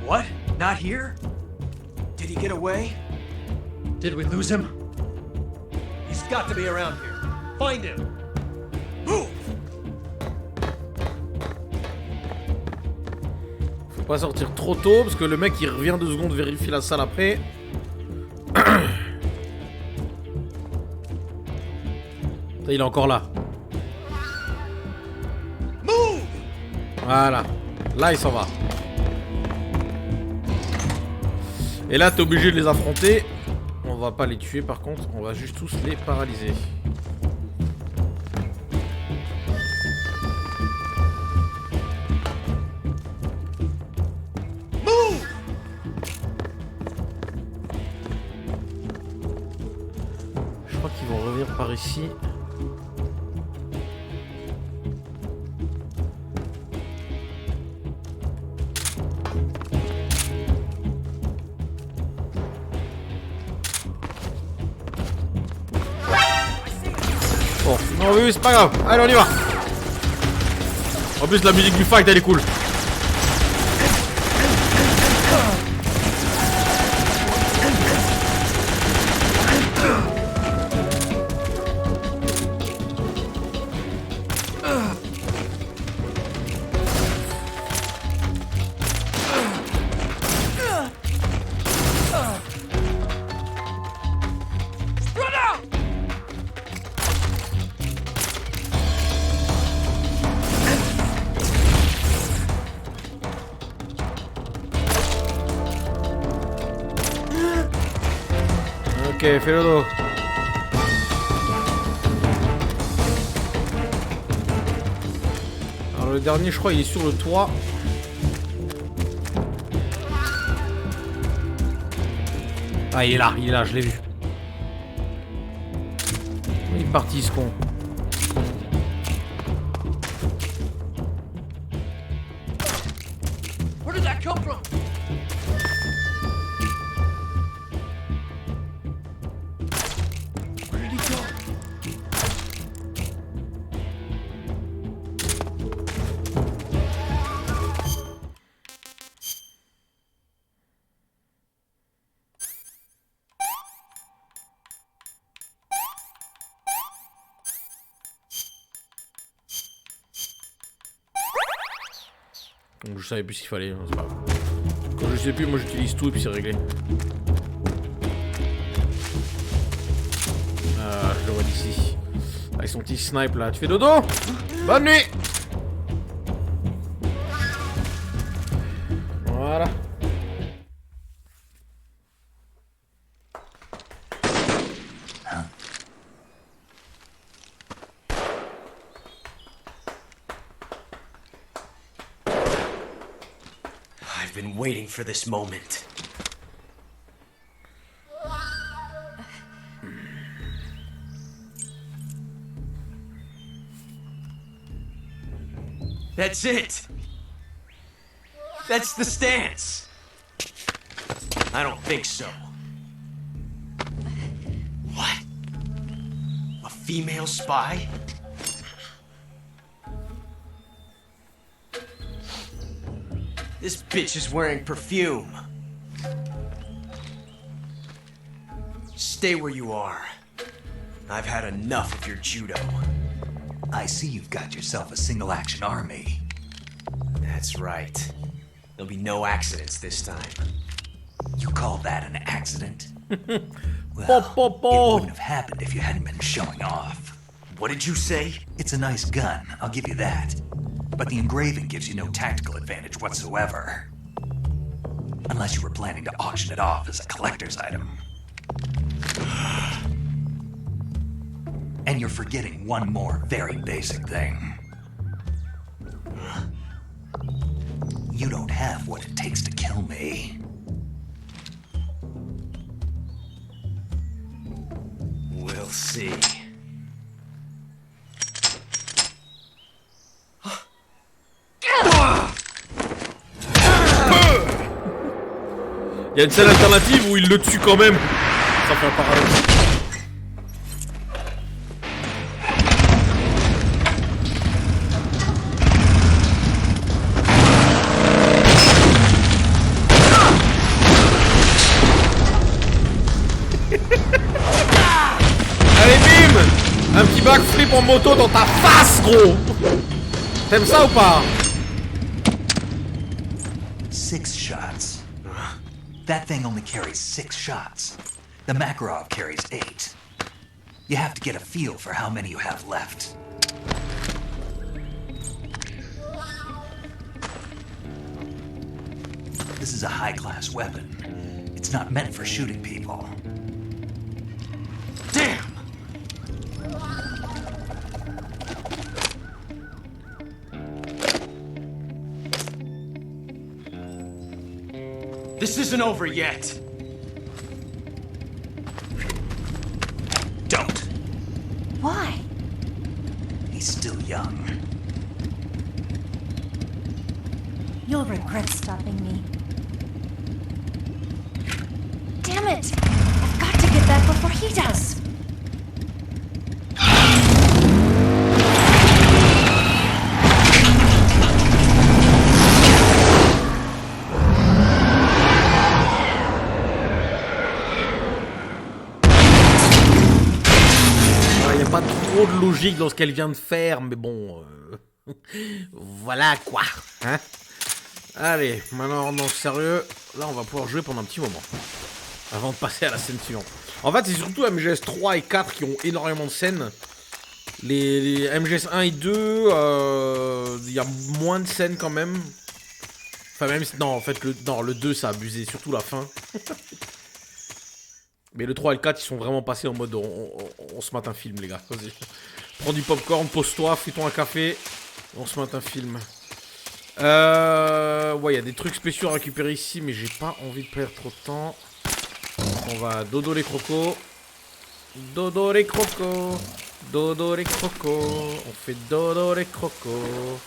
S12: What? Not here? Did he get away?
S11: Did we lose him?
S12: He's got to be around here. Find him.
S2: Faut pas sortir trop tôt parce que le mec il revient 2 secondes vérifier la salle après. Il est encore là. Voilà. Là il s'en va. Et là t'es obligé de les affronter. On va pas les tuer par contre, on va juste tous les paralyser. Je crois qu'ils vont revenir par ici. Bon, non oui, c'est pas grave. Allez, on y va. En plus, la musique du fight, elle est cool. Ok, fais le dos. Alors le dernier, je crois, il est sur le toit. Ah, il est là, je l'ai vu. Il est parti, ce con.
S12: Where did that come from? Where did he go?
S2: Donc je savais plus ce qu'il fallait, c'est pas grave. Quand je sais plus, moi j'utilise tout et puis c'est réglé. Ah, je le vois d'ici. Avec son petit snipe là. Tu fais dodo? Bonne nuit! Voilà.
S12: I've been waiting for this moment. That's it! That's the stance! I don't think so. What? A female spy? This bitch is wearing perfume. Stay where you are. I've had enough of your judo.
S3: I see you've got yourself a single-action army.
S12: That's right. There'll be no accidents this time.
S3: You call that an accident? Well, it wouldn't have happened if you hadn't been showing off.
S12: What did you say?
S3: It's a nice gun, I'll give you that. But the engraving gives you no tactical advantage whatsoever. Unless you were planning to auction it off as a collector's item. And you're forgetting one more very basic thing. You don't have what it takes to kill me.
S12: We'll see.
S2: Il y a une scène alternative où il le tue quand même. Ça fait un paradoxe. Allez bim! Un petit backflip en moto dans ta face, gros! T'aimes ça ou pas?
S3: 6 shots. That thing only carries 6 shots. The Mangrove carries 8. You have to get a feel for how many you have left. This is a high-class weapon. It's not meant for shooting people.
S12: Damn! This isn't over yet.
S3: Don't.
S16: Why?
S3: He's still young.
S16: You'll regret stopping me. Damn it! I've got to get back before he does.
S2: Pas trop de logique dans ce qu'elle vient de faire, mais bon, voilà quoi, hein. Allez, maintenant non sérieux, là on va pouvoir jouer pendant un petit moment, avant de passer à la scène suivante. En fait, c'est surtout MGS 3 et 4 qui ont énormément de scènes. Les MGS 1 et 2, il y a moins de scènes quand même. Enfin même, non en fait, le 2 ça a abusé, surtout la fin. Mais le 3 et le 4, ils sont vraiment passés en mode on se mate un film, les gars. Vas-y. Prends du popcorn, pose-toi, fais-toi un café. On se mate un film. Ouais, il y a des trucs spéciaux à récupérer ici, mais j'ai pas envie de perdre trop de temps. On va dodo les crocos. Dodo les crocos. Dodo les crocos. On fait dodo les crocos.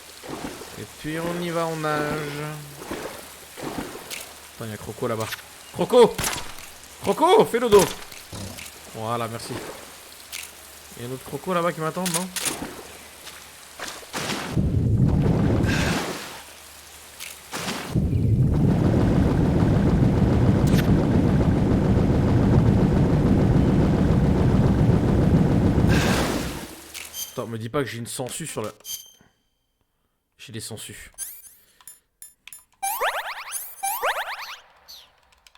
S2: Et puis on y va, on nage. Attends, il y a Croco là-bas. Croco! Croco, fais le dos. Voilà, merci. Il y a un autre Croco là-bas qui m'attend, non? Attends, me dis pas que j'ai une sangsue sur la... J'ai des sangsues.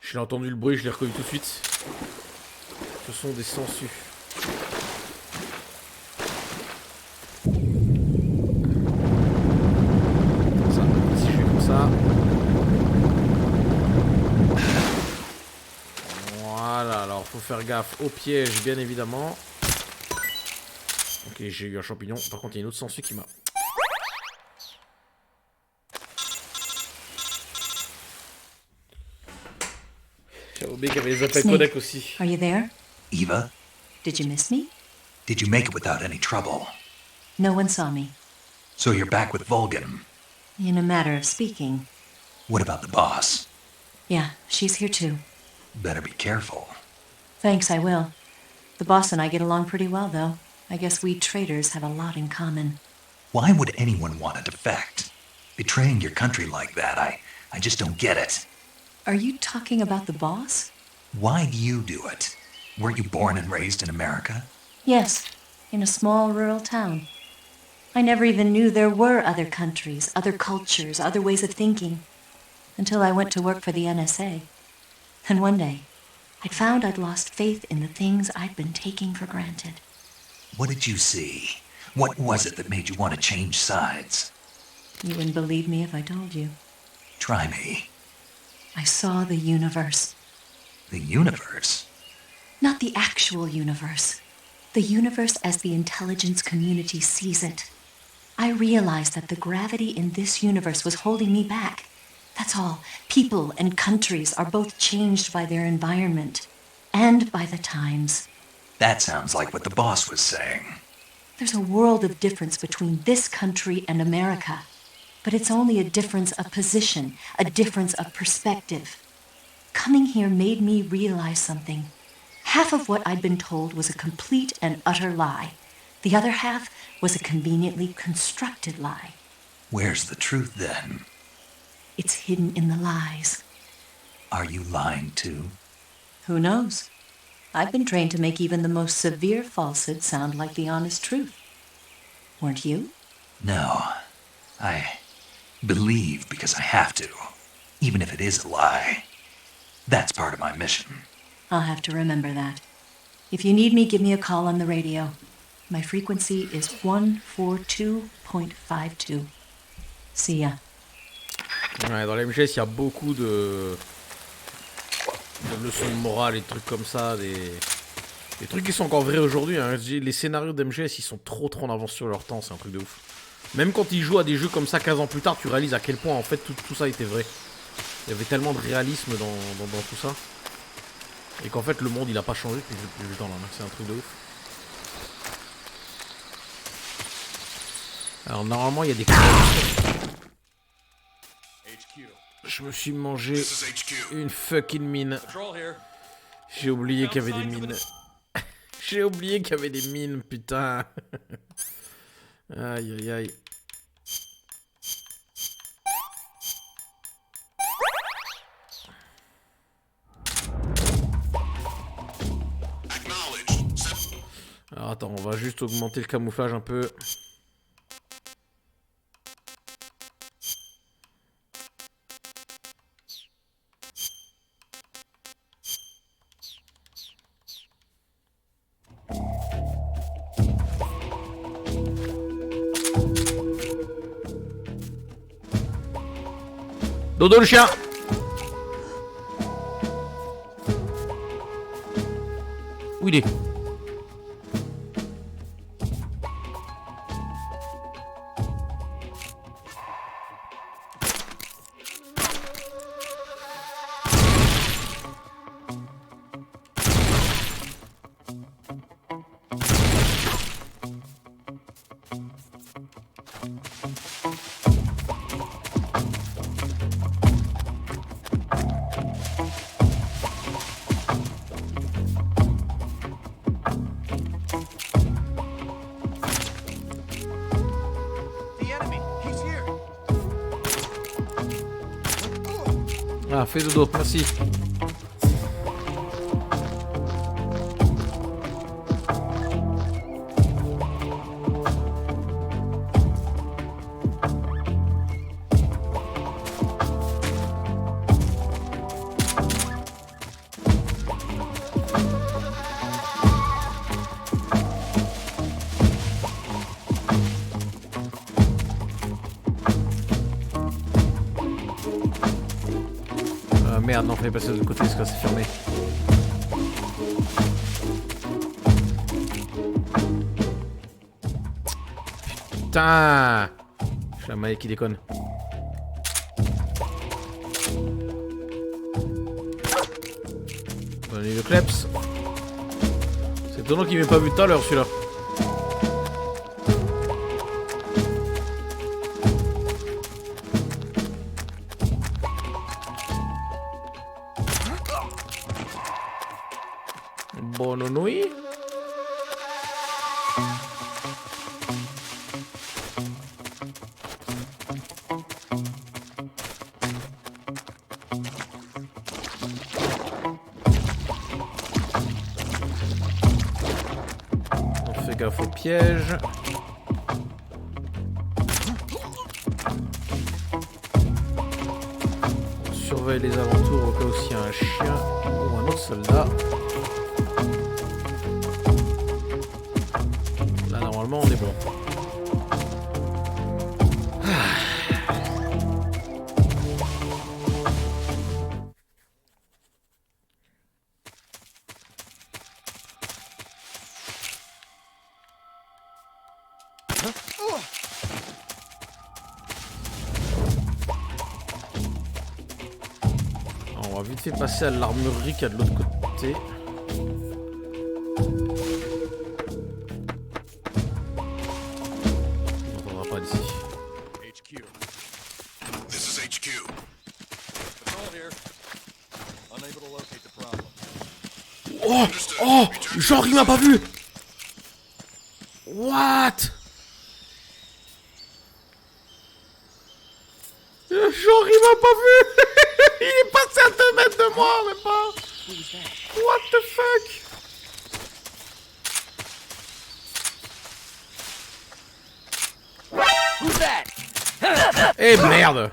S2: J'ai entendu le bruit, je l'ai reconnu tout de suite. Ce sont des sangsues. Comme ça, si je fais comme ça. Voilà, alors faut faire gaffe au piège, bien évidemment. Ok, j'ai eu un champignon. Par contre, il y a une autre sangsue qui m'a... J'avais oublié qu'il y avait les appels
S16: Snake,
S2: codec aussi.
S16: are you there?
S3: Eva,
S16: Did you miss me?
S3: did you make it without any trouble?
S16: No one saw me.
S3: So you're back with Vulcan.
S16: In a matter of speaking.
S3: What about the boss?
S16: Yeah, she's here too.
S3: Better be careful.
S16: Thanks, I will. The boss and I get along pretty well, though. I guess we traitors have a lot in common.
S3: Why would anyone want to defect? Betraying your country like that, I just don't get it.
S16: Are you talking about the boss?
S3: Why do you do it? Weren't you born and raised in America?
S16: Yes, in a small rural town. I never even knew there were other countries, other cultures, other ways of thinking, until I went to work for the NSA. And one day, I'd found I'd lost faith in the things I'd been taking for granted.
S3: What did you see? What was it that made you want to change sides?
S16: You wouldn't believe me if I told you.
S3: Try me.
S16: I saw the universe.
S3: The universe?
S16: Not the actual universe. The universe as the intelligence community sees it. I realized that the gravity in this universe was holding me back. That's all. People and countries are both changed by their environment and by the times.
S3: That sounds like what the boss was saying.
S16: There's a world of difference between this country and America. But it's only a difference of position, a difference of perspective. Coming here made me realize something. Half of what I'd been told was a complete and utter lie. The other half was a conveniently constructed lie.
S3: Where's the truth then?
S16: It's hidden in the lies.
S3: Are you lying too?
S16: Who knows? I've been trained to make even the most severe falsehood sound like the honest truth. Weren't you?
S3: No. I believe because I have to, even if it is a lie. That's part of my mission.
S16: I'll have to remember that. If you need me, give me a call on the radio. My frequency is 142.52. See ya.
S2: Ouais, dans les MGS, il y a beaucoup de leçons de morale et de trucs comme ça, des trucs qui sont encore vrais aujourd'hui. Hein. Les scénarios d'MGS, ils sont trop en avance sur leur temps, c'est un truc de ouf. Même quand ils jouent à des jeux comme ça 15 ans plus tard, tu réalises à quel point en fait tout ça était vrai. Il y avait tellement de réalisme dans tout ça. Et qu'en fait le monde il a pas changé depuis le temps là, c'est un truc de ouf. Alors normalement il y a des... Je me suis mangé une fucking mine. J'ai oublié qu'il y avait des mines. J'ai oublié qu'il y avait des mines, putain. Aïe aïe aïe. Alors attends, on va juste augmenter le camouflage un peu. Dodo le chien. Où il est? Ah, fais dodo, merci. Merde, non, fallait passer de l'autre côté parce que c'est fermé. Putain! Je suis un maille qui déconne. kleps. C'est étonnant qu'il m'ait pas vu tout à l'heure celui-là. Bonne nuit. On fait gaffe au piège. On surveille les alentours au cas où s'il y a un chien ou un autre soldat. Là normalement on est bon. On va vite fait passer à l'armurerie qui est de l'autre côté. On n'entendra pas d'ici.
S10: HQ. This is HQ. Patrol here. Unable to locate the problem.
S2: Oh! Oh! Genre il m'a pas vu! What? Genre il m'a pas vu! Il est passé à 2 mètres de moi, même pas! What the fuck?
S1: Who's that?
S2: Eh merde!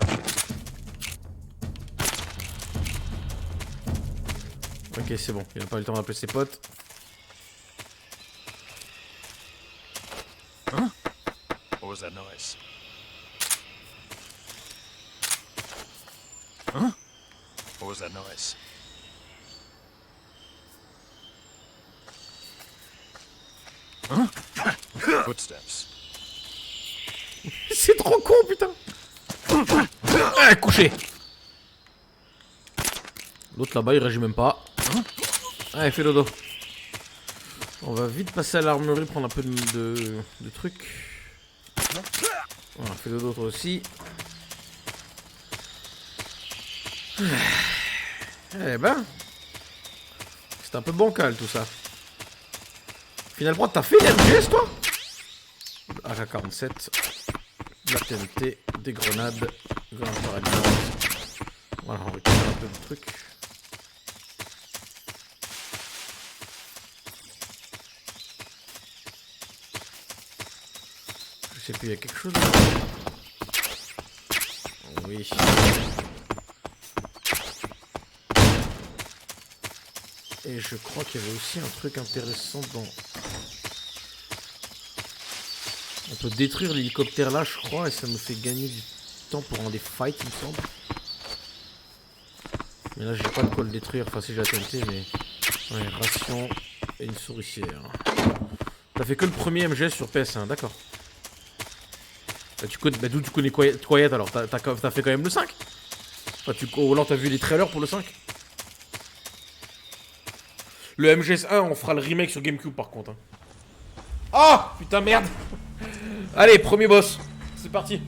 S2: Ok, c'est bon, il a pas eu le temps d'appeler ses potes.
S15: Huh? What was that noise? Huh? What was that noise? Huh? Footsteps.
S2: C'est trop con, putain! Ah, couché! L'autre là-bas, il réagit même pas. Allez, fais dodo. On va vite passer à l'armurerie, prendre un peu de trucs. Voilà, fais dodo toi aussi. Eh ben, c'est un peu bancal tout ça. Finalement, t'as fait l'MGS toi? AK-47, de la TNT, des grenades, grenades paralysantes. Voilà, on récupère un peu de trucs. Je sais plus, il y a quelque chose. Oui. Et je crois qu'il y avait aussi un truc intéressant dans... On peut détruire l'hélicoptère là, je crois, et ça nous fait gagner du temps pour des fights, il me semble. Mais là, j'ai pas de quoi le détruire, enfin si j'ai la TNT, mais... Ouais, ration et une souricière. T'as fait que le premier MGS sur PS1, d'accord. Bah, d'où tu connais Quiet alors? T'as fait quand même le 5? Enfin, ou alors t'as vu les trailers pour le 5? Le MGS1, on fera le remake sur GameCube par contre. Ah! Oh, putain, merde! Allez, premier boss. C'est parti.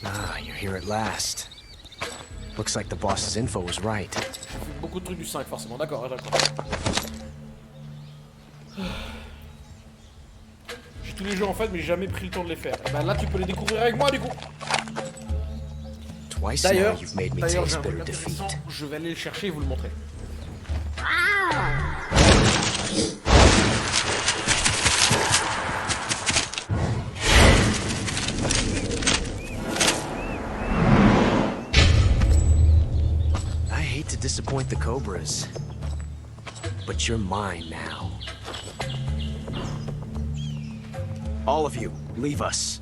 S12: Ah, you're here at last. Looks like the boss's info was right.
S2: J'ai fait beaucoup de trucs du 5, forcément. D'accord, d'accord. J'ai tous les jeux en fait, mais j'ai jamais pris le temps de les faire. Et ben là, tu peux les découvrir avec moi, du coup. D'ailleurs, j'ai un truc intéressant. Je vais aller le chercher et vous le montrer.
S12: I hate to disappoint the Cobras, but you're mine now. All of you, leave us.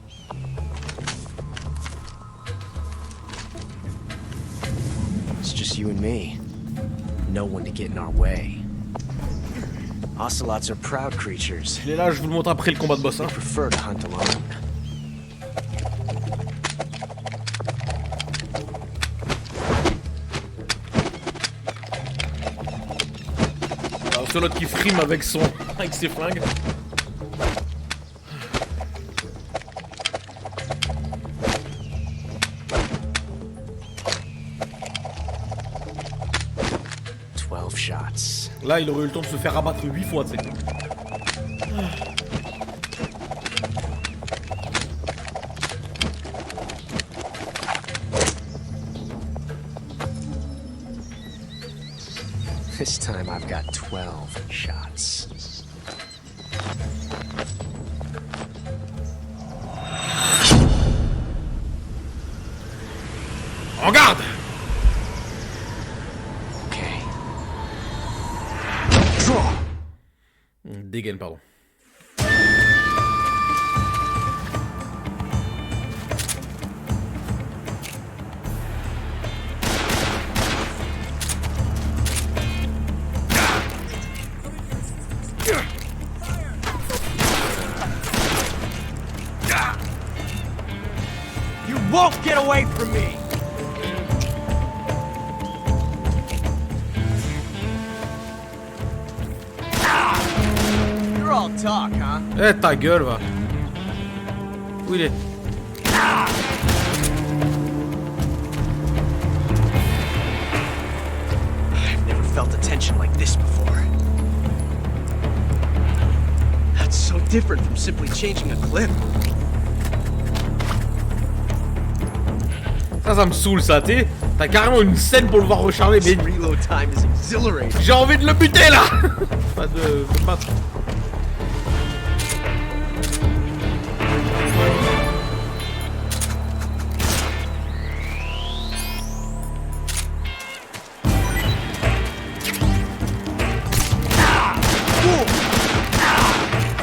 S12: It's just you and me. No one to get in our way. Ocelots are proud creatures.
S2: Il est là, je vous le montre après le combat de boss. Hein.
S12: They prefer to hunt alone.
S2: C'est l'autre qui frime avec avec ses flingues.
S12: Shots.
S2: Là, il aurait eu le temps de se faire abattre 8 fois, tu sais.
S12: This time I've got 12 shots.
S2: En garde! Dégaine, pardon.
S12: You won't get away from me! All talk, huh?
S2: Eh, ta gueule, va. Où il est?
S12: I've never felt a tension like this before. That's so different from simply changing a clip.
S2: Ça me saoule, ça, t'es. T'as carrément une scène pour le voir recharger, mais.
S12: Reload time is exhilarating.
S2: J'ai envie de le buter, là. Pas de battre.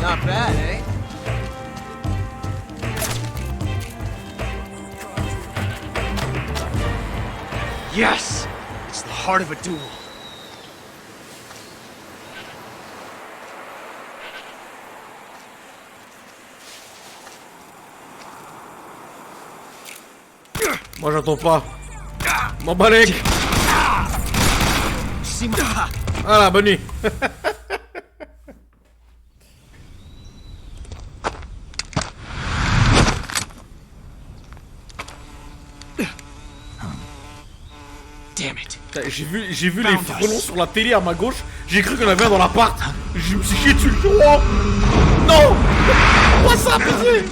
S12: Not bad, eh? Yes! It's the heart of a duel.
S2: Moi j'entends pas. Mon balèque. Voilà, bonne nuit.
S12: Damn it.
S2: J'ai vu les frelons sur la télé à ma gauche. J'ai cru qu'il y en avait un dans l'appart. Je me suis chié dessus. Oh non. Pas ça, pitié.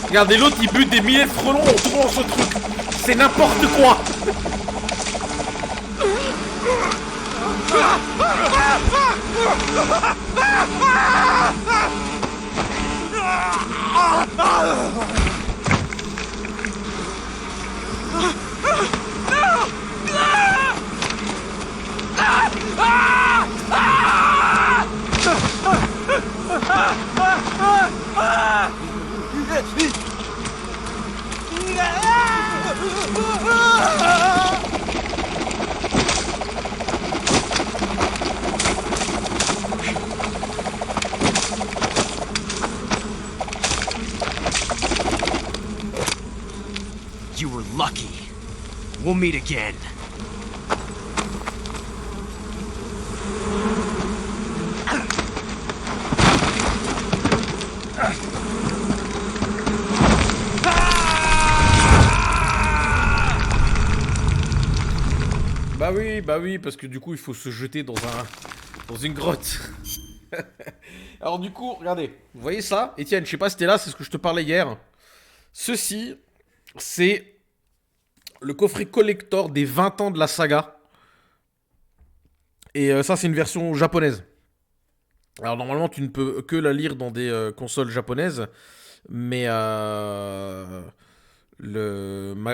S2: Regardez, l'autre il bute des milliers de frelons en tournant ce truc. C'est n'importe quoi.
S12: You were lucky. We'll meet again.
S2: Bah oui, parce que du coup il faut se jeter dans une grotte. Alors du coup, regardez, vous voyez ça? Etienne, je sais pas si t'es là, c'est ce que je te parlais hier. Ceci, c'est le coffret collector des 20 ans de la saga. Et ça, c'est une version japonaise. Alors normalement, tu ne peux que la lire dans des consoles japonaises. Mais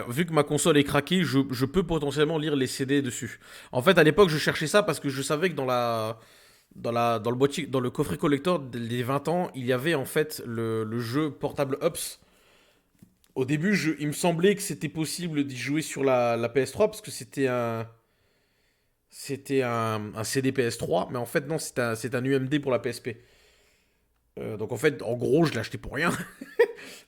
S2: vu que ma console est craquée, je peux potentiellement lire les CD dessus. En fait, à l'époque, je cherchais ça parce que je savais que dans le coffret collector des 20 ans, il y avait en fait le jeu Portable Ops. Au début, il me semblait que c'était possible d'y jouer sur la PS3 parce que c'était un CD PS3, mais en fait non, c'est un UMD pour la PSP. Donc en fait, en gros, je l'ai acheté pour rien.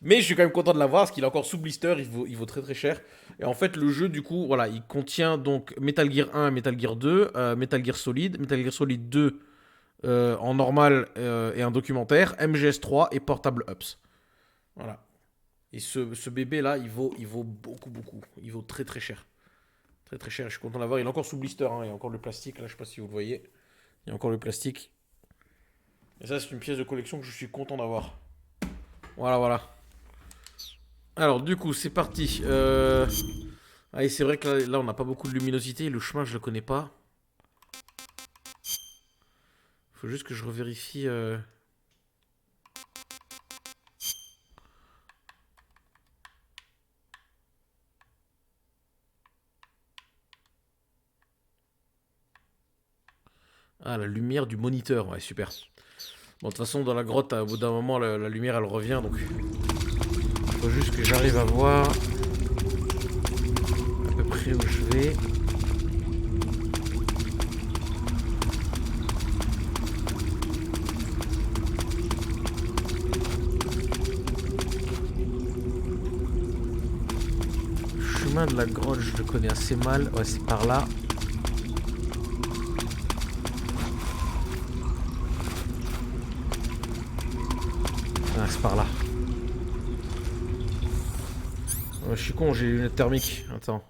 S2: Mais je suis quand même content de l'avoir parce qu'il est encore sous blister, il vaut très très cher. Et en fait, le jeu, du coup, voilà, il contient donc Metal Gear 1 et Metal Gear 2, Metal Gear Solid 2 en normal et un documentaire, MGS 3 et Portable Ups. Voilà. Et ce bébé là, il vaut beaucoup. Il vaut très très cher. Très très cher, je suis content de l'avoir. Il est encore sous blister, hein. Il y a encore le plastique là, je sais pas si vous le voyez. Il y a encore le plastique. Et ça, c'est une pièce de collection que je suis content d'avoir. Voilà. Alors, du coup, c'est parti. Allez, c'est vrai que là on n'a pas beaucoup de luminosité. Le chemin, je le connais pas. Faut juste que je revérifie. Ah, la lumière du moniteur. Ouais, super. Bon, de toute façon, dans la grotte, au bout d'un moment, la lumière, elle revient. Donc, il faut juste que j'arrive à voir à peu près où je vais. Le chemin de la grotte, je le connais assez mal. Ouais, c'est par là. Ah, c'est par là. Ouais, je suis con, j'ai une thermique. Attends.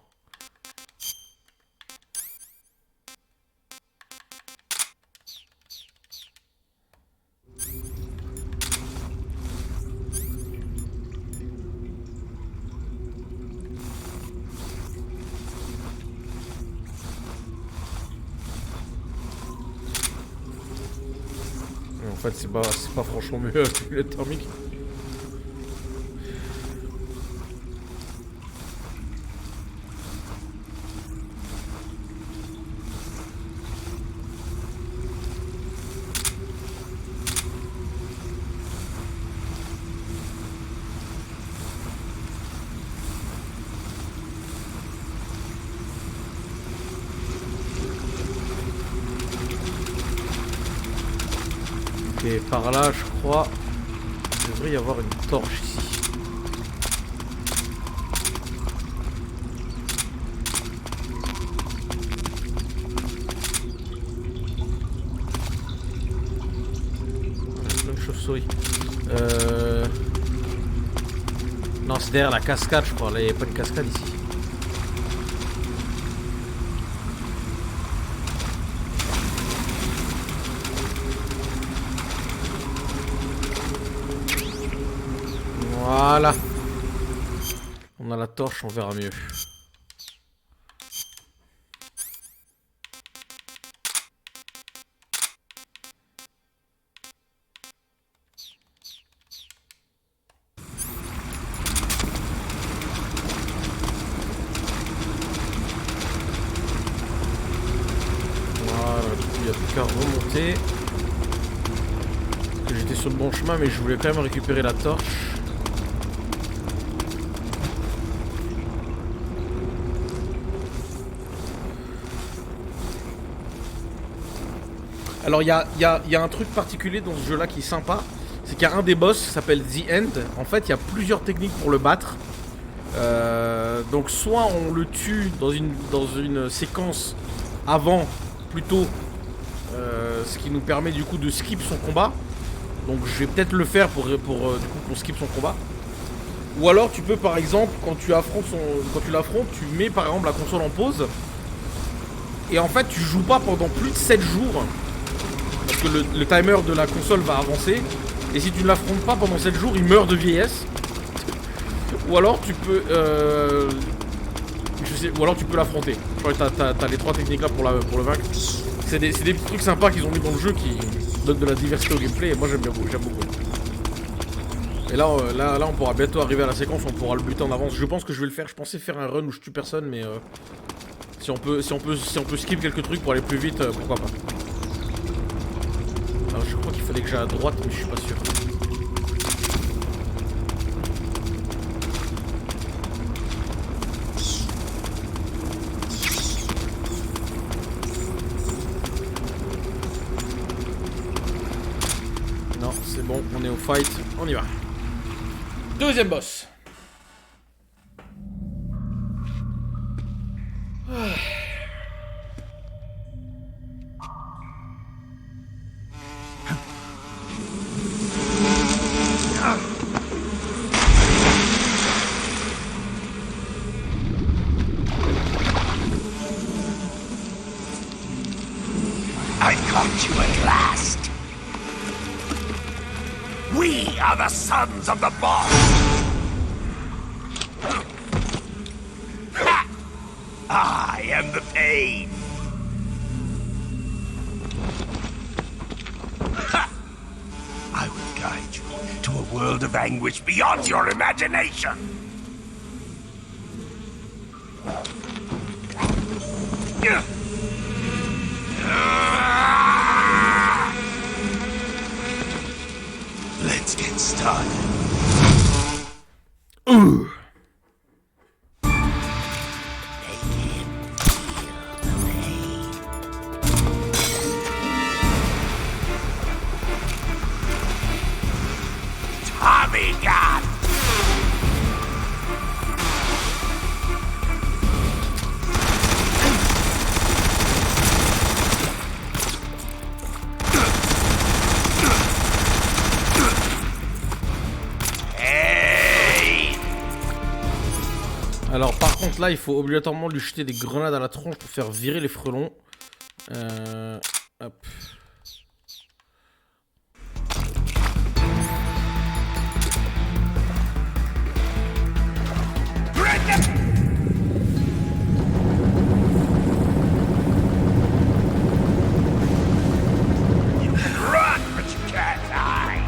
S2: En fait, c'est pas franchement mieux avec la thermique. Et par là, je crois, il devrait y avoir une torche ici. Plein de chauves-souris. Non, c'est derrière la cascade, je crois. Là, il n'y a pas de cascade ici. Voilà. On a la torche, on verra mieux. Voilà, du coup il n'y a plus qu'à remonter. Parce que j'étais sur le bon chemin, mais je voulais quand même récupérer la torche. Alors il y a un truc particulier dans ce jeu là qui est sympa, c'est qu'il y a un des boss qui s'appelle The End. En fait il y a plusieurs techniques pour le battre. Donc soit on le tue dans une séquence avant plutôt, ce qui nous permet du coup de skip son combat. Donc je vais peut-être le faire pour du coup qu'on skip son combat. Ou alors tu peux par exemple quand tu l'affrontes, tu mets par exemple la console en pause. Et en fait tu joues pas pendant plus de 7 jours. Parce que le timer de la console va avancer. Et si tu ne l'affrontes pas pendant 7 jours, il meurt de vieillesse. Ou alors tu peux ou alors tu peux l'affronter. Je crois que t'as les 3 techniques là pour le vaincre. C'est des petits trucs sympas qu'ils ont mis dans le jeu qui donnent de la diversité au gameplay. Et moi j'aime beaucoup. Et là on pourra bientôt arriver à la séquence où on pourra le buter en avance. Je pense que je vais le faire. Je pensais faire un run où je tue personne, mais si on peut skip quelques trucs pour aller plus vite, pourquoi pas. Alors je crois qu'il fallait que j'aille à droite, mais je suis pas sûr. Non, c'est bon, on est au fight, on y va. Deuxième boss.
S19: I caught you at last. We are the sons of the boss. Ha! I am the pain. Ha! I will guide you to a world of anguish beyond your imagination. Let's get started.
S2: Ooh.
S19: Tommy God!
S2: Alors par contre là il faut obligatoirement lui jeter des grenades à la tronche pour faire virer les frelons. Hop.
S19: Run, but you can't hide.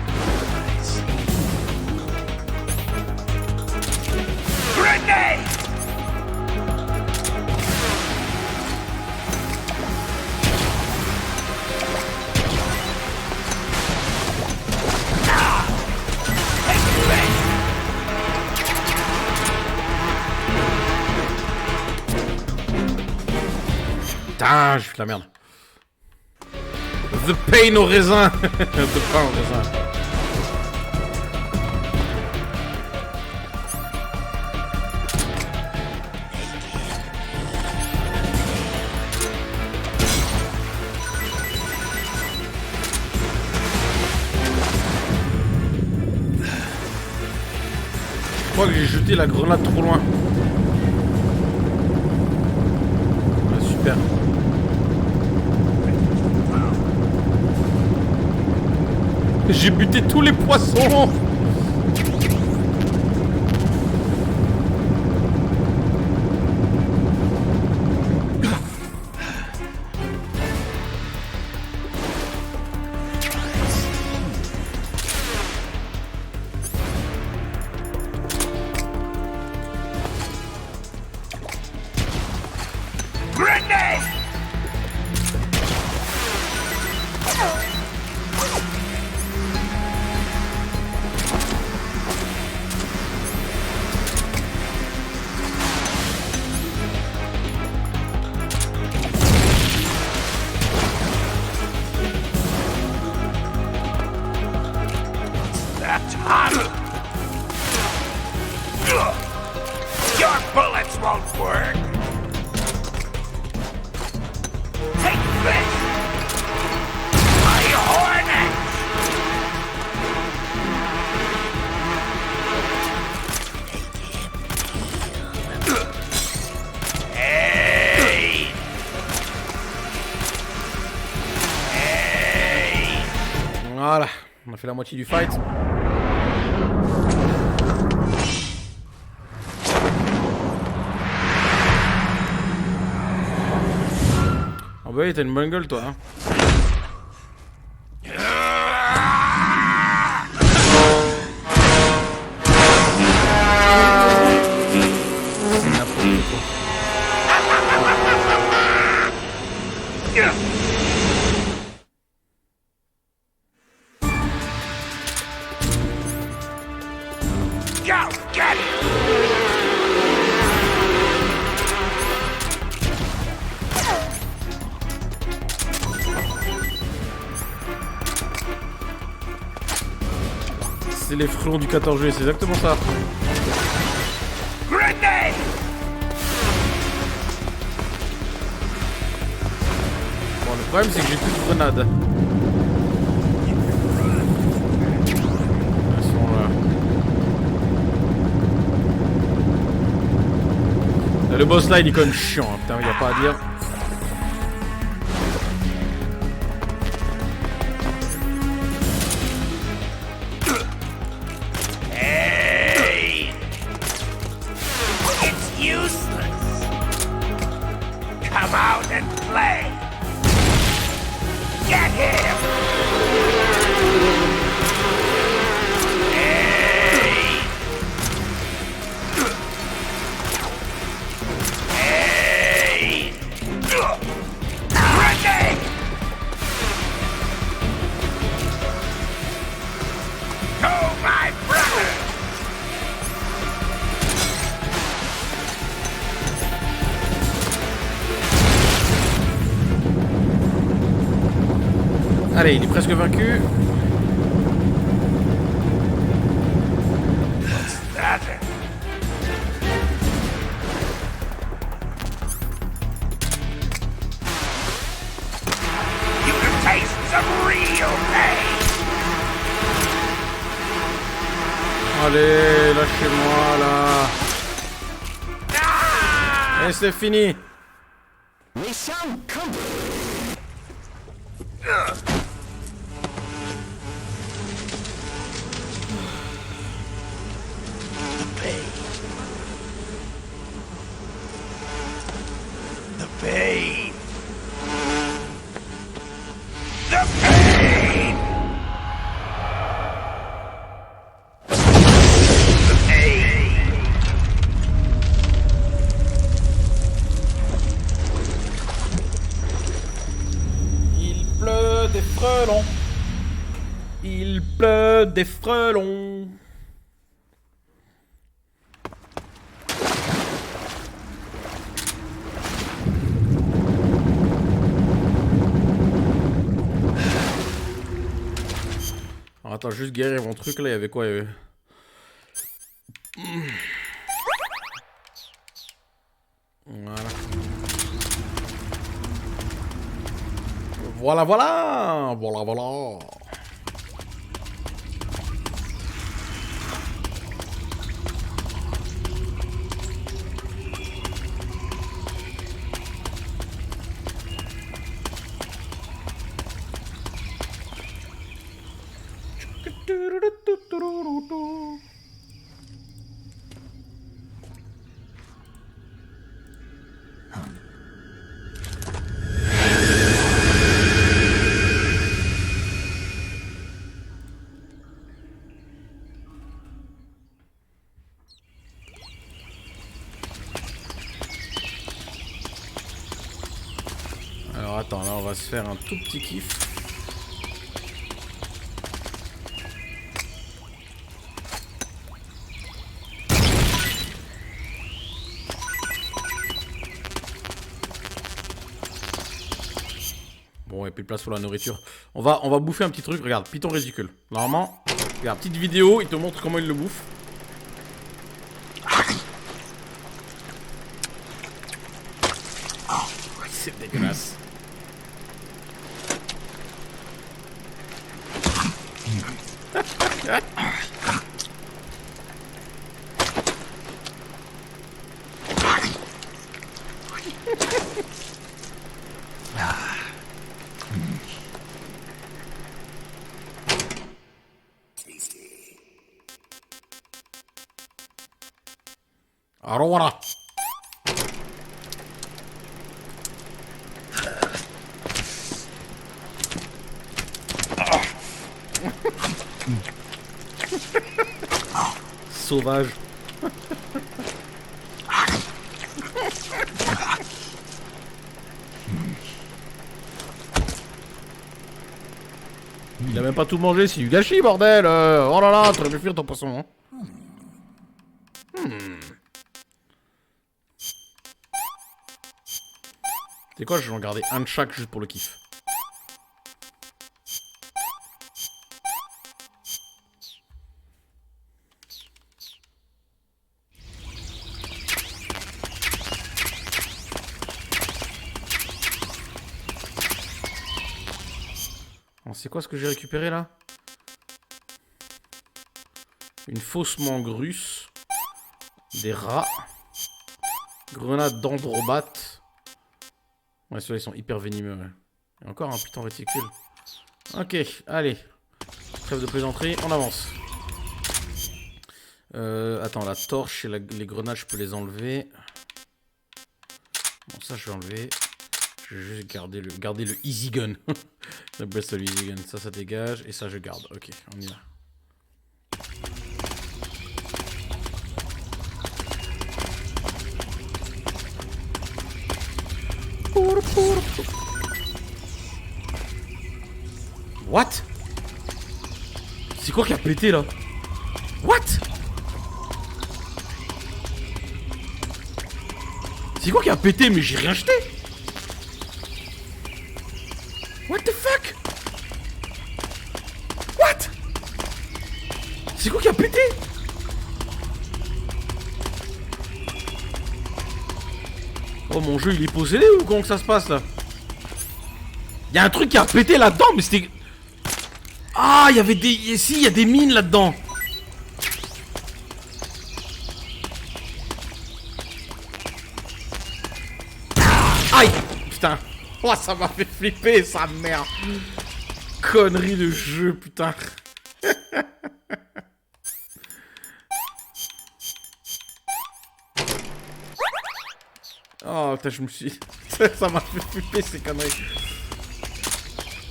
S19: Grenade!
S2: Putain, je fais de la merde. The pain au raisin. The pain au raisin. Je crois que j'ai jeté la grenade trop loin. Ah, super. J'ai buté tous les poissons.
S19: Grenade! That's hot! Your bullets won't work! Take this! My hornet! Hey! Hey!
S2: Voilà, on a fait la moitié du fight. Ah bah oui, t'as une bonne gueule toi hein.
S19: Go, get it!
S2: C'est les frelons du 14 juillet, c'est exactement ça.
S19: Grenade!
S2: Bon, le problème c'est que j'ai plus de grenades. Elles sont là. Là, le boss là il est quand même chiant, hein. Putain, il n'y a pas à dire.
S19: Hey! It's useless. Come out and play. Get him! Hey! Hey! Grenade! Go, my brother!
S2: Allez, il est presque vaincu.
S19: That you can taste some real pain.
S2: Allez, lâchez-moi là. Et c'est fini.
S19: The pain. The pain. The pain.
S2: Il pleut des frelons. Il pleut des frelons. Alors, attends, juste guérir mon truc là, il y avait quoi Voilà. Voilà. Alors attends, là on va se faire un tout petit kiff. Bon, et puis de place pour la nourriture. On va bouffer un petit truc. Regarde, python ridicule. Normalement, regarde, petite vidéo, il te montre comment il le bouffe. C'est dégueulasse. Alors voilà. Sauvage. Il a même pas tout mangé, c'est du gâchis, bordel. Oh là là, t'aurais pu fuir ton poisson. Hein. C'est quoi, je vais en garder un de chaque juste pour le kiff. Alors, c'est quoi ce que j'ai récupéré là? Une fausse mangue russe. Des rats. Grenade d'androbate. Ouais, ceux-là ils sont hyper venimeux. Ouais. Et encore un putain de réticule. Ok, allez. Trêve de plaisanterie, on avance. Attends, la torche et les grenades, je peux les enlever. Bon, ça, je vais enlever. Je vais juste garder le easy gun. J'appelle ça le easy gun. Ça dégage. Et ça, je garde. Ok, on y va. What? C'est quoi qui a pété là? What? C'est quoi qui a pété? Mais j'ai rien jeté. What the fuck? What? C'est quoi qui a pété? Oh, mon jeu il est possédé ou comment que ça se passe là? Y'a un truc qui a pété là-dedans, mais c'était... Ah, il y avait des... Si, il y a des mines là-dedans. Aïe. Putain. Oh, ça m'a fait flipper, sa mère. Connerie de jeu, putain. Oh, putain, je me suis... Ça m'a fait flipper, ces conneries.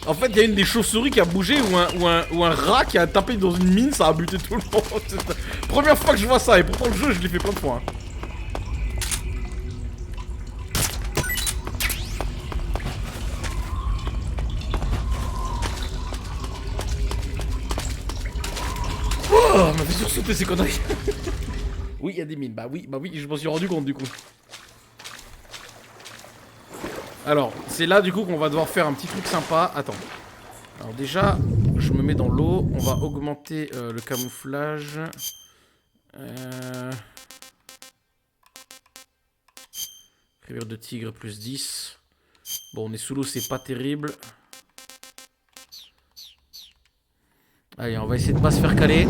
S2: En fait, il y a une des chauves-souris qui a bougé ou un rat qui a tapé dans une mine, ça a buté tout le monde. C'est la première fois que je vois ça, et pourtant le jeu, je l'ai fait plein de fois. Hein. Oh, on m'a fait sursauter ces conneries. Oui, il y a des mines. Bah oui, je m'en suis rendu compte du coup. Alors, c'est là du coup qu'on va devoir faire un petit truc sympa. Attends. Alors déjà, je me mets dans l'eau. On va augmenter le camouflage. Rivère de tigre plus 10. Bon, on est sous l'eau, c'est pas terrible. Allez, on va essayer de pas se faire caler.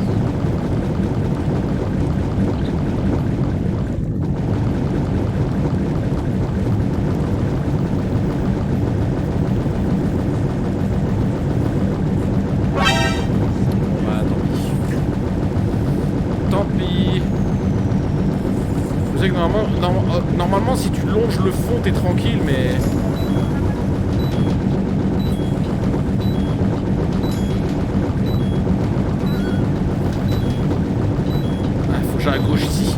S2: Normalement, si tu longes le fond, t'es tranquille, mais... Ah, faut que j'aille à gauche ici.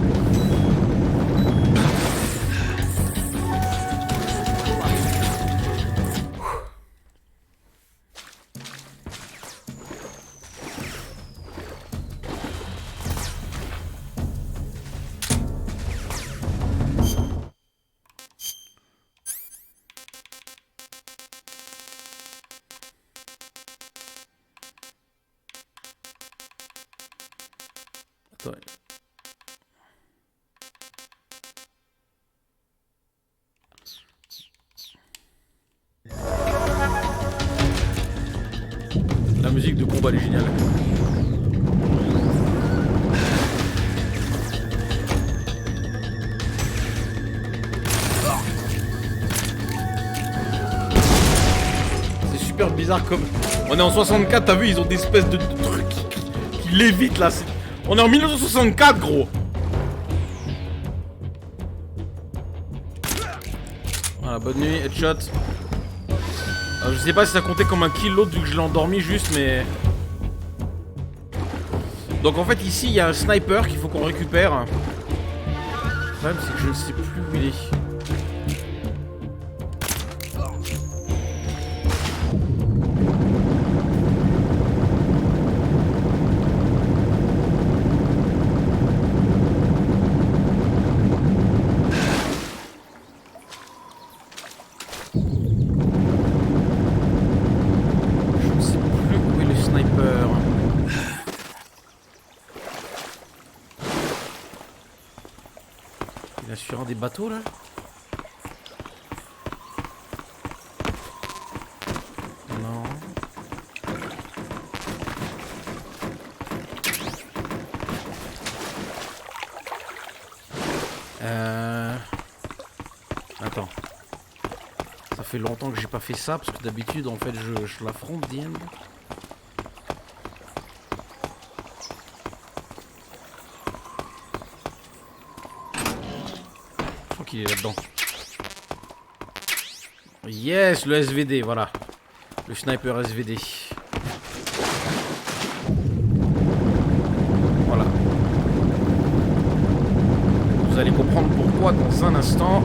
S2: La musique de combat elle est géniale. C'est super bizarre comme... On est en 64, t'as vu, ils ont des espèces de trucs qui lévitent là. On est en 1964, gros. Voilà, bonne nuit, headshot. Alors, je sais pas si ça comptait comme un kill l'autre vu que je l'ai endormi juste, mais... Donc en fait ici il y a un sniper qu'il faut qu'on récupère. Le problème c'est que je ne sais plus où il est. Sur un des bateaux là. Non. fait longtemps que j'ai pas fait ça, parce que d'habitude, en fait, je l'affronte, The End. Je crois qu'il est là-dedans. Yes, le SVD, voilà. Le sniper SVD. Voilà. Vous allez comprendre pourquoi dans un instant.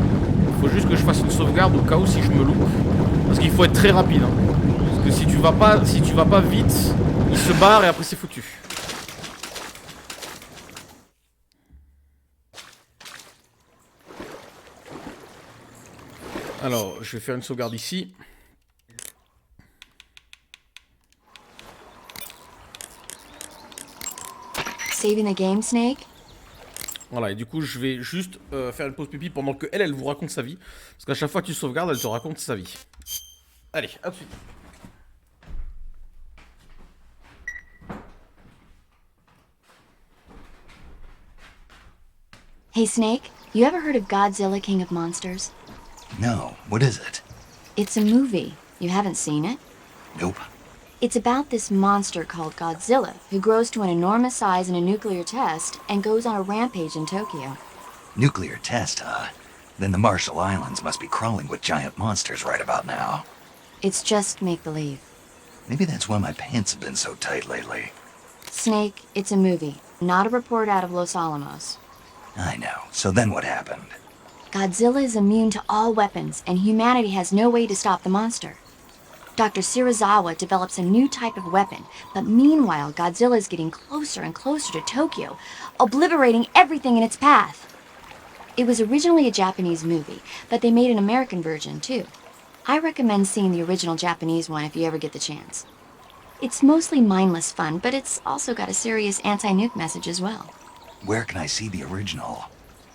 S2: Il faut juste que je fasse une sauvegarde au cas où si je me loupe. Parce qu'il faut être très rapide. Hein. Parce que si tu vas pas vite, il se barre et après c'est foutu. Alors, je vais faire une sauvegarde ici.
S8: Saving the game, Snake?
S2: Voilà, et du coup, je vais juste faire une pause pipi pendant que elle vous raconte sa vie. Parce qu'à chaque fois que tu sauvegardes, elle te raconte sa vie. Allez, à tout de suite.
S8: Hey, Snake, you ever heard of Godzilla, King of Monsters?
S3: No, what is it?
S8: It's a movie. You haven't seen it?
S3: Nope.
S8: It's about this monster called Godzilla, who grows to an enormous size in a nuclear test and goes on a rampage in Tokyo.
S3: Nuclear test, huh? Then the Marshall Islands must be crawling with giant monsters right about now.
S8: It's just make-believe.
S3: Maybe that's why my pants have been so tight lately.
S8: Snake, it's a movie, not a report out of Los Alamos.
S3: I know. So then what happened?
S8: Godzilla is immune to all weapons, and humanity has no way to stop the monster. Dr. Shirazawa develops a new type of weapon, but meanwhile, Godzilla is getting closer and closer to Tokyo, obliterating everything in its path. It was originally a Japanese movie, but they made an American version, too. I recommend seeing the original Japanese one if you ever get the chance. It's mostly mindless fun, but it's also got a serious anti-nuke message as well.
S3: Where can I see the original?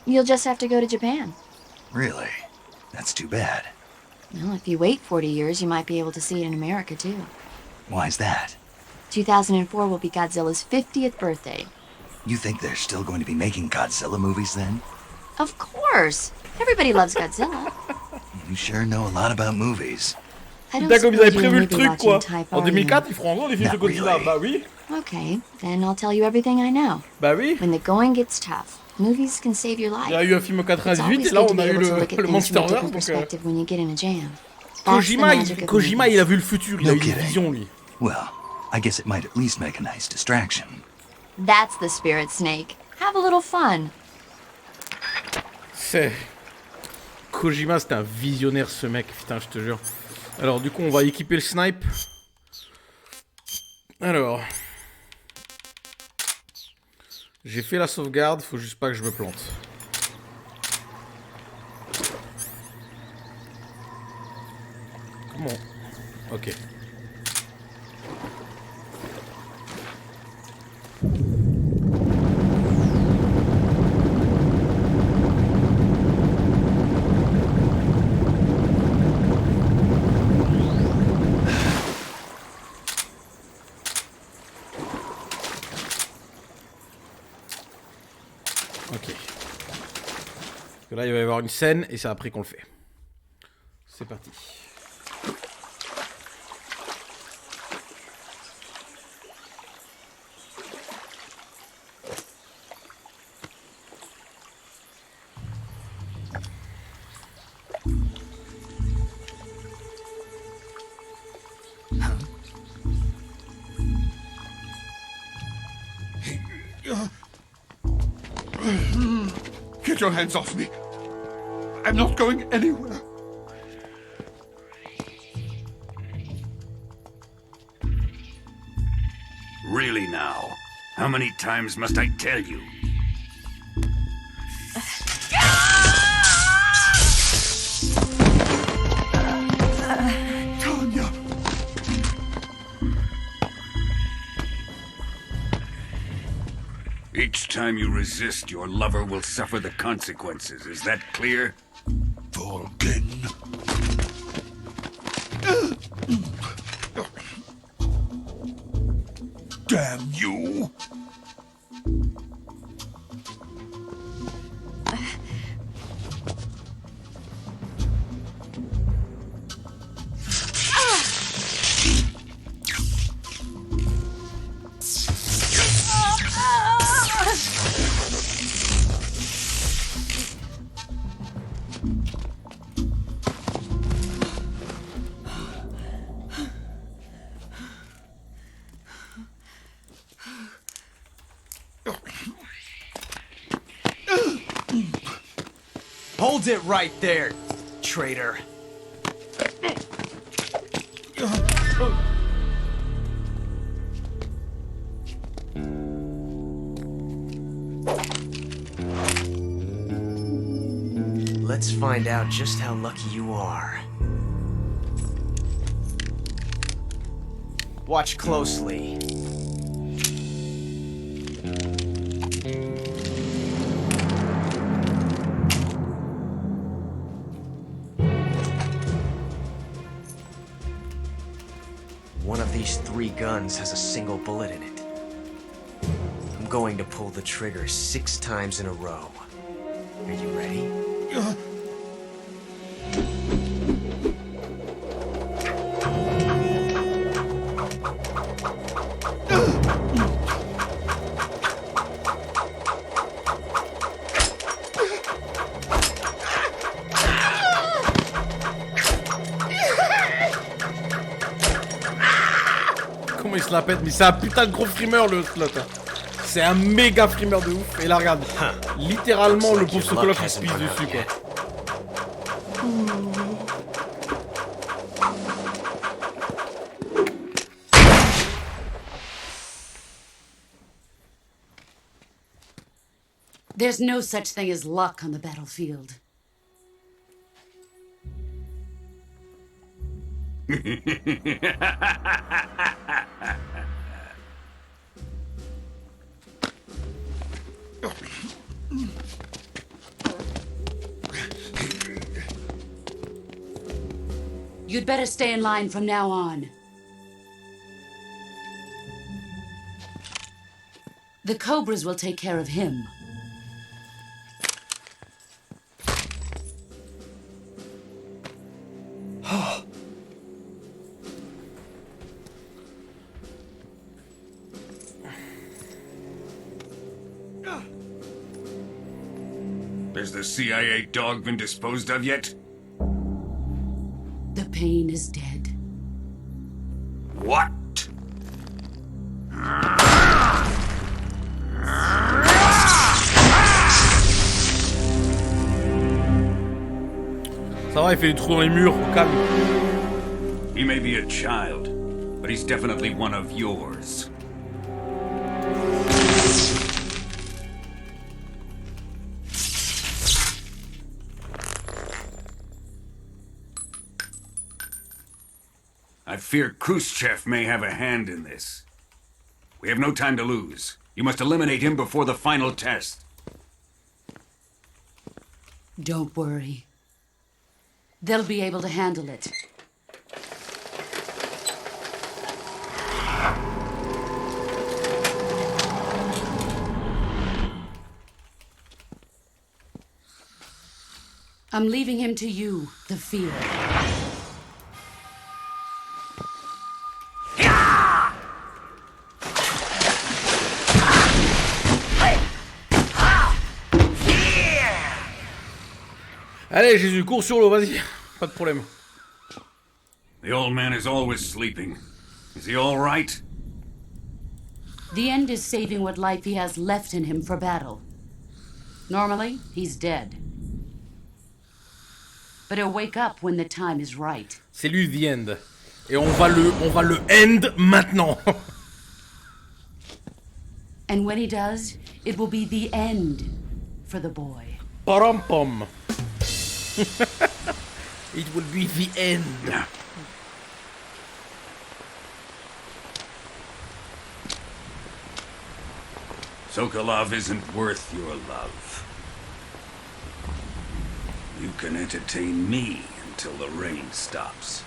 S8: You'll just have to go to Japan.
S3: Really? That's too bad.
S8: Well, if you wait 40 years, you might be able to see it in America, too.
S3: Why's that?
S8: 2004 will be Godzilla's 50th birthday.
S3: You think they're still going to be making Godzilla movies then?
S8: Of course! Everybody loves Godzilla.
S3: You sure know a lot about movies.
S2: Putain, comme ils avaient prévu le truc, quoi. En 2004, ils feront encore les films de Godzilla. Bah oui.
S8: Okay, then I'll tell you everything I know.
S2: Bah oui.
S8: When the going gets tough, movies can save your life.
S2: Il y a eu un film en 98 et là on a eu le Monsterverse. Donc
S8: when you get in a jam.
S2: Kojima, il a vu le futur, il a eu une vision lui.
S3: Well, I guess it might at least make a nice distraction.
S8: That's the spirit, Snake. Have a little fun.
S2: Kojima, c'est un visionnaire ce mec, putain, je te jure. Alors du coup, on va équiper le snipe. Alors, j'ai fait la sauvegarde, faut juste pas que je me plante. Comment? Ok. Là, il va y avoir une scène et c'est après qu'on le fait. C'est parti.
S10: Get your hands off me. I'm not going anywhere.
S14: Really now? How many times must I tell you?
S10: Tanya!
S14: Each time you resist, your lover will suffer the consequences. Is that clear?
S10: Volgin. Damn you!
S12: Hold it right there, traitor. Let's find out just how lucky you are. Watch closely. One of these 3 guns has a single bullet in it. I'm going to pull the trigger 6 times in a row. Are you ready?
S2: Comment il se la pète? Mais c'est un putain de gros frimeur le slot. C'est un méga frimeur de ouf. Et là regarde, littéralement le pauvre Sokolov il se pisse dessus quoi.
S9: There's no such thing as luck on the battlefield. You'd better stay in line from now on. The Cobras will take care of him.
S14: Has the CIA dog been disposed of yet?
S9: The pain is dead.
S14: What?
S2: Ça va, il fait des trous dans les murs, au calme.
S14: He may be a child, but he's definitely one of yours. I fear Khrushchev may have a hand in this. We have no time to lose. You must eliminate him before the final test.
S9: Don't worry. They'll be able to handle it. I'm leaving him to you, the field.
S2: Allez, Jésus, cours sur l'eau, vas-y. Pas de problème.
S14: The old man is always sleeping. Is he all right?
S9: The end is saving what life he has left in him for battle. Normally, he's dead. But he'll wake up when the time is right.
S2: C'est lui, the end. Et on va le end maintenant.
S9: And when he does, it will be the end for the boy.
S2: Pom. It will be the end.
S14: Sokolov isn't worth your love. You can entertain me until the rain stops.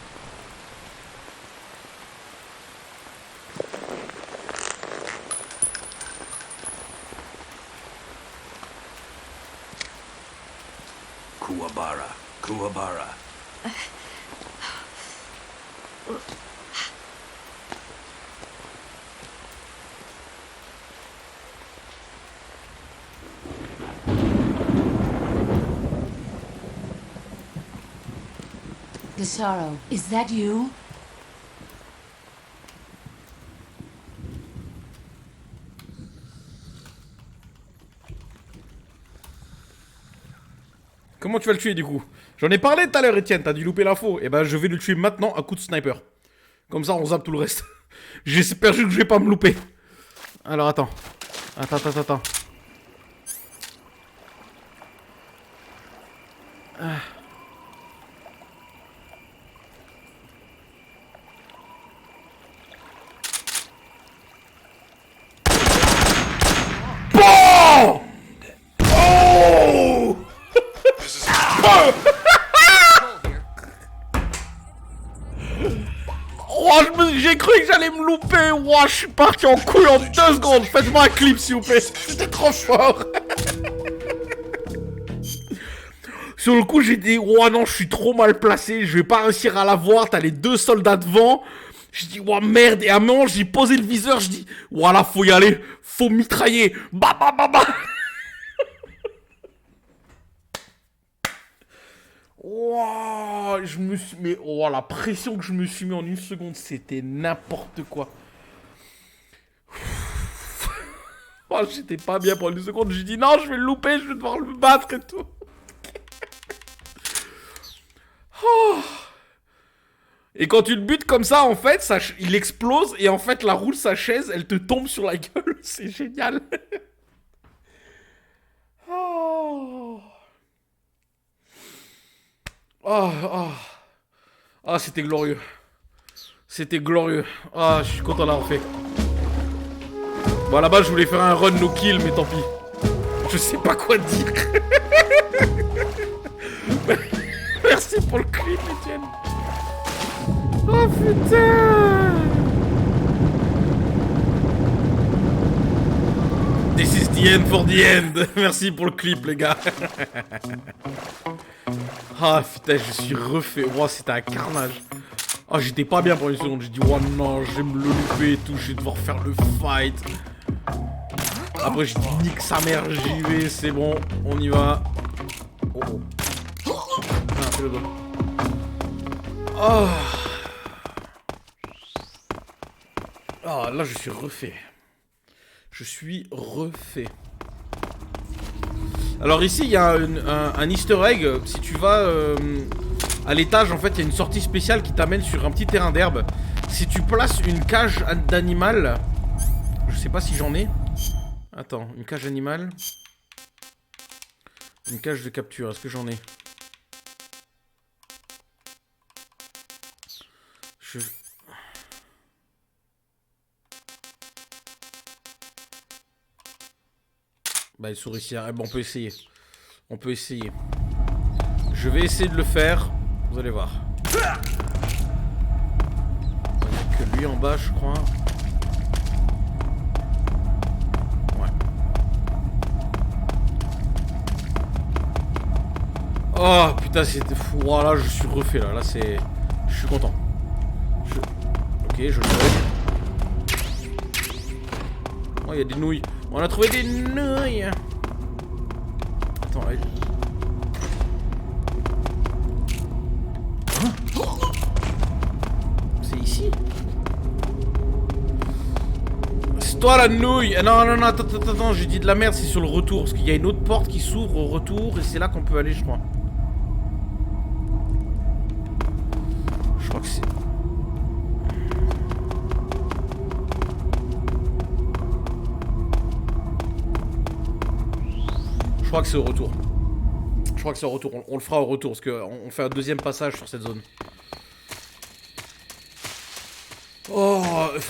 S14: Kuwabara.
S9: Desaro, is that you?
S2: Comment tu vas le tuer du coup? J'en ai parlé tout à l'heure, Etienne, t'as dû louper l'info. Et ben je vais le tuer maintenant à coup de sniper. Comme ça on zappe tout le reste. J'espère que je vais pas me louper. Alors attends. Attends. Ah. Bon! Oh! Oh, j'ai cru que j'allais me louper. Oh, je suis parti en couille en 2 secondes. Faites-moi un clip s'il vous plaît. C'était trop fort. Sur le coup, j'ai dit, oh non, je suis trop mal placé. Je vais pas réussir à la voir. T'as les 2 soldats devant. Je dis, oh merde. Et à un moment, j'ai posé le viseur. Je dis, voilà, faut y aller. Faut mitrailler. Bah. Oh, je me suis... Mais oh, la pression que je me suis mis en 1 seconde, c'était n'importe quoi. Oh, j'étais pas bien pour 1 seconde. J'ai dit non, je vais le louper, je vais devoir le battre et tout. Oh. Et quand tu le butes comme ça, en fait, il explose et en fait, la roue de sa chaise, elle te tombe sur la gueule. C'est génial. Oh. Ah, c'était glorieux. C'était glorieux. Ah, je suis content d'avoir fait. Bon, là-bas, je voulais faire un run no kill, mais tant pis. Je sais pas quoi dire. Merci pour le clip, Etienne. Oh, putain. This is the end for the end. Merci pour le clip, les gars. Ah putain, je suis refait. Oh, c'était un carnage. Oh, j'étais pas bien pour 1 seconde. J'ai dit, oh non, je vais me le louper et tout. Je vais devoir faire le fight. Après, j'ai dit, nique sa mère, j'y vais. C'est bon, on y va. Oh. Ah, fais le doigt. Oh. Ah, là, je suis refait. Je suis refait. Alors ici, il y a un easter egg. Si tu vas à l'étage, en fait, il y a une sortie spéciale qui t'amène sur un petit terrain d'herbe. Si tu places une cage d'animal... Je sais pas si j'en ai. Attends, une cage animale. Une cage de capture, est-ce que j'en ai? Bah, il sourit ici. Bon, on peut essayer. On peut essayer. Je vais essayer de le faire. Vous allez voir. Il n'y a que lui en bas, je crois. Ouais. Oh, putain, c'était fou. Voilà, je suis refait, là. Là, c'est... Je suis content. Ok, je le fais. Oh, il y a des nouilles. On a trouvé des nouilles. Attends, allez. C'est ici? C'est toi la nouille. Non, attends, j'ai dit de la merde, c'est sur le retour. Parce qu'il y a une autre porte qui s'ouvre au retour et c'est là qu'on peut aller, je crois. Je crois que c'est... Je crois que c'est au retour. Je crois que c'est au retour. On le fera au retour parce qu'on fait un 2e passage sur cette zone. Oh,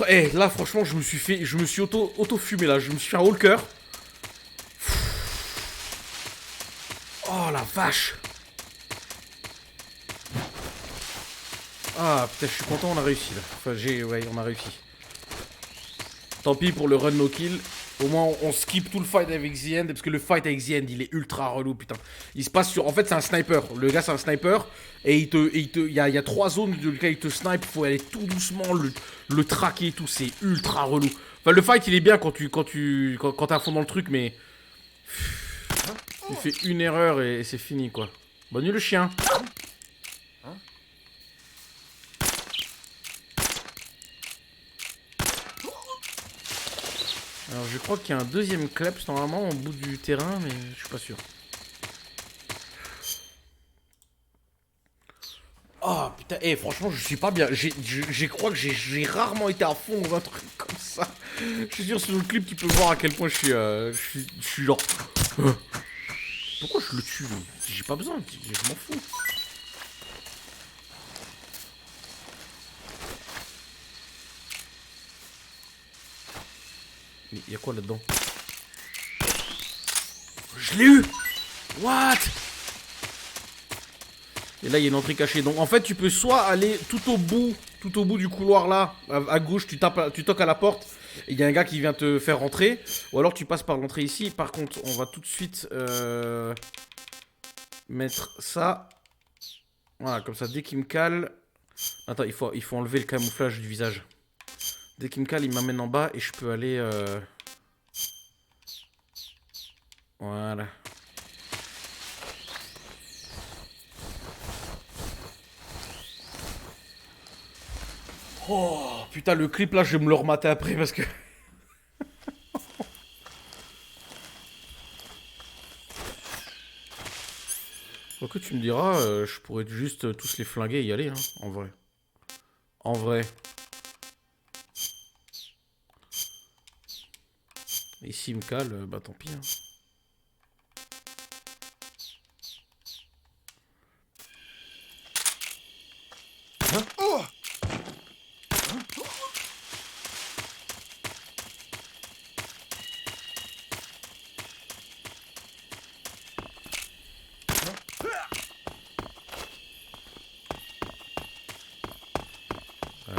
S2: hey, là franchement je me suis auto-fumé là. Je me suis fait un haut cœur. Oh la vache. Ah putain, je suis content, on a réussi là. Enfin ouais, on a réussi. Tant pis pour le run no kill. Au moins, on skip tout le fight avec The End, parce que le fight avec The End, il est ultra relou, putain. Il se passe sur... En fait, c'est un sniper. Le gars, c'est un sniper. Et il y a 3 zones dans lesquelles il te snipe. Il faut aller tout doucement, le traquer et tout. C'est ultra relou. Enfin, le fight, il est bien quand t'es à fond dans le truc, mais... Tu fais une erreur et c'est fini, quoi. Bonne nuit, le chien. Alors je crois qu'il y a un 2e kleps normalement au bout du terrain, mais je suis pas sûr. putain, franchement, je suis pas bien. Je crois que j'ai rarement été à fond dans un truc comme ça. Je suis sûr, sur le clip, tu peux voir à quel point je suis genre... Pourquoi je le tue? J'ai pas besoin, je m'en fous. Mais y'a quoi là-dedans? Je l'ai eu! What? Et là, il y a une entrée cachée. Donc, en fait, tu peux soit aller tout au bout du couloir là, à gauche, tu toques à la porte, et il y a un gars qui vient te faire rentrer, ou alors tu passes par l'entrée ici. Par contre, on va tout de suite mettre ça. Voilà, comme ça, dès qu'il me cale... Attends, il faut enlever le camouflage du visage. Dès qu'il me cale, il m'amène en bas et je peux aller... Voilà. Oh, putain, le clip là, je vais me le remater après parce que... Quoi que tu me diras, je pourrais juste tous les flinguer et y aller, hein, en vrai. En vrai. Et s'il me cale, bah tant pis. Hein.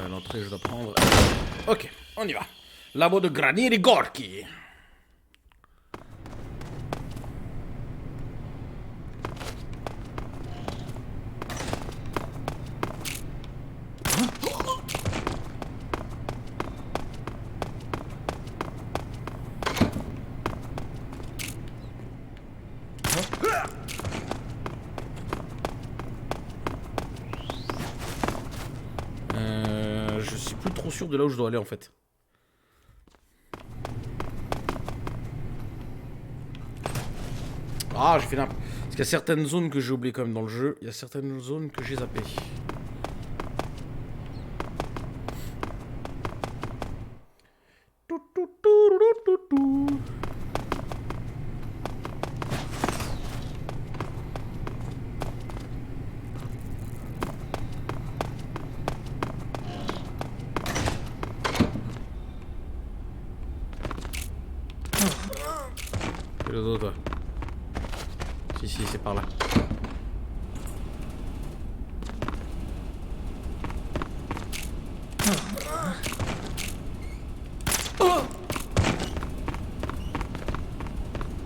S2: L'entrée, je dois prendre. Ok, on y va. Labo de Granieri Gorky. Je suis plus trop sûr de là où je dois aller en fait. Ah, j'ai fait n'importe. Parce qu'il y a certaines zones que j'ai oubliées quand même dans le jeu. Il y a certaines zones que j'ai zappées. Et le dos, toi. Si, c'est par là.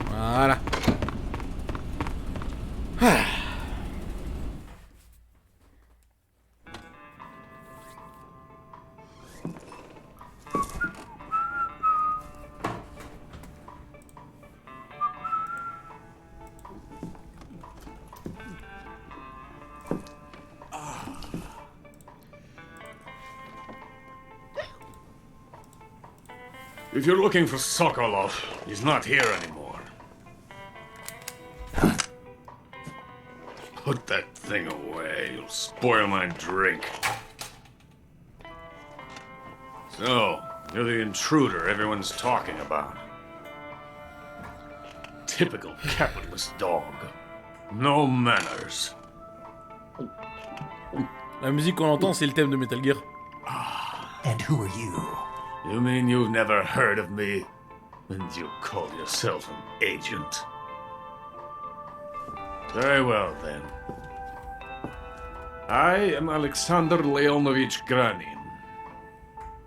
S2: Voilà. Ah.
S14: If you're looking for Sokolov, he's not here anymore. Put that thing away, you'll spoil my drink. So, you're the intruder everyone's talking about. Typical capitalist dog. No manners.
S2: La musique qu'on entend, c'est le thème de Metal Gear.
S3: And who are you?
S14: You mean you've never heard of me? And you call yourself an agent? Very well, then. I am Alexander Leonovich Granin.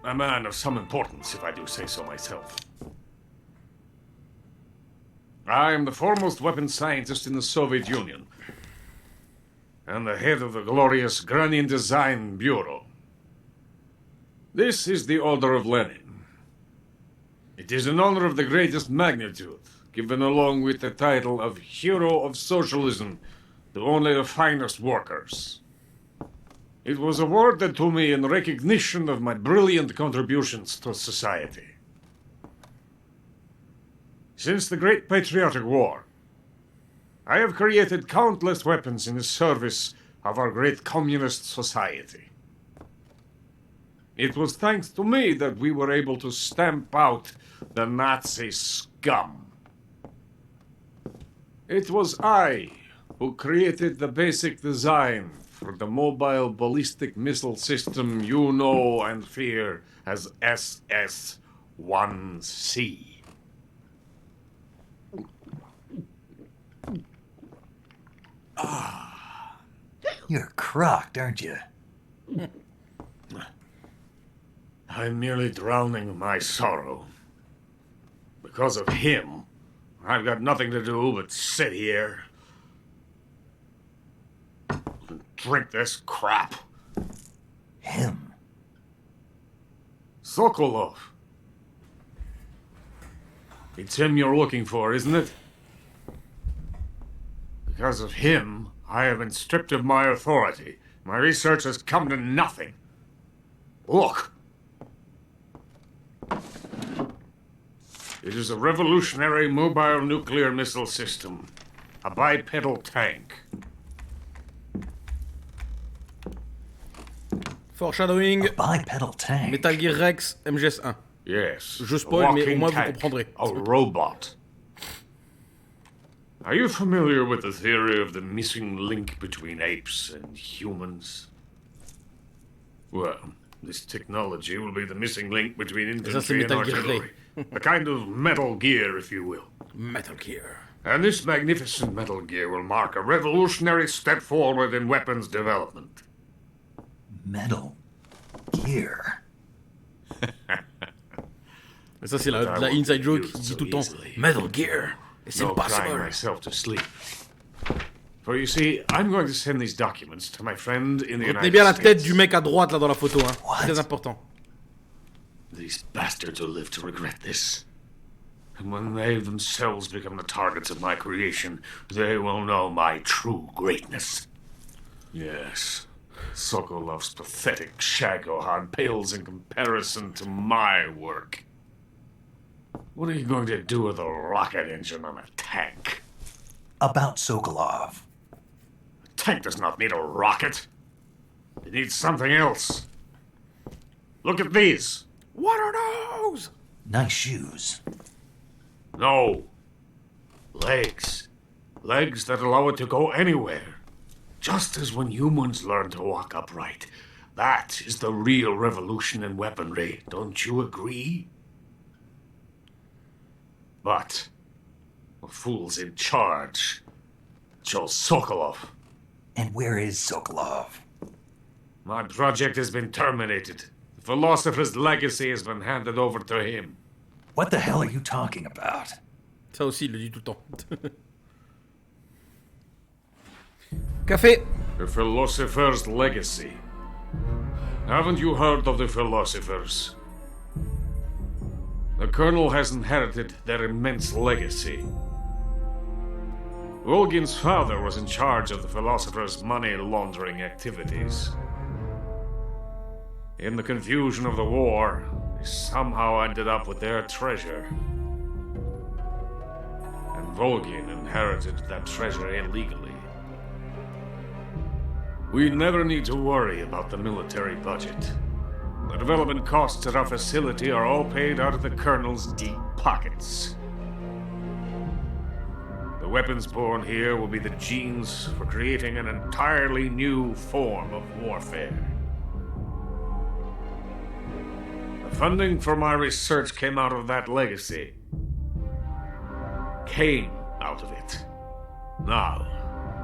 S14: A man of some importance, if I do say so myself. I am the foremost weapons scientist in the Soviet Union, and the head of the glorious Granin Design Bureau. This is the Order of Lenin. It is an honor of the greatest magnitude, given along with the title of Hero of Socialism to only the finest workers. It was awarded to me in recognition of my brilliant contributions to society. Since the Great Patriotic War, I have created countless weapons in the service of our great communist society. It was thanks to me that we were able to stamp out the Nazi scum. It was I who created the basic design for the mobile ballistic missile system you know and fear as SS-1C.
S3: You're crocked, aren't you?
S14: I'm merely drowning my sorrow. Because of him, I've got nothing to do but sit here and drink this crap.
S3: Him?
S14: Sokolov. It's him you're looking for, isn't it? Because of him, I have been stripped of my authority. My research has come to nothing. Look. It is a revolutionary mobile nuclear missile system. A bipedal tank.
S2: Foreshadowing.
S3: Bipedal tank.
S2: Metal Gear Rex, MGS 1.
S14: Yes.
S2: Je spoil, mais au moins vous
S14: tank,
S2: comprendrez.
S14: A robot. Are you familiar with the theory of the missing link between apes and humans? Well, this technology will be the missing link between infantry and artillery. A kind of Metal Gear, if you will.
S2: Metal Gear.
S14: And this magnificent Metal Gear will mark a revolutionary step forward in weapons development.
S3: Metal Gear.
S2: Et ça, c'est la inside joke qui dit tout le temps Metal Gear. It's impossible.
S14: Crying myself to sleep. For you see, I'm going to send these documents to my friend in the
S2: Retenez
S14: United
S2: bien la
S14: States.
S2: tête du mec à droite là dans la photo, hein. Très important.
S14: These bastards will live to regret this. And when they themselves become the targets of my creation, they will know my true greatness. Yes, Sokolov's pathetic Shagohod pales in comparison to my work. What are you going to do with a rocket engine on a tank?
S3: About Sokolov.
S14: A tank does not need a rocket. It needs something else. Look at these.
S2: What are those?
S3: Nice shoes.
S14: No. Legs. Legs that allow it to go anywhere. Just as when humans learn to walk upright. That is the real revolution in weaponry. Don't you agree? But the fool's in charge. Joe Sokolov.
S3: And where is Sokolov?
S14: My project has been terminated. The philosopher's legacy has been handed over to him.
S3: What the hell are you talking about?
S2: Ça aussi, il le dit tout le temps. Café.
S14: The philosopher's legacy. Haven't you heard of the philosophers? The Colonel has inherited their immense legacy. Volgin's father was in charge of the philosophers' money laundering activities. In the confusion of the war, they somehow ended up with their treasure. And Volgin inherited that treasure illegally. We never need to worry about the military budget. The development costs at our facility are all paid out of the Colonel's deep pockets. The weapons born here will be the genes for creating an entirely new form of warfare. The funding for my research came out of that legacy. Came out of it. Now,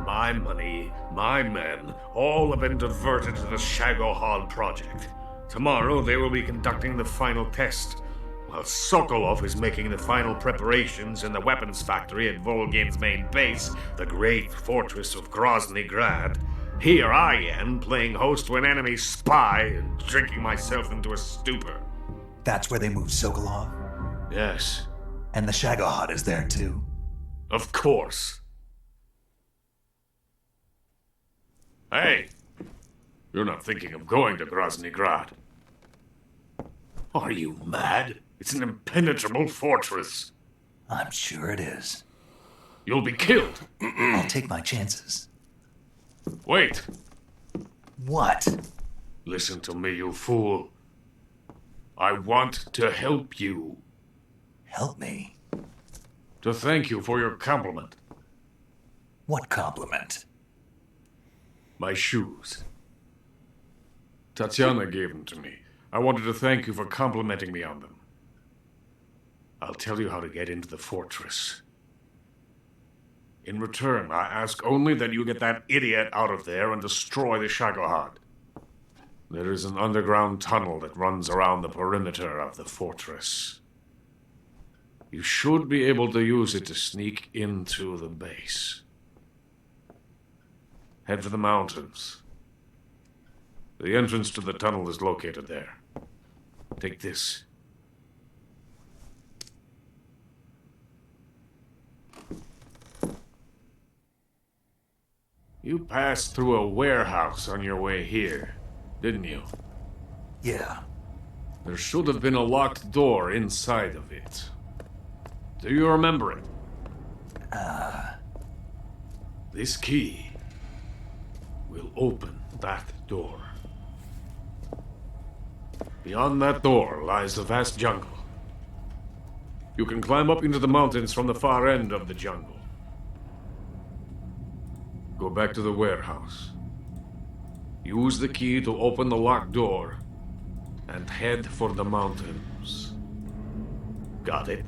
S14: my money, my men, all have been diverted to the Shagohod project. Tomorrow they will be conducting the final test, while Sokolov is making the final preparations in the weapons factory at Volgin's main base, the great fortress of Grozny Grad. Here I am, playing host to an enemy spy and drinking myself into a stupor.
S3: That's where they moved Sokolov?
S14: Yes.
S3: And the Shagohod is there too?
S14: Of course. Hey! You're not thinking of going to Grozny Grad. Are you mad? It's an impenetrable fortress.
S3: I'm sure it is.
S14: You'll be killed.
S3: I'll take my chances.
S14: Wait.
S3: What?
S14: Listen to me, you fool. I want to help you.
S3: Help me?
S14: To thank you for your compliment.
S3: What compliment?
S14: My shoes. Tatiana gave them to me. I wanted to thank you for complimenting me on them. I'll tell you how to get into the fortress. In return, I ask only that you get that idiot out of there and destroy the Shagohod. There is an underground tunnel that runs around the perimeter of the fortress. You should be able to use it to sneak into the base. Head for the mountains. The entrance to the tunnel is located there. Take this. You passed through a warehouse on your way here, didn't you?
S3: Yeah.
S14: There should have been a locked door inside of it. Do you remember it? This key will open that door. Beyond that door lies a vast jungle. You can climb up into the mountains from the far end of the jungle. Go back to the warehouse. Use the key to open the locked door and head for the mountains. Got it?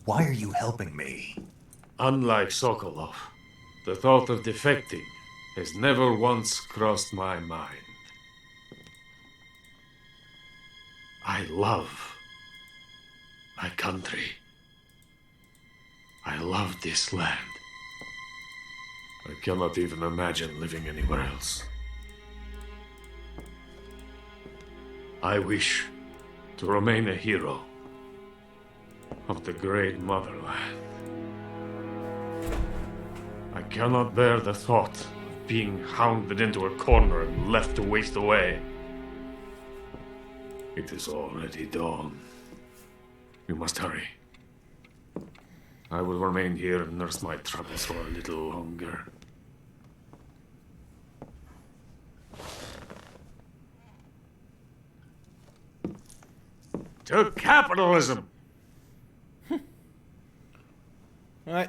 S3: Why are you helping me?
S14: Unlike Sokolov, the thought of defecting has never once crossed my mind. I love my country. I love this land. I cannot even imagine living anywhere else. I wish to remain a hero of the great motherland. I cannot bear the thought of being hounded into a corner and left to waste away. It is already dawn. We must hurry. I will remain here and nurse my troubles for a little longer. To capitalism!
S2: Ouais.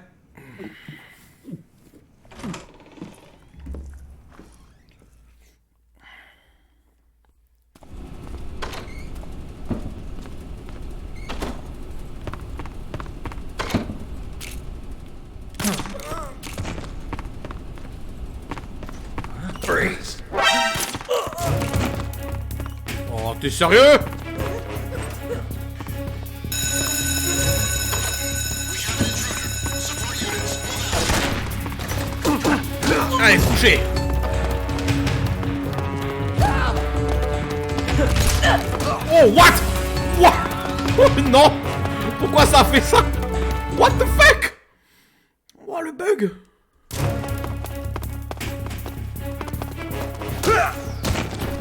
S3: Freeze!
S2: Oh, t'es sérieux? Allez, couché. Oh, what? What? Oh, non. Pourquoi ça a fait ça? What the fuck? Oh, le bug.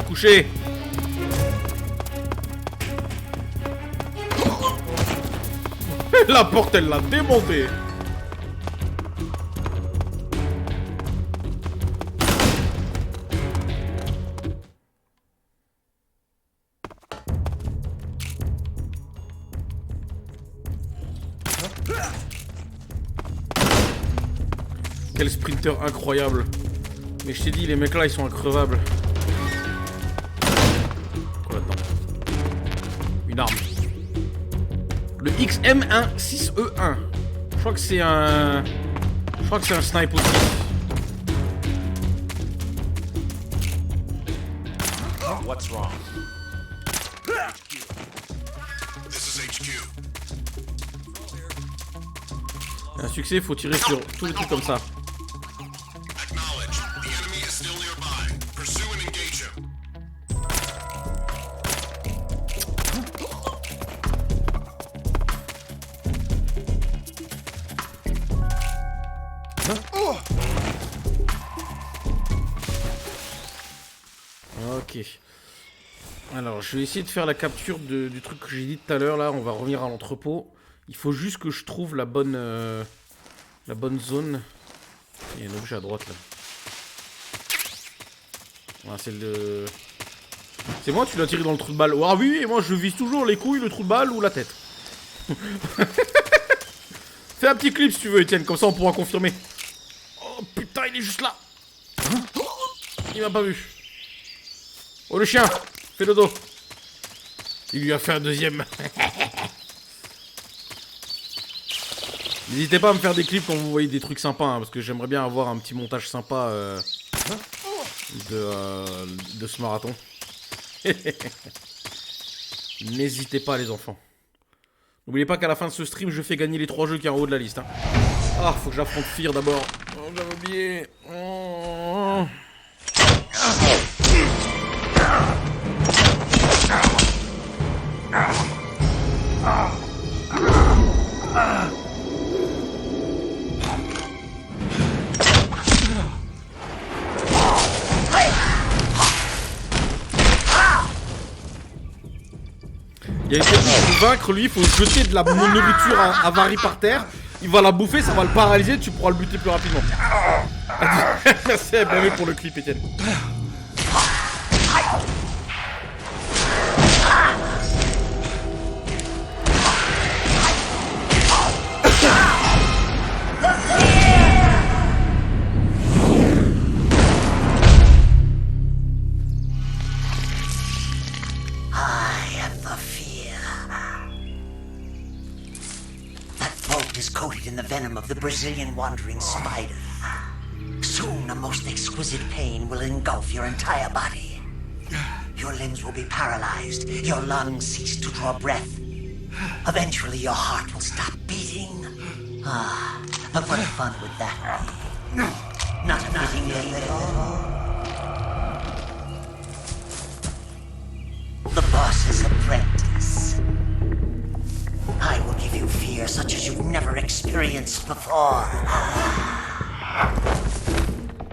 S2: Couché. La porte, elle l'a démonté. Quel sprinter incroyable. Mais je t'ai dit, les mecs là, ils sont increvables. Quoi là-dedans? Une arme. Le XM16E1. Je crois que c'est un... Je crois que c'est un snipe aussi.
S11: What's wrong?
S19: This is HQ.
S2: Un succès, faut tirer sur tous les trucs comme ça.
S19: Acknowledge. The enemy is still nearby. Pursue and engage him.
S2: Ok. Alors, je vais essayer de faire la capture du truc que j'ai dit tout à l'heure. Là, on va revenir à l'entrepôt. Il faut juste que je trouve la bonne zone. Il y a une objet à droite là. Ah, c'est le... C'est moi, tu l'as tiré dans le trou de balle. Ah oui, et moi je vise toujours les couilles, le trou de balle ou la tête. Fais un petit clip si tu veux, Etienne, comme ça on pourra confirmer. Oh putain, il est juste là. Il m'a pas vu. Oh le chien, fais le dos. Il lui a fait un deuxième. N'hésitez pas à me faire des clips quand vous voyez des trucs sympas, hein, parce que j'aimerais bien avoir un petit montage sympa de ce marathon. N'hésitez pas les enfants. N'oubliez pas qu'à la fin de ce stream, je fais gagner les 3 jeux qui sont en haut de la liste. Hein. Ah, faut que j'affronte Fear d'abord. Oh, j'avais oublié. Oh. Il y a une technique pour vaincre, lui, il faut jeter de la nourriture avarie par terre. Il va la bouffer, ça va le paralyser, tu pourras le buter plus rapidement. Merci, bien vu pour le clip, Etienne.
S13: Coated in the venom of the Brazilian wandering spider. Soon a most exquisite pain will engulf your entire body. Your limbs will be paralyzed, your lungs cease to draw breath. Eventually your heart will stop beating. Ah, but what fun would that be? Not a fitting name at all. The boss's apprentice. I will give you fear such as you've never experienced before.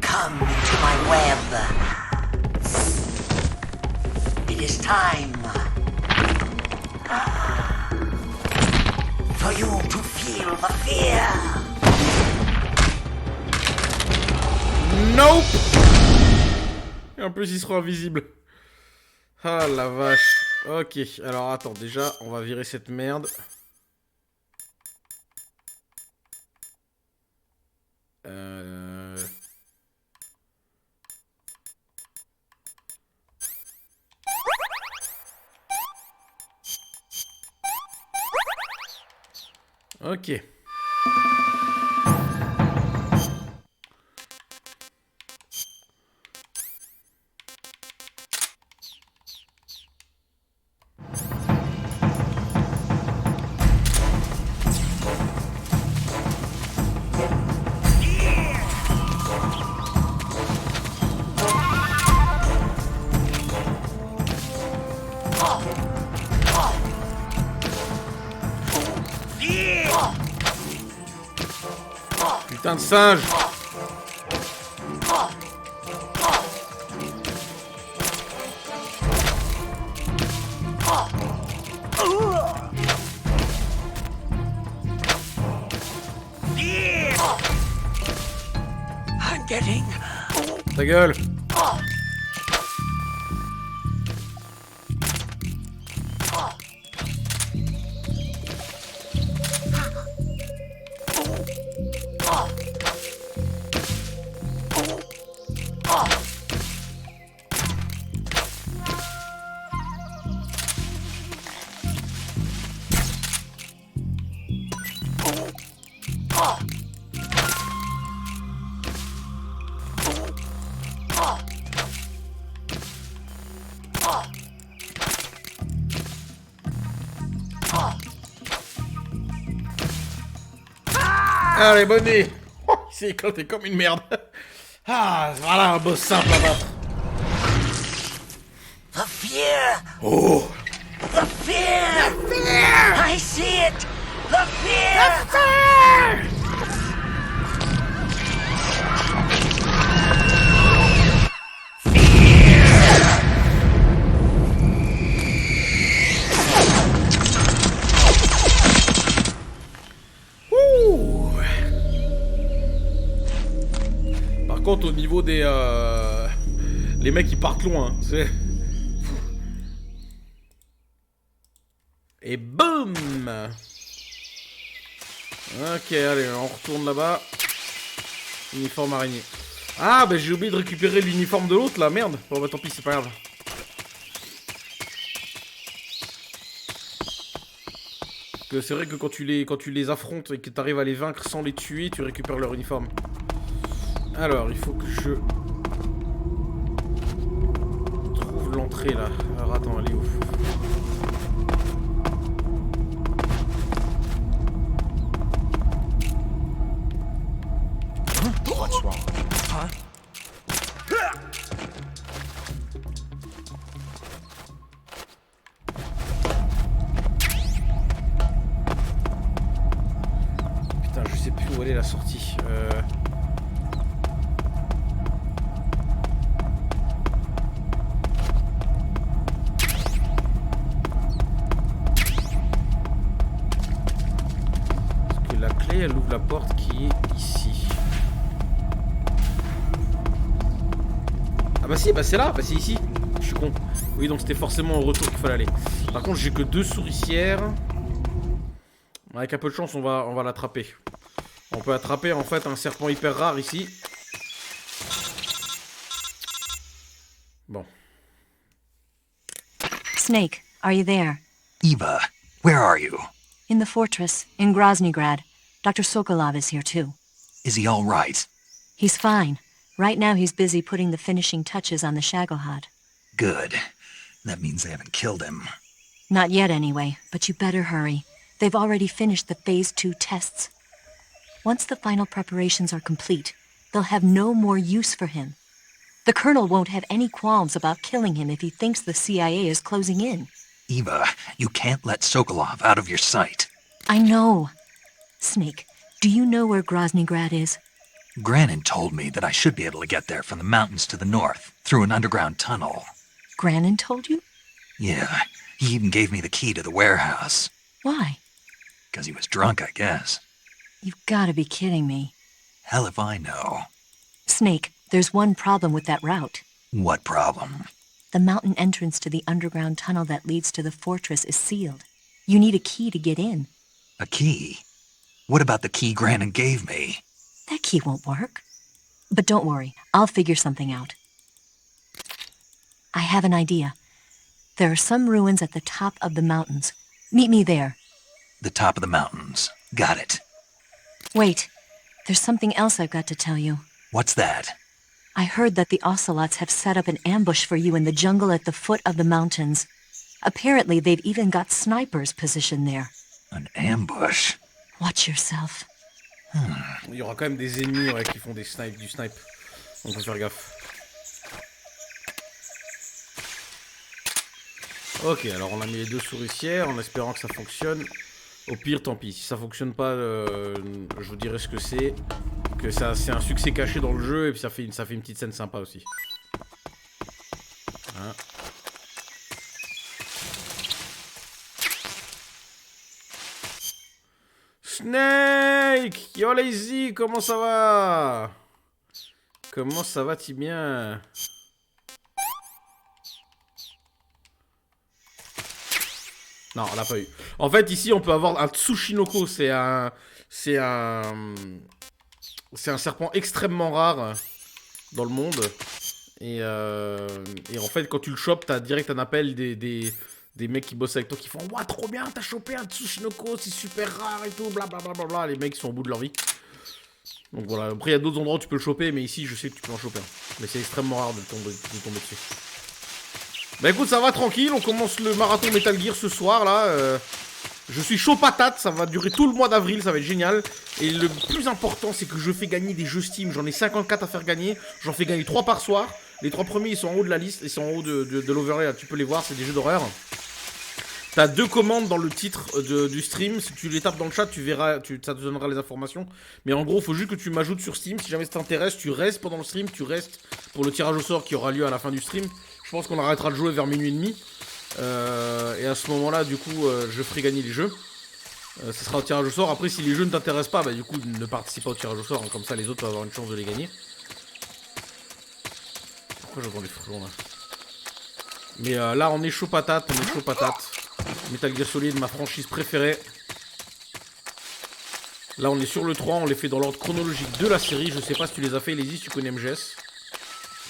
S13: Come into my web. It is time for you to feel the fear.
S2: Nope. Et en plus, il sera invisible. Ah la vache. Ok, alors attends, déjà, on va virer cette merde. Ok. Putain de singe!
S13: I'm getting...
S2: Ta gueule! Allez, bonne nuit. Oh, il s'est éclaté comme une merde. Ah, voilà un boss simple à battre.
S13: The fear!
S2: Oh!
S13: The fear! The fear! I see it! The fear! The fear!
S2: contre, au niveau des... Les mecs, ils partent loin. Hein. Et boum. Ok, allez, on retourne là-bas. Uniforme araignée. Ah, bah j'ai oublié de récupérer l'uniforme de l'autre, là, merde. Bon, bah tant pis, c'est pas grave. C'est vrai que quand tu les affrontes et que tu arrives à les vaincre sans les tuer, tu récupères leur uniforme. Alors, il faut que je trouve l'entrée là. Alors attends, elle est où?
S12: What's wrong? Huh?
S2: Putain, je sais plus où elle est la sortie. Parce que la clé, elle ouvre la porte qui est ici. Ah bah si, bah c'est là, bah c'est ici. Je suis con. Oui, donc c'était forcément au retour qu'il fallait aller. Par contre, j'ai que 2 souricières. Avec un peu de chance, on va l'attraper. On peut attraper en fait un serpent hyper rare ici. Bon.
S16: Snake, are you there?
S3: Eva, where are you?
S16: In the fortress, in Groznygrad. Dr. Sokolov is here too.
S3: Is he all right?
S16: He's fine. Right now he's busy putting the finishing touches on the Shagohod.
S3: Good. That means they haven't killed him.
S16: Not yet anyway, but you better hurry. They've already finished the Phase 2 tests. Once the final preparations are complete, they'll have no more use for him. The Colonel won't have any qualms about killing him if he thinks the CIA is closing in.
S3: Eva, you can't let Sokolov out of your sight.
S16: I know. Snake, do you know where Groznygrad is?
S3: Granin told me that I should be able to get there from the mountains to the north, through an underground tunnel.
S16: Granin told you?
S3: Yeah, he even gave me the key to the warehouse.
S16: Why?
S3: Because he was drunk, I guess.
S16: You've got to be kidding me.
S3: Hell if I know.
S16: Snake, there's one problem with that route.
S3: What problem?
S16: The mountain entrance to the underground tunnel that leads to the fortress is sealed. You need a key to get in.
S3: A key? What about the key Granin gave me?
S16: That key won't work. But don't worry, I'll figure something out. I have an idea. There are some ruins at the top of the mountains. Meet me there.
S3: The top of the mountains. Got it.
S16: Wait, there's something else I've got to tell you.
S3: What's that?
S16: I heard that the Ocelots have set up an ambush for you in the jungle at the foot of the mountains. Apparently, they've even got snipers positioned there.
S3: An ambush?
S16: Watch yourself.
S2: Il y aura quand même des ennemis ouais, qui font du snipe. On peut faire gaffe. Ok, alors on a mis les 2 souricières en espérant que ça fonctionne. Au pire, tant pis. Si ça fonctionne pas, je vous dirai ce que c'est. Que c'est un succès caché dans le jeu et puis ça fait une petite scène sympa aussi. Hein. Snake! Yo lazy, comment ça va? Comment ça va, ti bien? Non, on l'a pas eu. En fait, ici, on peut avoir un Tsushinoko. C'est un serpent extrêmement rare dans le monde. Et en fait, quand tu le chopes, t'as direct un appel des mecs qui bossent avec toi qui font « Ouah, trop bien, t'as chopé un Tsushinoko, c'est super rare et tout, blablabla. » Les mecs sont au bout de leur vie. Donc voilà, après il y a d'autres endroits où tu peux le choper, mais ici je sais que tu peux en choper un. Mais c'est extrêmement rare de tomber dessus. Bah écoute, ça va tranquille, on commence le marathon Metal Gear ce soir là. Je suis chaud patate, ça va durer tout le mois d'avril, ça va être génial. Et le plus important, c'est que je fais gagner des jeux Steam. J'en ai 54 à faire gagner, j'en fais gagner 3 par soir. Les 3 premiers, ils sont en haut de la liste, ils sont en haut de l'overlay, tu peux les voir, c'est des jeux d'horreur. T'as 2 commandes dans le titre du stream, si tu les tapes dans le chat, tu verras, ça te donnera les informations. Mais en gros, il faut juste que tu m'ajoutes sur Steam, si jamais ça t'intéresse, tu restes pendant le stream, tu restes pour le tirage au sort qui aura lieu à la fin du stream. Je pense qu'on arrêtera de jouer vers minuit et demi. Et à ce moment-là, du coup, je ferai gagner les jeux. Ce sera au tirage au sort. Après, si les jeux ne t'intéressent pas, bah du coup, ne participe pas au tirage au sort, hein, comme ça les autres peuvent avoir une chance de les gagner. Pourquoi j'entends les frelons là? Mais là, on est chaud patate, Metal Gear Solid, ma franchise préférée. Là, on est sur le 3, on les fait dans l'ordre chronologique de la série. Je sais pas si tu les as fait, Lazy, si tu connais MGS.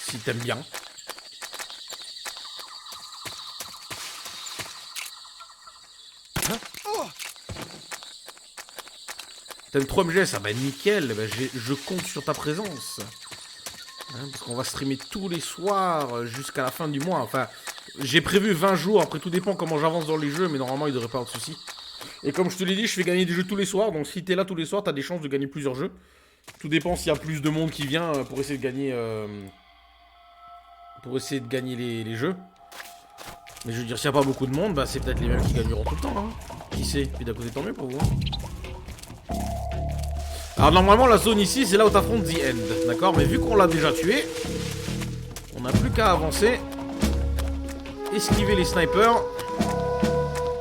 S2: Si t'aimes bien. T'aimes trop MGS? Ah bah nickel, bah, je compte sur ta présence. Hein, parce qu'on va streamer tous les soirs jusqu'à la fin du mois. Enfin, j'ai prévu 20 jours, après tout dépend comment j'avance dans les jeux, mais normalement il devrait pas avoir de soucis. Et comme je te l'ai dit, je fais gagner des jeux tous les soirs, donc si t'es là tous les soirs, t'as des chances de gagner plusieurs jeux. Tout dépend s'il y a plus de monde qui vient pour essayer de gagner... les jeux. Mais je veux dire, s'il n'y a pas beaucoup de monde, bah c'est peut-être les mêmes qui gagneront tout le temps. Hein. Qui sait? Puis d'un côté, tant mieux pour vous. Hein. Alors normalement, la zone ici, c'est là où t'affrontes The End. D'accord? Mais vu qu'on l'a déjà tué, on n'a plus qu'à avancer. Esquiver les snipers.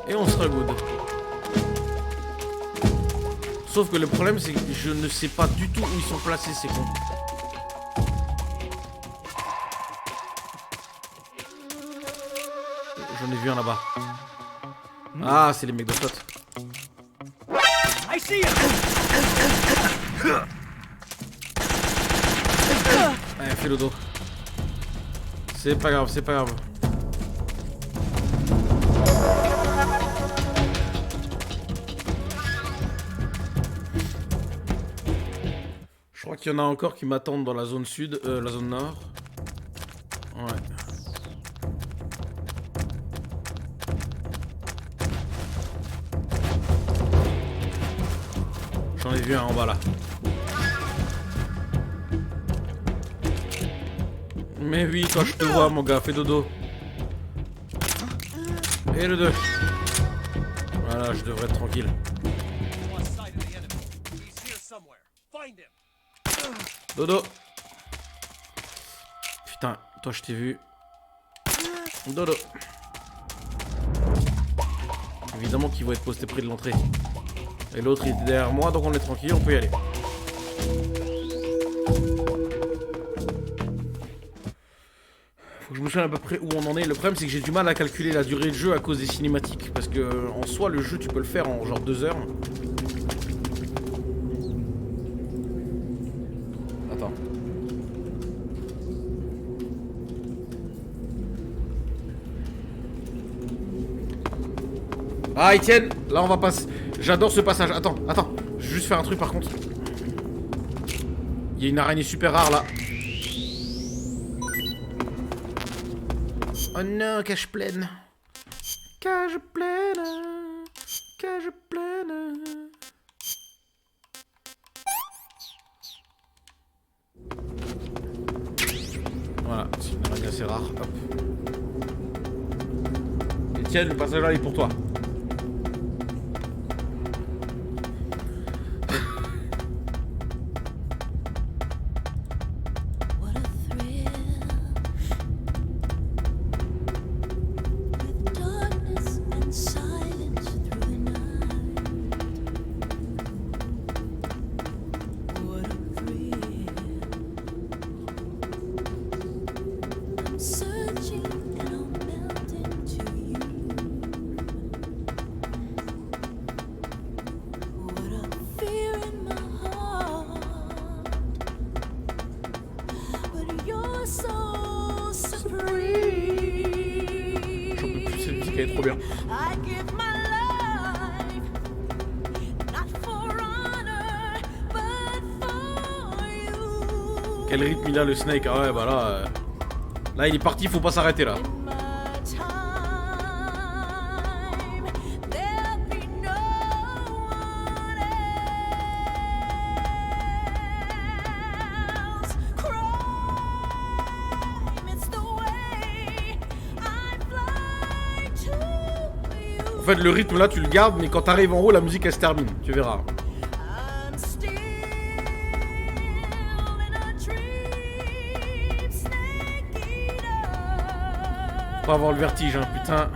S2: Et on sera good. Sauf que le problème, c'est que je ne sais pas du tout où ils sont placés, ces cons. J'en ai vu un là-bas. Ah, c'est les mecs de SWAT.
S1: I see you.
S2: Allez, fais le dos. C'est pas grave, c'est pas grave. Je crois qu'il y en a encore qui m'attendent dans la zone sud, la zone nord. Ouais. J'en ai vu un en bas là. Mais oui, toi je te vois mon gars, fais dodo. Et le 2. Voilà, je devrais être tranquille. Dodo. Putain, toi je t'ai vu. Dodo. Évidemment qu'ils vont être postés près de l'entrée. Et l'autre il est derrière moi, donc on est tranquille, on peut y aller. Faut que je me souvienne à peu près où on en est. Le problème c'est que j'ai du mal à calculer la durée de jeu à cause des cinématiques. Parce que en soi le jeu tu peux le faire en genre 2 heures. Attends. Ah Etienne, là on va passer. J'adore ce passage. Attends, je vais juste faire un truc par contre. Il y a une araignée super rare là. Oh non, cage pleine. Cage pleine. Cage pleine. Voilà, c'est une araignée assez rare. Hop. Etienne, le passage là il est pour toi. Trop bien. Quel rythme il a le Snake. Ah ouais bah là là il est parti, faut pas s'arrêter là. En fait, le rythme là, tu le gardes, mais quand t'arrives en haut, la musique elle se termine. Tu verras. Faut pas avoir le vertige, hein, putain.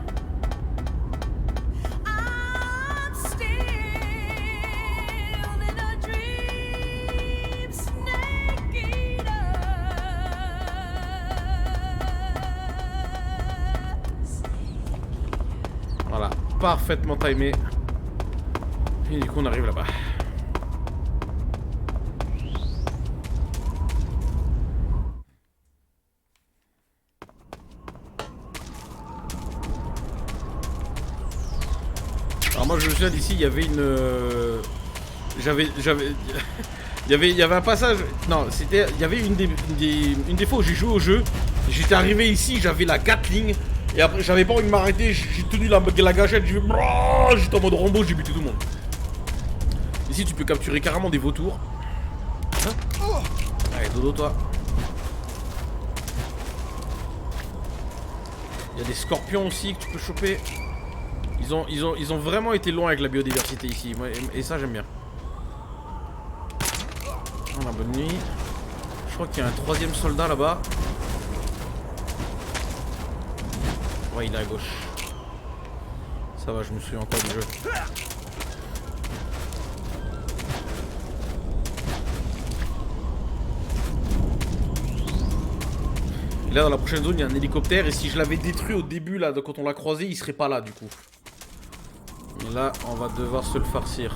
S2: parfaitement timé. Et du coup on arrive là-bas. Alors moi je me souviens d'ici, il y avait une... il y avait un passage... Non, c'était... Il y avait une des fois où j'ai joué au jeu. J'étais arrivé ici, j'avais la Gatling. Et après, j'avais pas envie de m'arrêter, j'ai tenu la gâchette, j'étais en mode Rambo, j'ai buté tout le monde. Ici, tu peux capturer carrément des vautours. Hein? Allez, dodo, toi. Il y a des scorpions aussi que tu peux choper. Ils ont vraiment été loin avec la biodiversité ici. Et ça, j'aime bien. Voilà, bonne nuit. Je crois qu'il y a un troisième soldat là-bas. Ouais, il est à gauche. Ça va, je me souviens encore du jeu. Et là, dans la prochaine zone, il y a un hélicoptère. Et si je l'avais détruit au début, là, quand on l'a croisé, il serait pas là, du coup. Et là, on va devoir se le farcir.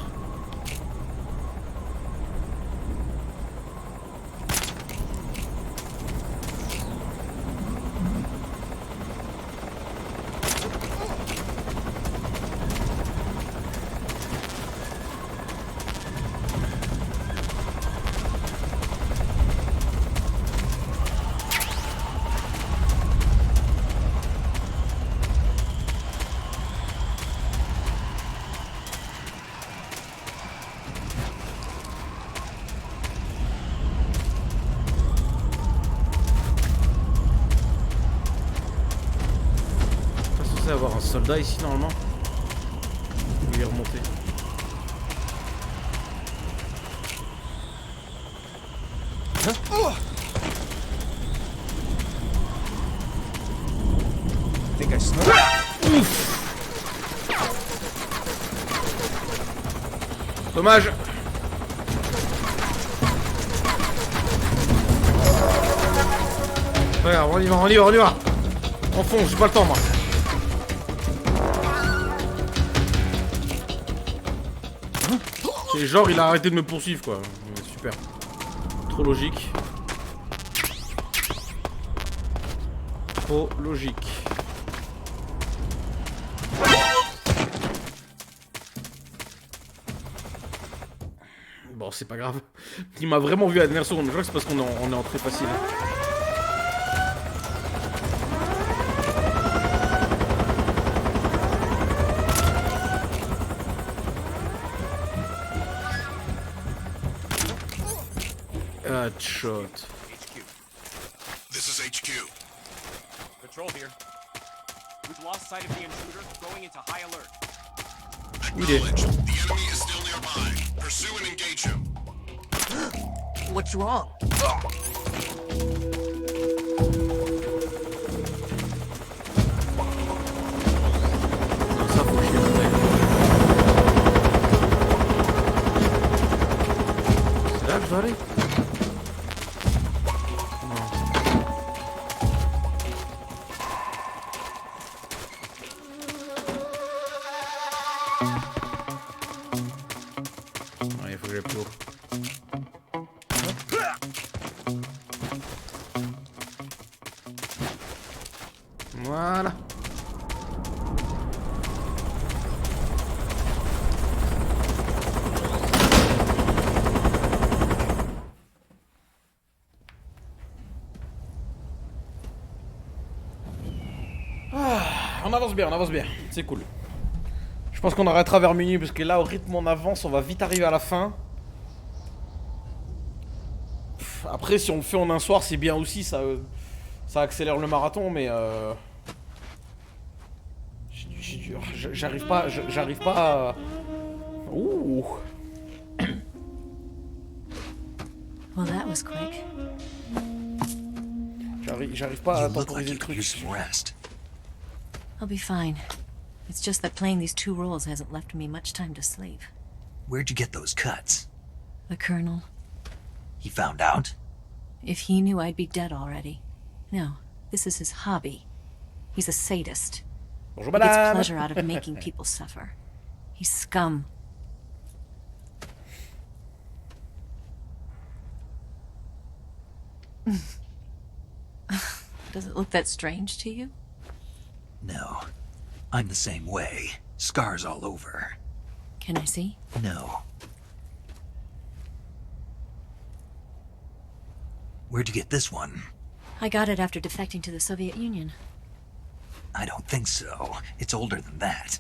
S2: Avoir un soldat ici normalement. Il est remonté. Hein? Oh, ouf. Dommage. Regarde, on y va. On fonce, j'ai pas le temps moi. Et genre il a arrêté de me poursuivre quoi. Super. Trop logique. Trop logique. Bon c'est pas grave. Il m'a vraiment vu à la dernière seconde. Je crois que c'est parce qu'on est en très facile. Shot.
S20: HQ. This is HQ.
S6: Patrol here. We've lost sight of the intruder, going into high alert.
S20: Acknowledged. The enemy is still nearby. Pursue and engage him.
S13: What's wrong?
S2: C'est là que je dois aller? Voilà. On avance bien, c'est cool. Je pense qu'on arrêtera vers minuit parce que là au rythme on avance, on va vite arriver à la fin. Après si on le fait en un soir c'est bien aussi, ça accélère le marathon mais j'arrive pas à... Ouh.
S16: Well, that was quick.
S2: J'arrive pas à temporiser le truc.
S16: I'll be fine. It's just that playing these two roles hasn't left me much time to sleep.
S3: Where'd you get those cuts?
S16: The Colonel.
S3: He found out?
S16: If he knew, I'd be dead already. No, this is his hobby. He's a sadist.
S2: Bonjour,
S16: He gets
S2: madame.
S16: pleasure out of making people suffer. He's scum. Does it look that strange to you?
S3: No. I'm the same way. Scars all over.
S16: Can I see?
S3: No. Where'd you get this one?
S16: I got it after defecting to the Soviet Union.
S3: I don't think so. It's older than that.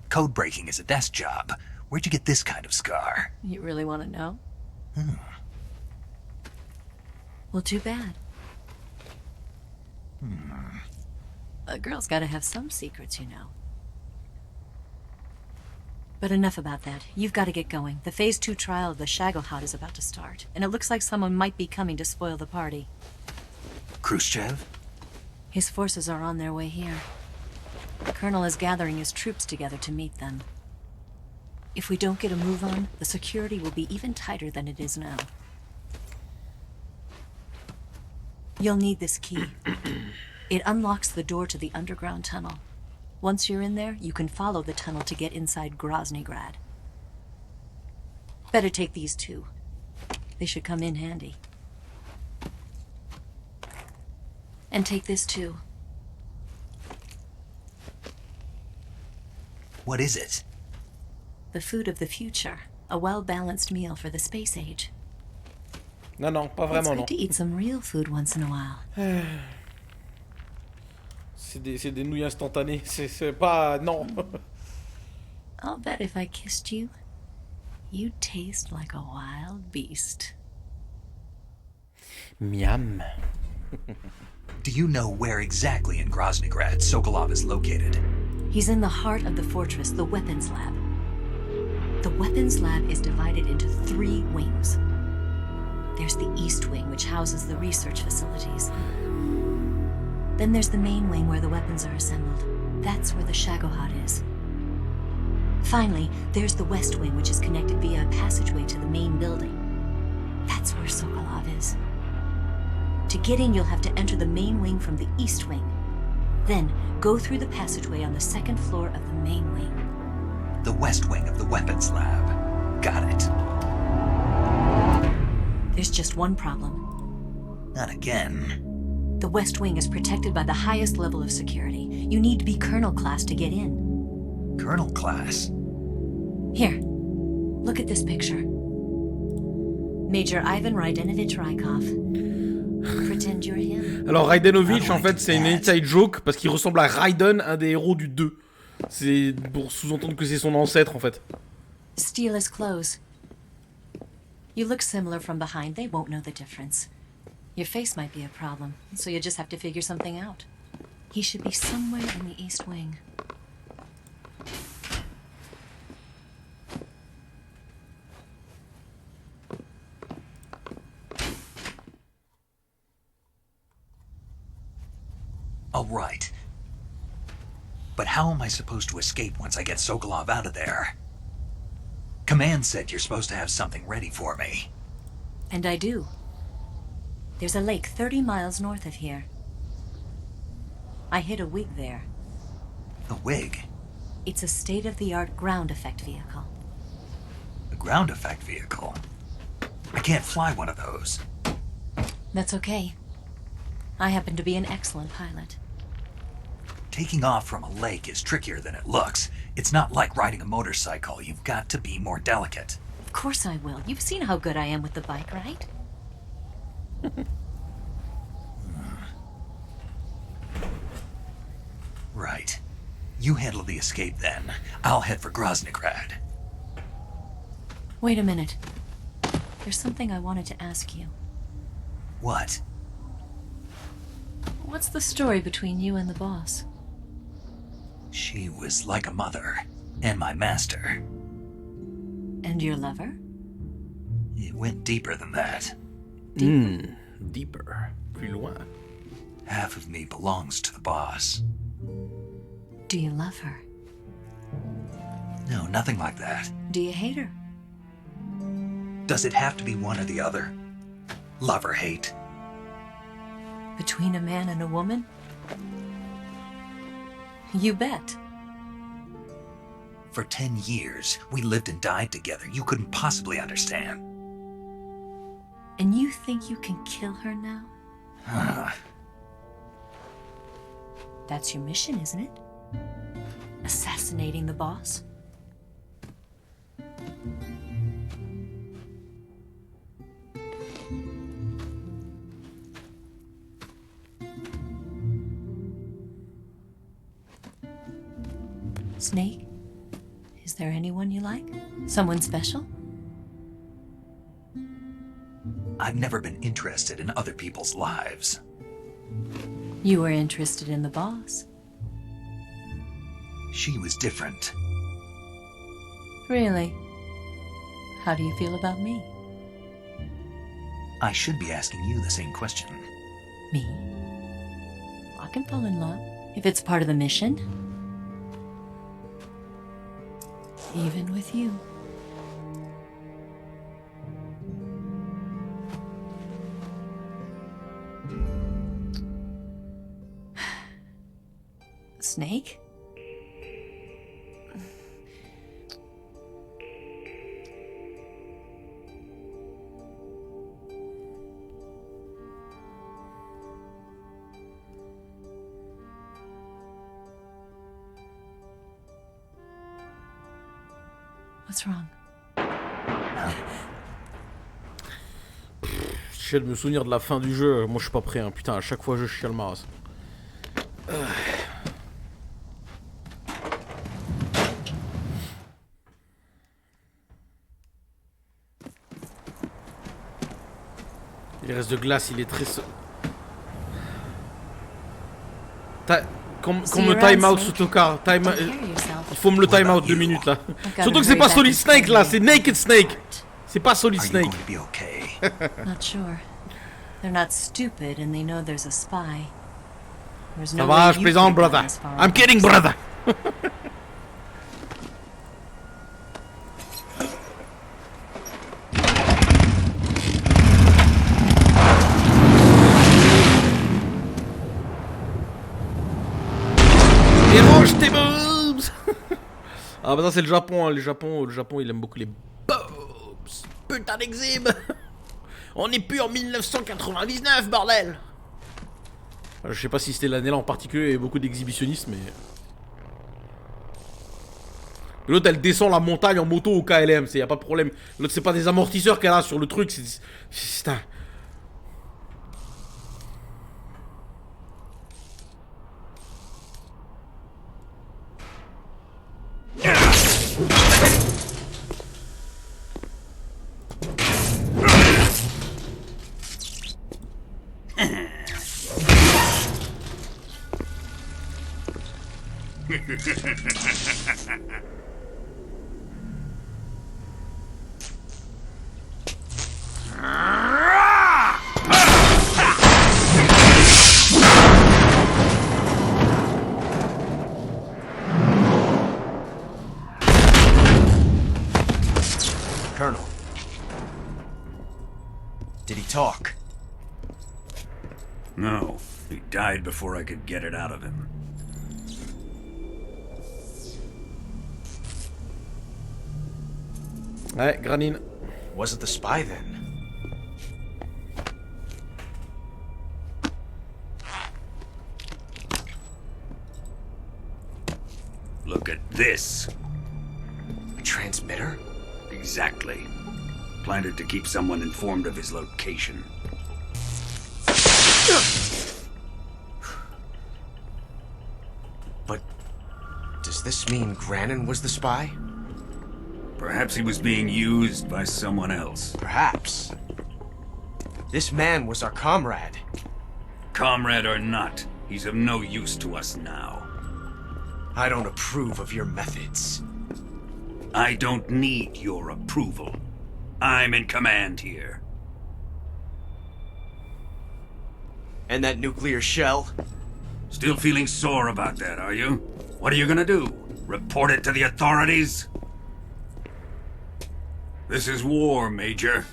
S3: Code breaking is a desk job. Where'd you get this kind of scar?
S16: You really want to know?
S3: Hmm.
S16: Well, too bad. A girl's gotta have some secrets, you know. But enough about that. You've got to get going. The Phase 2 trial of the Shagohod is about to start, and it looks like someone might be coming to spoil the party.
S3: Khrushchev?
S16: His forces are on their way here. The Colonel is gathering his troops together to meet them. If we don't get a move on, the security will be even tighter than it is now. You'll need this key. It unlocks the door to the underground tunnel. Once you're in there, you can follow the tunnel to get inside Groznygrad. Better take these two. They should come in handy. And take this too.
S3: What is it?
S16: The food of the future. A well-balanced meal for the space age.
S2: Non, non, pas
S16: It's
S2: vraiment,
S16: good
S2: non.
S16: to eat some real food once in a while.
S2: C'est des nouilles instantanées. C'est pas... Non.
S16: I'll bet if I kissed you, you'd taste like a wild beast.
S2: Miam.
S3: Do you know where exactly in Groznygrad Sokolov is located?
S16: He's in the heart of the fortress, the weapons lab. The weapons lab is divided into 3 wings. There's the East Wing, which houses the research facilities. Then there's the main wing where the weapons are assembled. That's where the Shagohod is. Finally, there's the West Wing, which is connected via a passageway to the main building. That's where Sokolov is. To get in, you'll have to enter the main wing from the East Wing. Then, go through the passageway on the 2nd floor of the main wing.
S3: The West Wing of the weapons lab. Got it.
S16: There's just one problem.
S3: Not again.
S16: The West Wing is protected by the highest level of security. You need to be Colonel class to get in.
S3: Colonel class?
S16: Here, look at this picture. Major Ivan Redinovich Rykov. Pretend you're him.
S2: Alors Redinovich, en fait, c'est une inside joke parce qu'il ressemble à Raiden, un des héros du 2. C'est pour sous-entendre que c'est son ancêtre, en fait.
S16: Steal his clothes. You look similar from behind. They won't know the difference. Your face might be a problem, so you'll just have to figure something out. He should be somewhere in the East Wing.
S3: All right. But how am I supposed to escape once I get Sokolov out of there? Command said you're supposed to have something ready for me.
S16: And I do. There's a lake 30 miles north of here. I hid a wig there.
S3: A wig?
S16: It's a state-of-the-art ground effect vehicle.
S3: A ground effect vehicle? I can't fly one of those.
S16: That's okay. I happen to be an excellent pilot.
S3: Taking off from a lake is trickier than it looks. It's not like riding a motorcycle. You've got to be more delicate.
S16: Of course I will. You've seen how good I am with the bike, right?
S3: Right. You handle the escape then. I'll head for Groznygrad.
S16: Wait a minute. There's something I wanted to ask you.
S3: What?
S16: What's the story between you and the boss?
S3: She was like a mother, and my master.
S16: And your lover?
S3: It went deeper than that.
S2: Deeper. Plus loin.
S3: Half of me belongs to the boss.
S16: Do you love her?
S3: No, nothing like that.
S16: Do you hate her?
S3: Does it have to be one or the other? Love or hate?
S16: Between a man and a woman? You bet.
S3: For 10 years, we lived and died together. You couldn't possibly understand.
S16: And you think you can kill her now? That's your mission, isn't it? Assassinating the boss? Snake? Is there anyone you like? Someone special?
S3: I've never been interested in other people's lives.
S16: You were interested in the boss.
S3: She was different.
S16: Really? How do you feel about me?
S3: I should be asking you the same question.
S16: Me? I can fall in love if it's part of the mission. Even with you. Snake? What's wrong?
S2: J'essaie de me souvenir de la fin du jeu. Moi, je suis pas prêt. Hein. Putain, à chaque fois, je chiale ma race. Il reste de glace, il est très... Qu'on me time out sous ton car. Il faut me le time out 2 minutes là. Surtout que c'est pas Solid Snake là, c'est Naked Snake. C'est pas Solid Snake.
S16: Not sure. They're not stupid and they know there's a spy. There's
S2: Ça
S16: no
S2: va,
S16: way
S2: je
S16: you
S2: plaisante,
S16: could have
S2: brother.
S16: gone as far
S2: I'm
S16: as
S2: kidding,
S16: this.
S2: brother. Dérange tes boobs. Ah bah ça c'est le Japon, hein. Le Japon il aime beaucoup les boobs. Putain d'exhibe. On n'est plus en 1999 bordel. Je sais pas si c'était l'année là en particulier, il y avait beaucoup d'exhibitionnistes mais... L'autre elle descend la montagne en moto au KLM, y a pas de problème. L'autre c'est pas des amortisseurs qu'elle a sur le truc, c'est un...
S12: Colonel. Did he talk?
S19: No, he died before I could get it out of him.
S2: Ouais, Granine.
S12: Was it the spy then?
S19: Look at this.
S12: A transmitter?
S19: Exactly. Planted to keep someone informed of his location.
S12: But does this mean Granin was the spy?
S19: Perhaps he was being used by someone else.
S12: Perhaps. This man was our comrade.
S19: Comrade or not, he's of no use to us now.
S12: I don't approve of your methods.
S19: I don't need your approval. I'm in command here.
S12: And that nuclear shell?
S19: Still feeling sore about that, are you? What are you gonna do? Report it to the authorities? This is war, Major.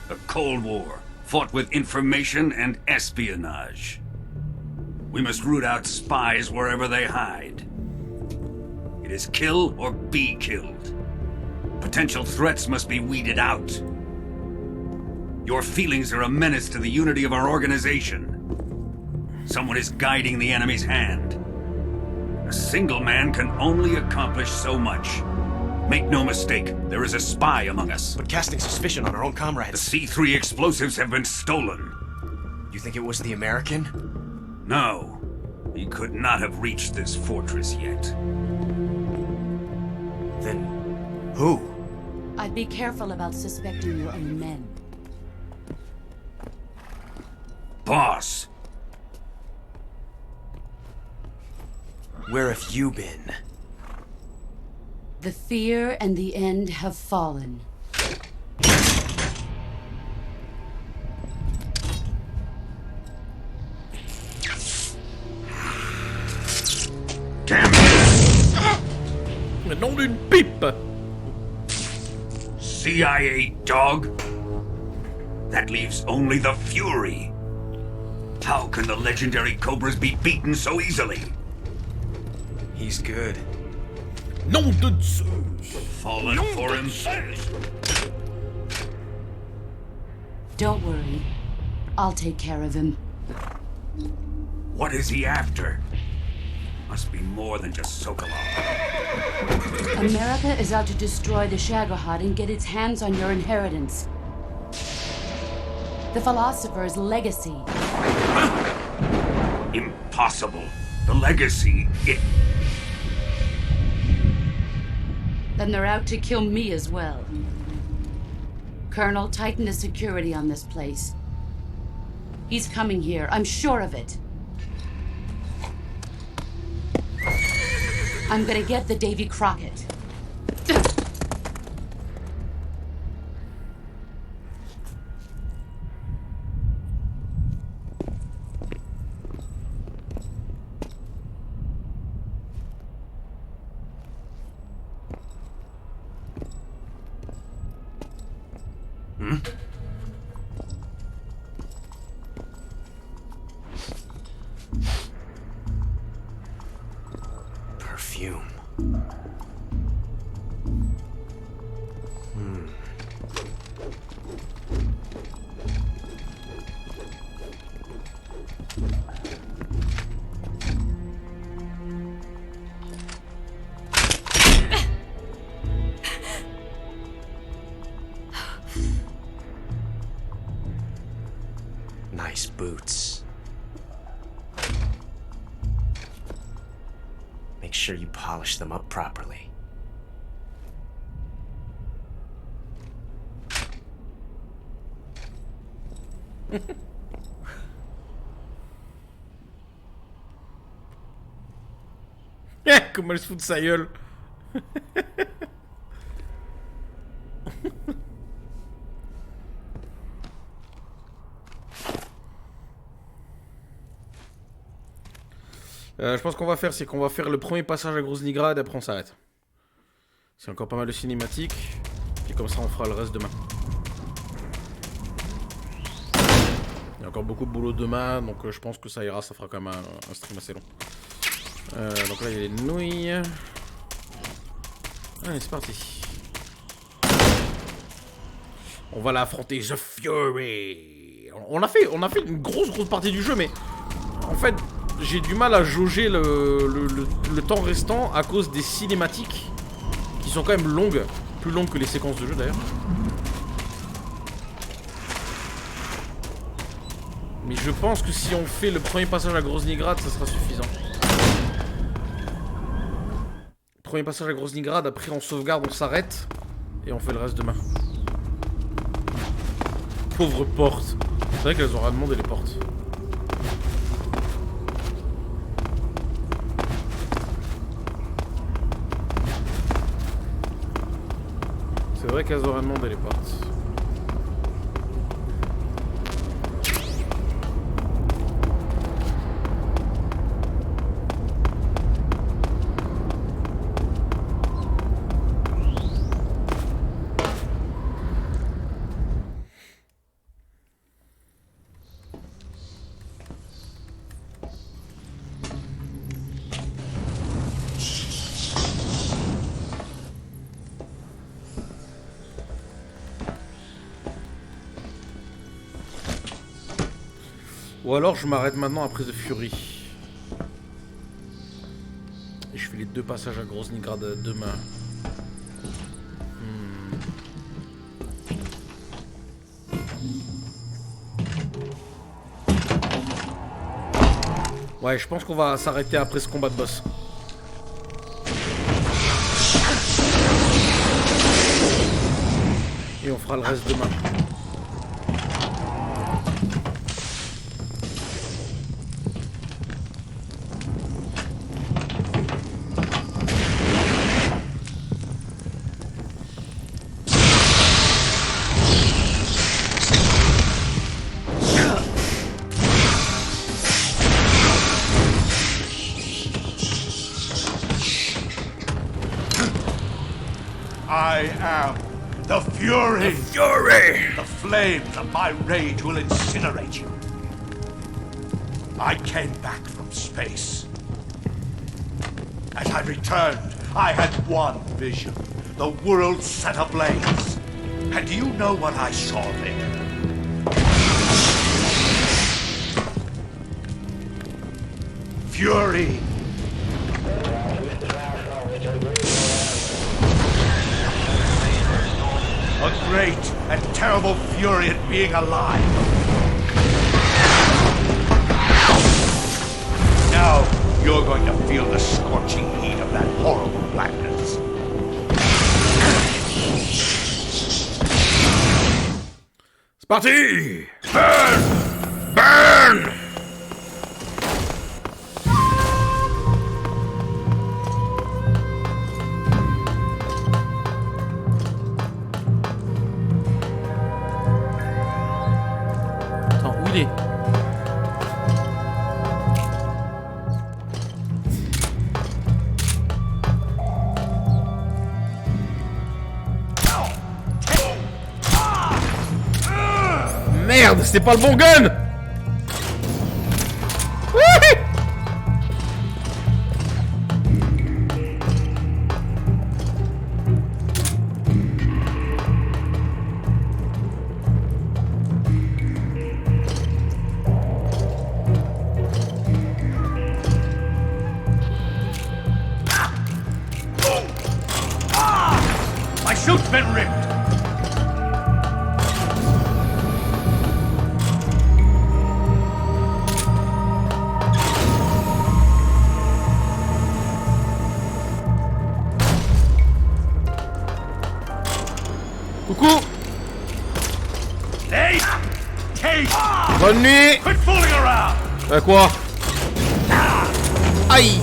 S19: A Cold War, fought with information and espionage. We must root out spies wherever they hide. It is kill or be killed. Potential threats must be weeded out. Your feelings are a menace to the unity of our organization. Someone is guiding the enemy's hand. A single man can only accomplish so much. Make no mistake, there is a spy among us.
S12: But casting suspicion on our own comrades...
S19: The C3 explosives have been stolen.
S12: You think it was the American?
S19: No. He could not have reached this fortress yet.
S12: Then... who?
S9: I'd be careful about suspecting your own men.
S19: Boss!
S12: Where have you been?
S9: The fear and the end have fallen.
S19: Damn it!
S2: Le nom d'une pipe!
S19: CIA dog? That leaves only the Fury. How can the legendary Cobras be beaten so easily?
S12: He's good.
S2: Nom de Zeus!
S19: Fallen for him.
S9: Don't worry. I'll take care of him.
S19: What is he after? Must be more than just Sokolov.
S9: America is out to destroy the Shagohod and get its hands on your inheritance. The philosopher's legacy.
S19: Impossible. The legacy, it...
S9: Then they're out to kill me as well. Colonel, tighten the security on this place. He's coming here, I'm sure of it. I'm gonna get the Davy Crockett.
S12: Perfume. Nice boots. Make sure you polish them up properly.
S2: Comment elle se fout de sa gueule. Je pense qu'on va faire, c'est qu'on va faire le premier passage à Groznygrad et après on s'arrête. C'est encore pas mal de cinématiques. Et comme ça on fera le reste demain. Il y a encore beaucoup de boulot demain, donc je pense que ça ira, ça fera quand même un stream assez long. Donc là il y a les nouilles. Allez, c'est parti. On va l'affronter, The Fury. On a fait une grosse partie du jeu, mais en fait j'ai du mal à jauger le temps restant à cause des cinématiques qui sont quand même longues, plus longues que les séquences de jeu d'ailleurs. Mais je pense que si on fait le premier passage à Groznygrad, ça sera suffisant. Premier passage à Groznygrad, après on sauvegarde, on s'arrête et on fait le reste demain. Pauvre porte. C'est vrai qu'elles ont rien demandé les portes. C'est vrai qu'elles auraient demandé les portes. Ou alors je m'arrête maintenant après The Fury. Et je fais les 2 passages à Groznygrad demain. Ouais, je pense qu'on va s'arrêter après ce combat de boss. Et on fera le reste demain.
S10: I am the Fury!
S2: The Fury!
S10: The flames of my rage will incinerate you. I came back from space. As I returned, I had one vision. The world set ablaze. And do you know what I saw there? Fury! A great and terrible fury at being alive. Now, you're going to feel the scorching heat of that horrible blackness.
S2: C'est parti! Burn! Burn! Attends, où il est? Merde, c'est pas le bon gun! Oui!
S10: My suit's been ripped!
S2: Coucou!
S10: Hey! Hey!
S2: Bonne nuit!
S10: Quit fooling around!
S2: Quoi? Aïe!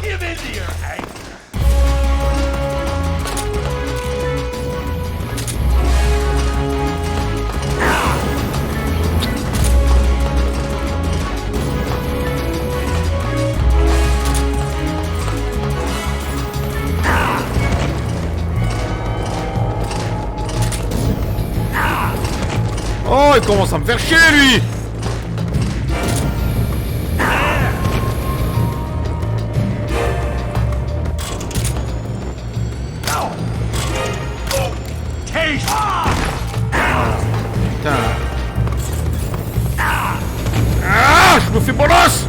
S10: Give in to your anger!
S2: Oh, il commence à me faire chier, lui! Putain. Ah, je me fais bolos!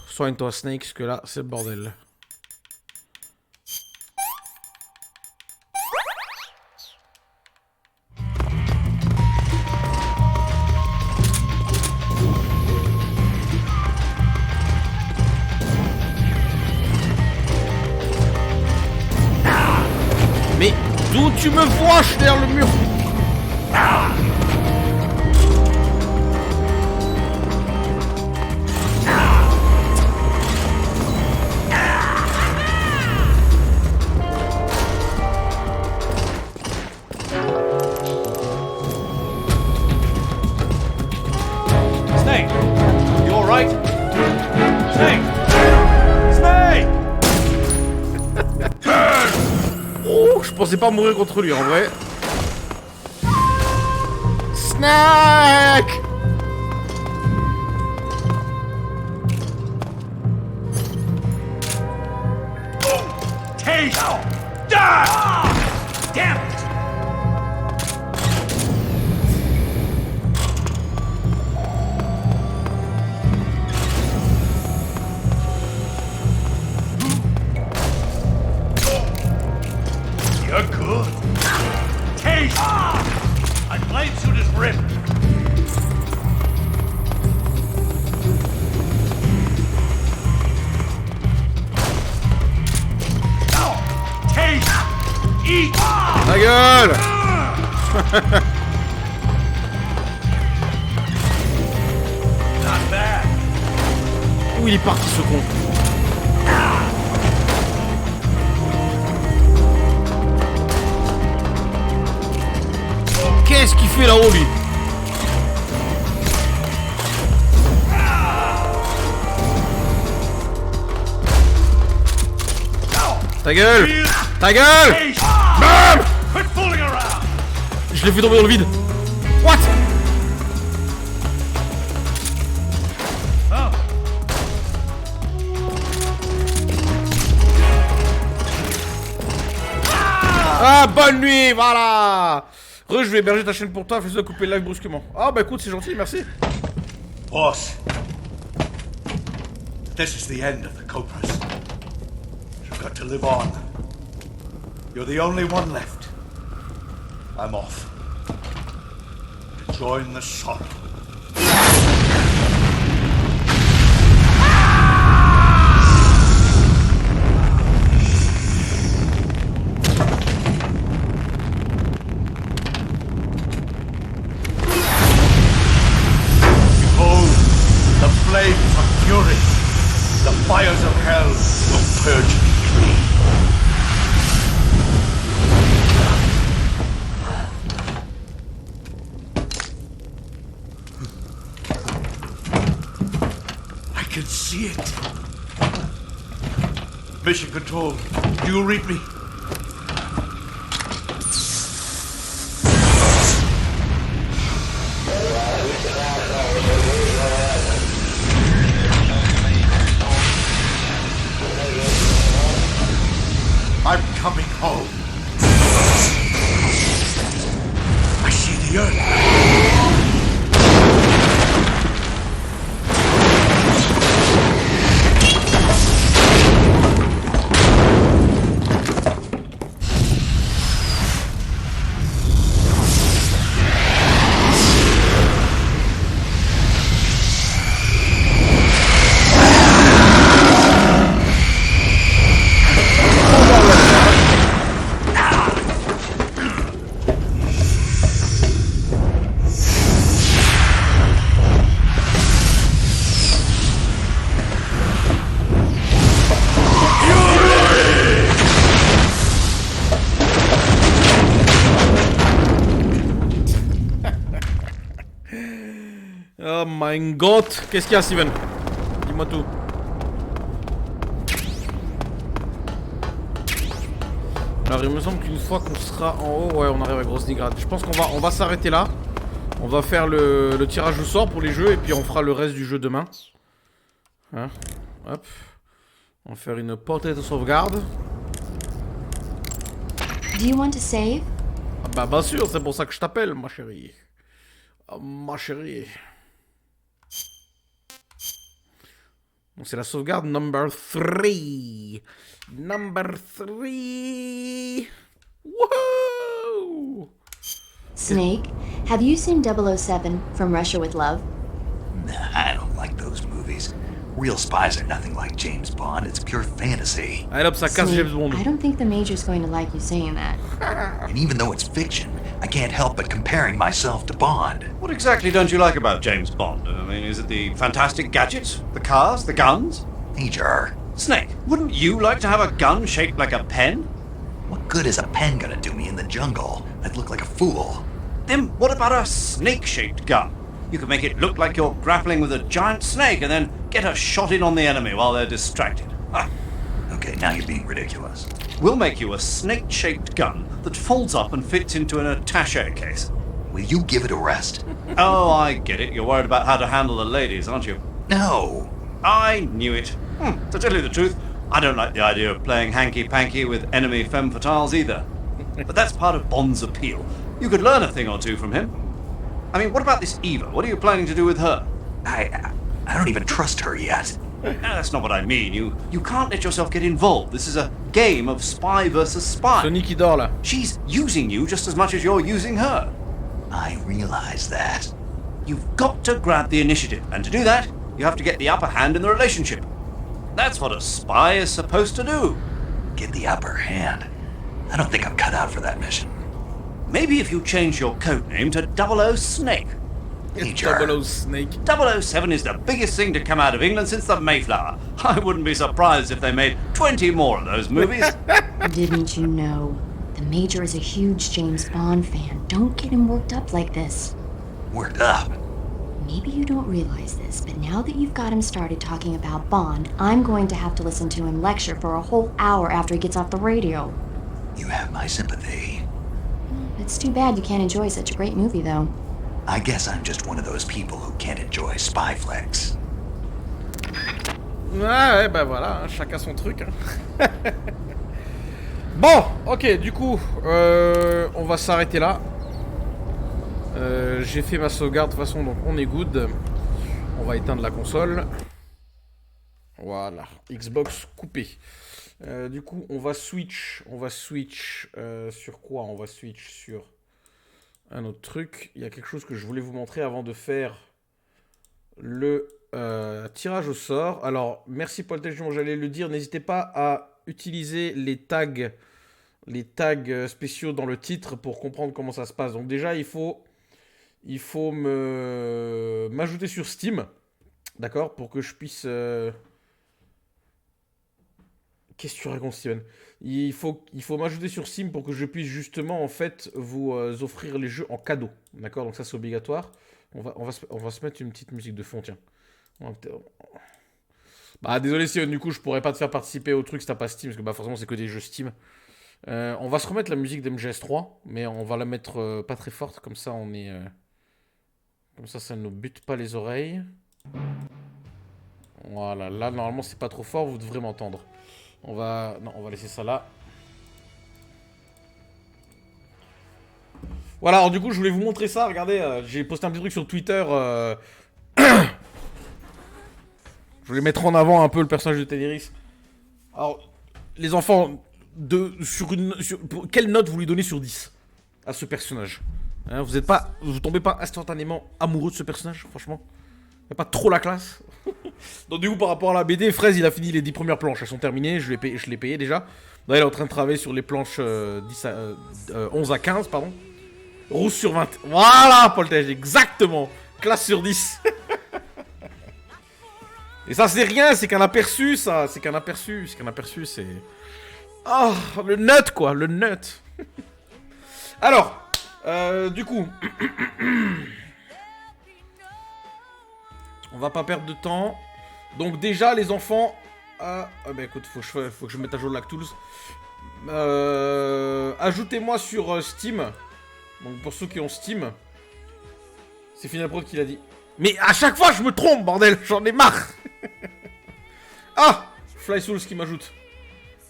S2: Soigne-toi, Snake, parce que là, c'est le bordel. Mais d'où tu me vois, je suis derrière le mur?
S10: Snake! You alright? Snake! Snake!
S2: pensais pas mourir contre lui en vrai. Snack.
S19: Taste! Die! Damn it! You're good. Taste! My blade suit is ripped. Taste! Eat!
S2: Ta gueule.
S19: Not bad.
S2: Où il est parti ce con? Qu'est-ce qu'il fait là-haut lui? Ta gueule! Ta gueule! Bam!
S19: Quit fooling around.
S2: Je l'ai fait tomber dans le vide. What?
S19: Oh.
S2: Ah, bonne nuit, voilà. Re, je vais héberger ta chaîne pour toi, fais-le couper le live brusquement. Ah bah écoute, c'est gentil, merci.
S10: Boss, this is the end of the Cobras. You've got to live on. You're the only one left. I'm off. To join the sorrow. Behold, the flames of fury. The fires of hell will purge me clean. I can see it. Mission Control, do you read me? I'm coming home. I see the earth.
S2: Oh my god. Qu'est-ce qu'il y a, Steven? Dis-moi tout. Alors il me semble qu'une fois qu'on sera en haut, ouais, on arrive à grosse nigrade. Je pense qu'on va s'arrêter là. On va faire le tirage au sort pour les jeux et puis on fera le reste du jeu demain. Hein? Hop. On va faire une portée de sauvegarde.
S8: Do you want to save?
S2: Ah bah bien sûr, c'est pour ça que je t'appelle, ma chérie. Oh, ma chérie. Donc c'est la sauvegarde number 3. Number 3. Woohoo!
S8: Snake, have you seen 007 From Russia with Love?
S3: Nah, I don't like those movies. Real spies are nothing like James Bond. It's pure fantasy.
S2: Allez hop, ça casse
S8: Snake,
S2: James Bond.
S8: I don't think the Major's going to like you saying that.
S3: And even though it's fiction, I can't help but comparing myself to Bond.
S5: What exactly don't you like about James Bond? I mean, is it the fantastic gadgets? The cars? The guns?
S3: Major.
S5: Snake, wouldn't you like to have a gun shaped like a pen?
S3: What good is a pen gonna do me in the jungle? I'd look like a fool.
S5: Then what about a snake-shaped gun? You could make it look like you're grappling with a giant snake and then get a shot in on the enemy while they're distracted. Ah.
S3: Okay, now you're being ridiculous.
S5: We'll make you a snake-shaped gun that folds up and fits into an attaché case.
S3: Will you give it a rest?
S5: Oh, I get it. You're worried about how to handle the ladies, aren't you?
S3: No.
S5: I knew it. To tell you the truth, I don't like the idea of playing hanky-panky with enemy femme fatales either. But that's part of Bond's appeal. You could learn a thing or two from him. I mean, what about this Eva? What are you planning to do with her?
S3: I don't even trust her yet.
S5: That's not what I mean. You can't let yourself get involved. This is a game of spy versus spy.
S2: Sonic qui dort là.
S5: She's using you just as much as you're using her.
S3: I realize that.
S5: You've got to grab the initiative, and to do that, you have to get the upper hand in the relationship. That's what a spy is supposed to do.
S3: Get the upper hand? I don't think I'm cut out for that mission.
S5: Maybe if you change your code name to 00 Snake.
S3: Major.
S2: 00 Snake.
S5: 007 is the biggest thing to come out of England since the Mayflower. I wouldn't be surprised if they made 20 more of those movies.
S8: Didn't you know? The Major is a huge James Bond fan. Don't get him worked up like this.
S3: Worked up?
S8: Maybe you don't realize this, but now that you've got him started talking about Bond, I'm going to have to listen to him lecture for a whole hour after he gets off the radio.
S3: You have my sympathy.
S8: It's too bad you can't enjoy such a great movie, though.
S3: I guess I'm just one of those people who can't enjoy spy flicks.
S2: Ouais, bah voilà, chacun son truc. Hein. Bon, ok, du coup, on va s'arrêter là. J'ai fait ma sauvegarde de toute façon, donc on est good. On va éteindre la console. Voilà, Xbox coupé. Du coup, on va switch. Sur quoi? On va switch sur un autre truc. Il y a quelque chose que je voulais vous montrer avant de faire le tirage au sort. Alors, merci Paul Téjon, j'allais le dire. N'hésitez pas à utiliser les tags spéciaux dans le titre pour comprendre comment ça se passe. Donc déjà, il faut m'ajouter sur Steam, d'accord, pour que je puisse... Qu'est-ce que tu racontes, Steven? Il faut m'ajouter sur Steam pour que je puisse justement, en fait, vous offrir les jeux en cadeau, d'accord? Donc ça, c'est obligatoire. On va se mettre une petite musique de fond, tiens. Bah, désolé, Steven, du coup, je pourrais pas te faire participer au truc si t'as pas Steam, parce que bah, forcément, c'est que des jeux Steam. On va se remettre la musique d'MGS 3, mais on va la mettre pas très forte, comme ça on est... Comme ça ne nous bute pas les oreilles. Voilà, là normalement c'est pas trop fort, vous devrez m'entendre. On va laisser ça là. Voilà, alors du coup je voulais vous montrer ça, regardez, j'ai posté un petit truc sur Twitter. Je voulais mettre en avant un peu le personnage de Téléris. Alors, les enfants... quelle note vous lui donnez sur 10 à ce personnage, hein, vous tombez pas instantanément amoureux de ce personnage, franchement? Il a pas trop la classe. Donc du coup, par rapport à la BD, Fraise, il a fini les 10 premières planches, elles sont terminées, je l'ai payé déjà. Là, il est en train de travailler sur les planches 11 à 15, pardon. Rousse sur 20. Voilà, Paul Tej, exactement. Classe sur 10. Et ça, c'est rien, c'est qu'un aperçu, ça. C'est qu'un aperçu, c'est... Oh, le nut, quoi, le nut. Alors, du coup... On va pas perdre de temps. Donc déjà, les enfants... bah écoute, faut que je mette à jour Lac Tools. Ajoutez-moi sur Steam. Donc pour ceux qui ont Steam. C'est Final Prod qui l'a dit. Mais à chaque fois, je me trompe, bordel. J'en ai marre. Ah, Fly Souls qui m'ajoute.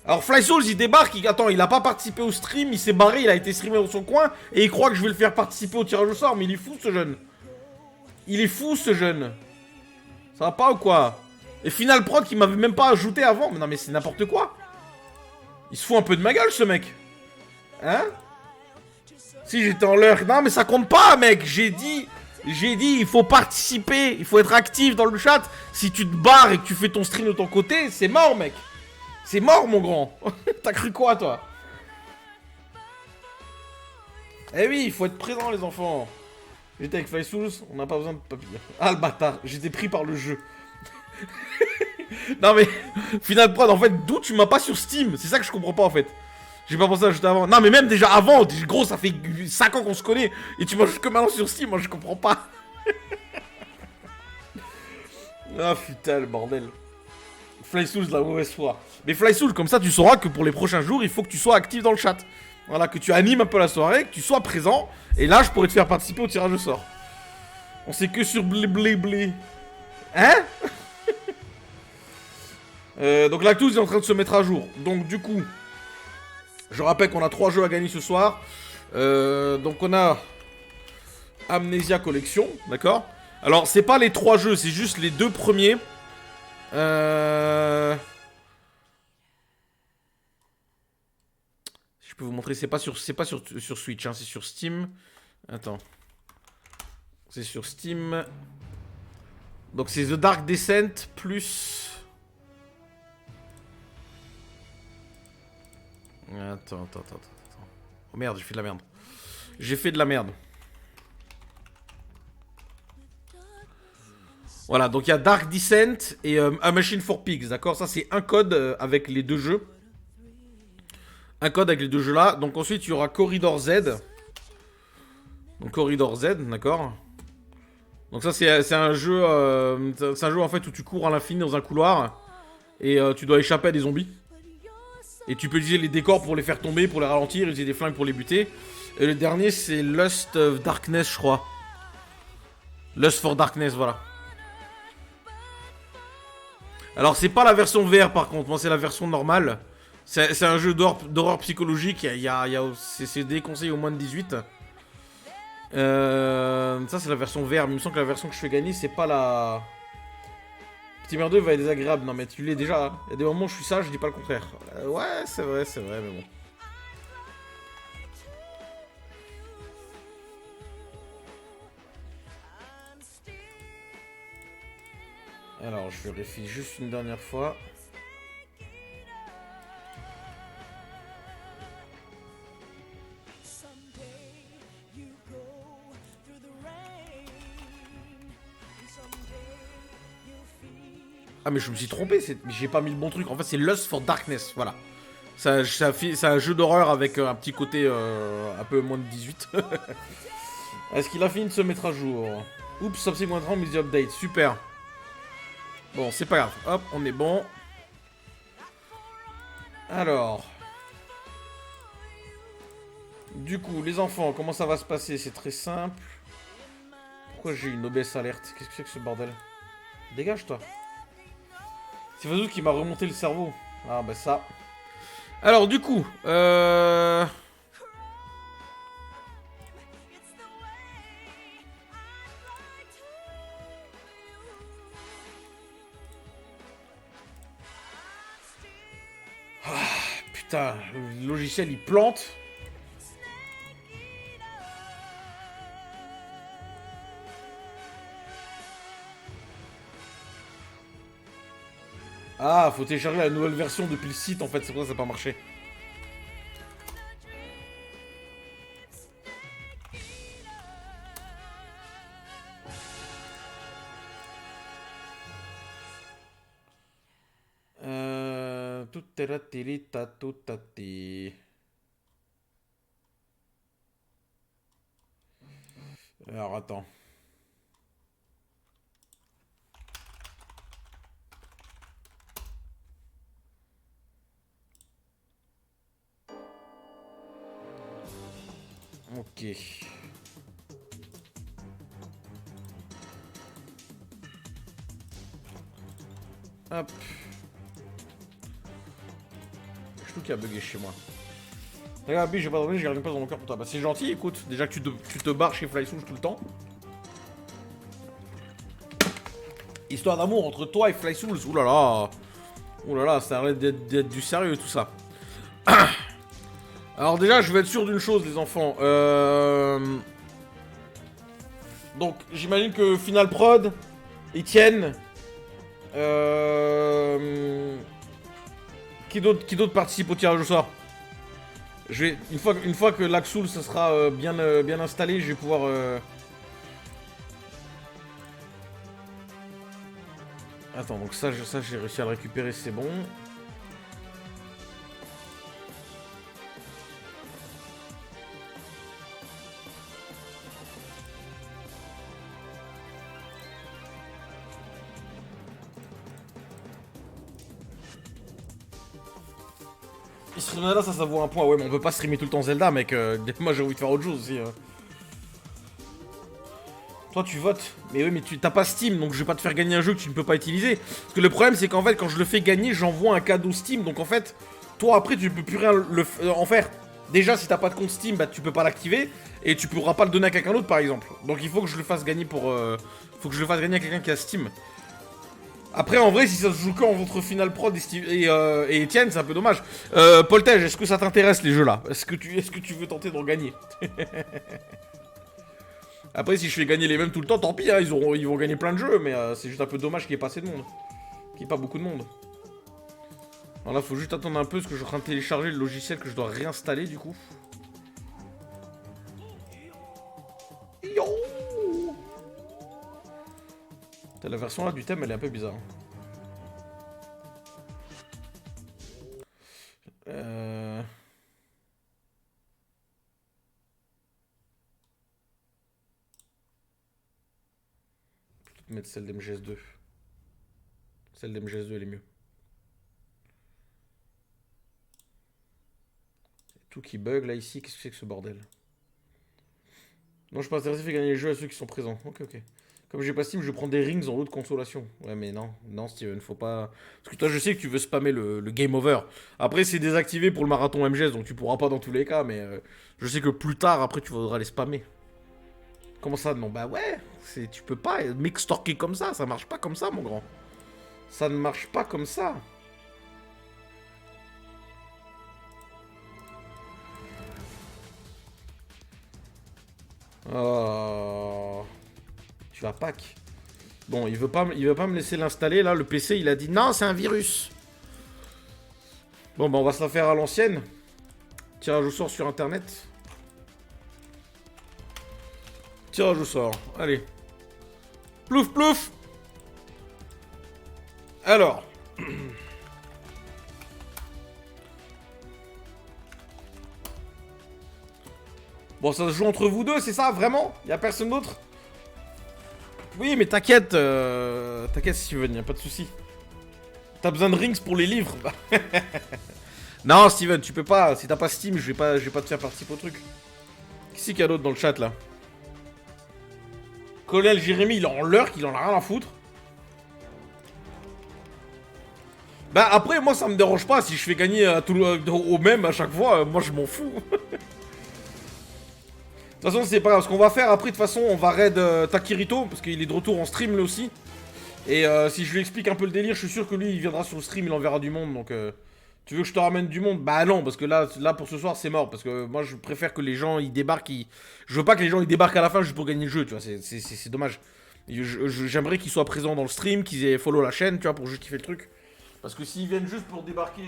S2: Alors Fly Souls, il débarque, il a pas participé au stream, il s'est barré, il a été streamé dans son coin, et il croit que je vais le faire participer au tirage au sort, mais il est fou ce jeune. Il est fou ce jeune. Ça va pas ou quoi? Et Final Prod qui m'avait même pas ajouté avant, mais non mais c'est n'importe quoi. Il se fout un peu de ma gueule ce mec. Hein? Si j'étais en l'heure... Non mais ça compte pas mec, j'ai dit, il faut participer, il faut être actif dans le chat. Si tu te barres et que tu fais ton stream de ton côté, c'est mort mec. C'est mort mon grand. T'as cru quoi toi? Eh oui, il faut être présent les enfants. J'étais avec Fly Souls, on n'a pas besoin de papier. Ah le bâtard, j'étais pris par le jeu. Non mais, Final Prod en fait, d'où tu m'as pas sur Steam? C'est ça que je comprends pas en fait. J'ai pas pensé à ajouter avant. Non mais même déjà avant, gros ça fait 5 ans qu'on se connaît. Et tu m'ajoutes que maintenant sur Steam, moi je comprends pas. Ah putain le bordel. Flysoul, de la mauvaise foi. Mais Flysoul, comme ça, tu sauras que pour les prochains jours, il faut que tu sois actif dans le chat. Voilà, que tu animes un peu la soirée, que tu sois présent. Et là, je pourrais te faire participer au tirage au sort. On sait que sur blé blé blé. Hein? Donc l'Actus est en train de se mettre à jour. Donc du coup, je rappelle qu'on a 3 jeux à gagner ce soir. Donc on a Amnesia Collection, d'accord? Alors c'est pas les 3 jeux, c'est juste les 2 premiers. Je peux vous montrer, c'est pas sur Switch, hein, c'est sur Steam. Attends. C'est sur Steam. Donc c'est The Dark Descent plus... Attends. Oh merde, j'ai fait de la merde. J'ai fait de la merde. Voilà, donc il y a Dark Descent et A Machine for Pigs, d'accord? Ça c'est un code avec les 2 jeux. Un code avec les 2 jeux là. Donc ensuite il y aura Corridor Z. Donc Corridor Z, d'accord? Donc ça c'est un jeu en fait où tu cours à l'infini dans un couloir. Et tu dois échapper à des zombies. Et tu peux utiliser les décors pour les faire tomber, pour les ralentir, utiliser des flingues pour les buter. Et le dernier, c'est Lust of Darkness, je crois. Lust for Darkness, voilà. Alors, c'est pas la version VR, par contre. Moi, c'est la version normale. C'est un jeu d'horreur psychologique. C'est déconseillé au moins de 18. Ça, c'est la version VR. Mais il me semble que la version que je fais gagner, c'est pas la... Petit merdeux va être désagréable. Non mais tu l'es déjà. Hein. Il y a des moments où je suis sage, je dis pas le contraire. Ouais, c'est vrai, mais bon. Alors, je vérifie juste une dernière fois. Ah mais je me suis trompé, j'ai pas mis le bon truc. En fait c'est Lust for Darkness, voilà. C'est un jeu d'horreur avec un petit côté un peu moins de 18. Est-ce qu'il a fini de se mettre à jour? Oups, Subsequent Media Update, super. Bon, c'est pas grave, hop, on est bon. Alors. Du coup, les enfants, comment ça va se passer? C'est très simple. Pourquoi j'ai une OBS alerte? Qu'est-ce que c'est que ce bordel? Dégage toi. C'est Vazou qui m'a remonté le cerveau. Ah bah ça. Alors du coup, Ah putain, le logiciel il plante. Ah, faut télécharger la nouvelle version depuis le site en fait, c'est pour ça que ça n'a pas marché. Alors attends. Ok. Hop. Je trouve qu'il a bugué chez moi. Regarde, j'ai pas dormi, j'ai rien pas dans mon cœur pour toi. Bah c'est gentil, écoute. Déjà que tu te barres chez Flysoul tout le temps. Histoire d'amour entre toi et Flysoul. Oulala. Oulala, ça a l'air d'être du sérieux tout ça. Alors déjà, je vais être sûr d'une chose, les enfants. Donc, j'imagine que Final Prod, Etienne... Qui d'autre participe au tirage au sort? Une fois que l'Axoul ça sera bien installé, je vais pouvoir... Attends, donc ça j'ai réussi à le récupérer, c'est bon. streamer là, ça vaut un point. Ouais, mais on peut pas streamer tout le temps Zelda, mec. Moi, j'ai envie de faire autre chose aussi. Toi, tu votes. Mais oui, mais tu t'as pas Steam, donc je vais pas te faire gagner un jeu que tu ne peux pas utiliser. Parce que le problème, c'est qu'en fait, quand je le fais gagner, j'envoie un cadeau Steam. Donc en fait, toi, après, tu peux plus rien en faire. Déjà, si t'as pas de compte Steam, bah tu peux pas l'activer. Et tu pourras pas le donner à quelqu'un d'autre, par exemple. Donc il faut que je le fasse gagner pour... faut que je le fasse gagner à quelqu'un qui a Steam. Après, en vrai, si ça se joue que entre Final Prod et Etienne, c'est un peu dommage. Poltej, est-ce que ça t'intéresse, les jeux-là? Est-ce que tu veux tenter d'en gagner? Après, si je fais gagner les mêmes tout le temps, tant pis, hein, ils vont gagner plein de jeux, mais c'est juste un peu dommage qu'il n'y ait pas assez de monde. Qu'il n'y ait pas beaucoup de monde. Alors là, faut juste attendre un peu, parce que je suis en train de télécharger le logiciel que je dois réinstaller, du coup. Yo! La version là du thème, elle est un peu bizarre. Mettre celle d'MGS2. Celle d'MGS2, elle est mieux. Tout qui bug là ici, qu'est-ce que c'est que ce bordel? Non, je suis pas intéressé, fais gagner les jeux à ceux qui sont présents. Ok. Comme j'ai pas Steam, je prends des rings en lot de consolation. Ouais, mais non, Steven, faut pas... Parce que toi, je sais que tu veux spammer le game over. Après, c'est désactivé pour le marathon MGS, donc tu pourras pas dans tous les cas, mais je sais que plus tard, après, tu voudras les spammer. Comment ça, non? Bah ouais, tu peux pas m'extorquer comme ça marche pas comme ça, mon grand. Ça ne marche pas comme ça. Oh... Tu vas Pâques. Bon, il veut pas me laisser l'installer, là, le PC, il a dit non, c'est un virus. Bon, bah on va se la faire à l'ancienne. Tirage au sort sur internet. Tirage au sort, allez. Plouf, plouf. Alors. Bon, ça se joue entre vous deux, c'est ça, vraiment? Y'a personne d'autre? Oui, mais t'inquiète, t'inquiète Steven, y'a pas de soucis. T'as besoin de rings pour les livres. Non, Steven, tu peux pas. Si t'as pas Steam, je vais pas te faire participer au truc. Qui c'est qu'il y a d'autre dans le chat, là? Colonel Jérémy, il est en lurk, il en a rien à foutre. Bah, après, moi, ça me dérange pas. Si je fais gagner au même à chaque fois, moi, je m'en fous. De toute façon, c'est pas grave. Ce qu'on va faire après, de toute façon, on va raid Takirito, parce qu'il est de retour en stream, lui aussi. Et si je lui explique un peu le délire, je suis sûr que lui, il viendra sur le stream, il enverra du monde. Donc, tu veux que je te ramène du monde? Bah non, parce que là pour ce soir, c'est mort. Parce que moi, je préfère que les gens, ils débarquent. Je veux pas que les gens, ils débarquent à la fin juste pour gagner le jeu, tu vois. C'est dommage. J'aimerais qu'ils soient présents dans le stream, qu'ils aient follow la chaîne, tu vois, pour juste kiffer le truc. Parce que s'ils viennent juste pour débarquer...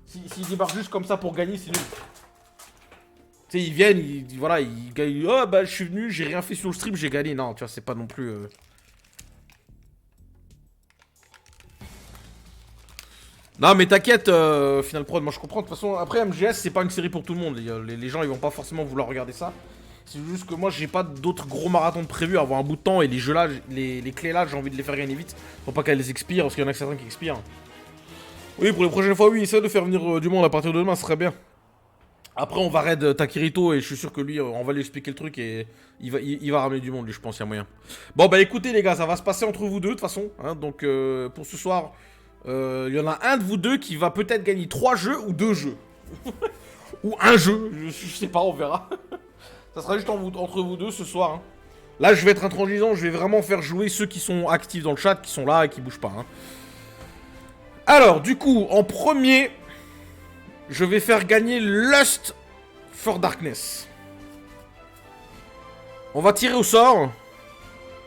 S2: S'ils débarquent juste comme ça pour gagner, c'est nul. Tu sais, ils viennent, voilà, ils gagnent. Oh bah je suis venu, j'ai rien fait sur le stream, j'ai gagné. Non, tu vois, c'est pas non plus... Non mais t'inquiète, Final Prod, moi je comprends. De toute façon, après MGS, c'est pas une série pour tout le monde. Les gens, ils vont pas forcément vouloir regarder ça. C'est juste que moi, j'ai pas d'autres gros marathons de prévus à avoir un bout de temps. Et les jeux là, les clés là, j'ai envie de les faire gagner vite. Faut pas qu'elles expirent, parce qu'il y en a certains qui expirent. Oui, pour les prochaines fois, oui, essaie de faire venir du monde à partir de demain, ce serait bien. Après, on va raid Takirito et je suis sûr que lui, on va lui expliquer le truc et il va ramener du monde, lui, je pense, il y a moyen. Bon, bah écoutez, les gars, ça va se passer entre vous deux, de toute façon. Hein, donc, pour ce soir, il y en a un de vous deux qui va peut-être gagner 3 jeux ou 2 jeux. Ou un jeu, je sais pas, on verra. Ça sera juste entre vous deux ce soir. Hein. Là, je vais être intransigeant, je vais vraiment faire jouer ceux qui sont actifs dans le chat, qui sont là et qui bougent pas. Hein. Alors, du coup, en premier... Je vais faire gagner Lust for Darkness. On va tirer au sort.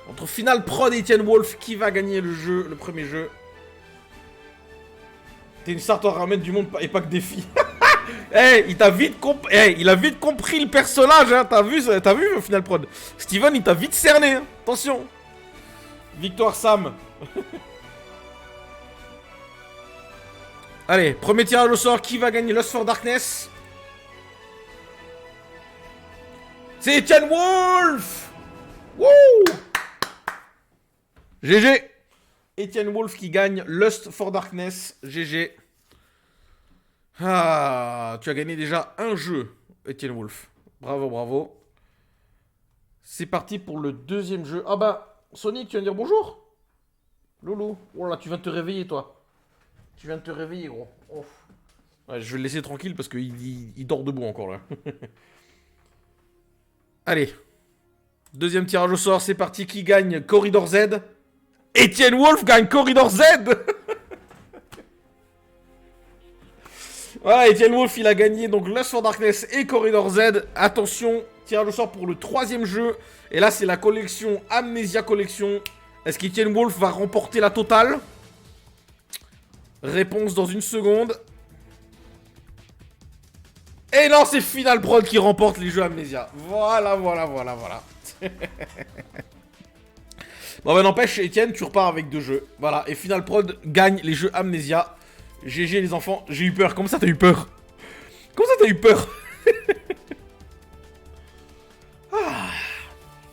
S2: Entre Final Prod et Etienne Wolf, qui va gagner le jeu, le premier jeu. T'es une star, toi, ramène du monde et pas que des filles. Hey, il a vite compris le personnage, hein. T'as vu Final Prod? Steven, il t'a vite cerné, hein. Attention. Victoire Sam. Allez, premier tirage au sort, qui va gagner Lust for Darkness? C'est Etienne Wolf. Wouh. GG. Etienne Wolf qui gagne Lust for Darkness. GG. Ah, tu as gagné déjà un jeu, Etienne Wolf. Bravo, bravo. C'est parti pour le deuxième jeu. Ah bah, Sonic, tu viens de dire bonjour? Loulou. Oh là, tu viens de te réveiller, toi. Tu viens de te réveiller, gros. Oh. Ouais, je vais le laisser tranquille parce qu'il dort debout encore, là. Allez. Deuxième tirage au sort, c'est parti. Qui gagne Corridor Z? Etienne Wolf gagne Corridor Z. Voilà, Etienne Wolf, il a gagné donc Lust for Darkness et Corridor Z. Attention, tirage au sort pour le troisième jeu. Et là, c'est la collection Amnesia Collection. Est-ce qu'Etienne Wolf va remporter la totale? Réponse dans une seconde. Et non, c'est Final Prod qui remporte les jeux Amnesia. Voilà. Bon, bah n'empêche, Etienne, tu repars avec 2 jeux. Voilà, et Final Prod gagne les jeux Amnesia. GG les enfants, j'ai eu peur. Comment ça t'as eu peur? Comment ça t'as eu peur? Ah.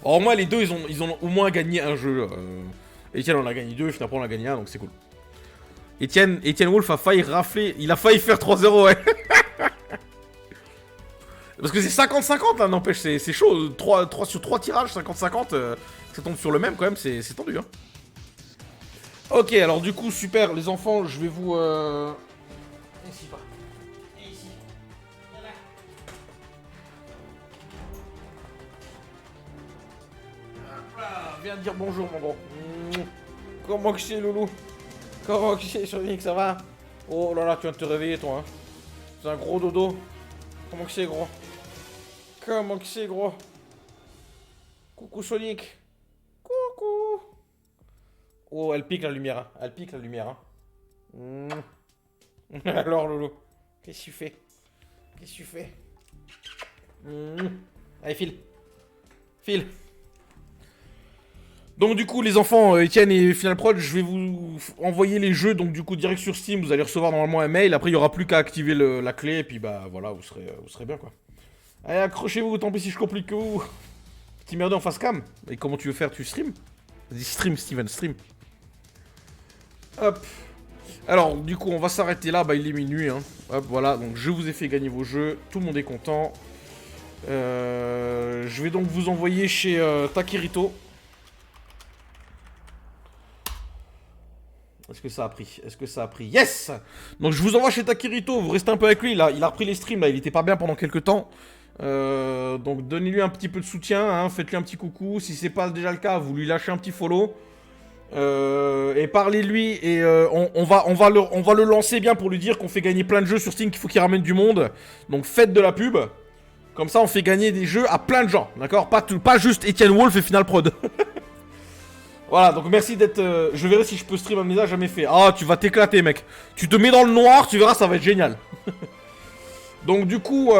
S2: Bon, au moins les deux, ils ont au moins gagné un jeu. Etienne on a gagné 2, Final Prod on a gagné 1, donc c'est cool. Etienne Wolf a failli rafler, il a failli faire 3-0, ouais. Parce que c'est 50-50 là, n'empêche, c'est chaud. 3 sur 3 tirages, 50-50, ça tombe sur le même quand même, c'est tendu, hein. Ok, alors du coup, super, les enfants, je vais vous... Ici, pas. Ici. Voilà. Viens dire bonjour, mon gros. Comment que c'est, Loulou? Comment que c'est, Sonic, ça va? Oh là là, tu viens de te réveiller, toi, hein. C'est un gros dodo. Comment que c'est, gros? Comment que c'est, gros? Coucou, Sonic. Coucou. Oh, elle pique la lumière, hein. Elle pique la lumière, hein. Alors, Loulou, qu'est-ce que tu fais? Qu'est-ce que tu fais? Allez, file. File. Donc, du coup, les enfants, Etienne et Final Prod, je vais vous envoyer les jeux, donc, du coup, direct sur Steam. Vous allez recevoir normalement un mail. Après, il n'y aura plus qu'à activer la clé. Et puis, bah, voilà, vous serez bien, quoi. Allez, accrochez-vous, tant pis si je complique que vous. Petit merdeux en face cam. Et comment tu veux faire? Tu stream? Vas-y, stream, Steven, stream. Hop. Alors, du coup, on va s'arrêter là. Bah, il est minuit, hein. Hop, voilà. Donc, je vous ai fait gagner vos jeux. Tout le monde est content. Je vais donc vous envoyer chez Takirito. Est-ce que ça a pris? Est-ce que ça a pris? Yes! Donc, je vous envoie chez Takirito. Vous restez un peu avec lui. Là, il a repris les streams. Là, il était pas bien pendant quelques temps. Donc, donnez-lui un petit peu de soutien. Hein. Faites-lui un petit coucou. Si c'est pas déjà le cas, vous lui lâchez un petit follow. Et parlez-lui et on va le lancer bien pour lui dire qu'on fait gagner plein de jeux sur Steam, qu'il faut qu'il ramène du monde. Donc faites de la pub. Comme ça on fait gagner des jeux à plein de gens, d'accord? Pas juste Etienne Wolf et Final Prod. Voilà, donc merci d'être... je verrai si je peux stream Amnesia, jamais fait. Ah, tu vas t'éclater, mec. Tu te mets dans le noir, tu verras, ça va être génial. Donc du coup...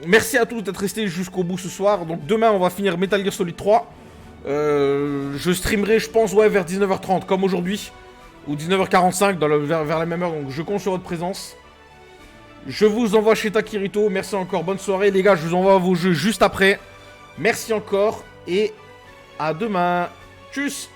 S2: merci à tous d'être restés jusqu'au bout ce soir. Donc demain on va finir Metal Gear Solid 3. Je streamerai, je pense, ouais, vers 19h30, comme aujourd'hui. Ou 19h45, vers la même heure, donc je compte sur votre présence. Je vous envoie chez Takirito, merci encore, bonne soirée. Les gars, je vous envoie vos jeux juste après. Merci encore, et à demain. Tchuss.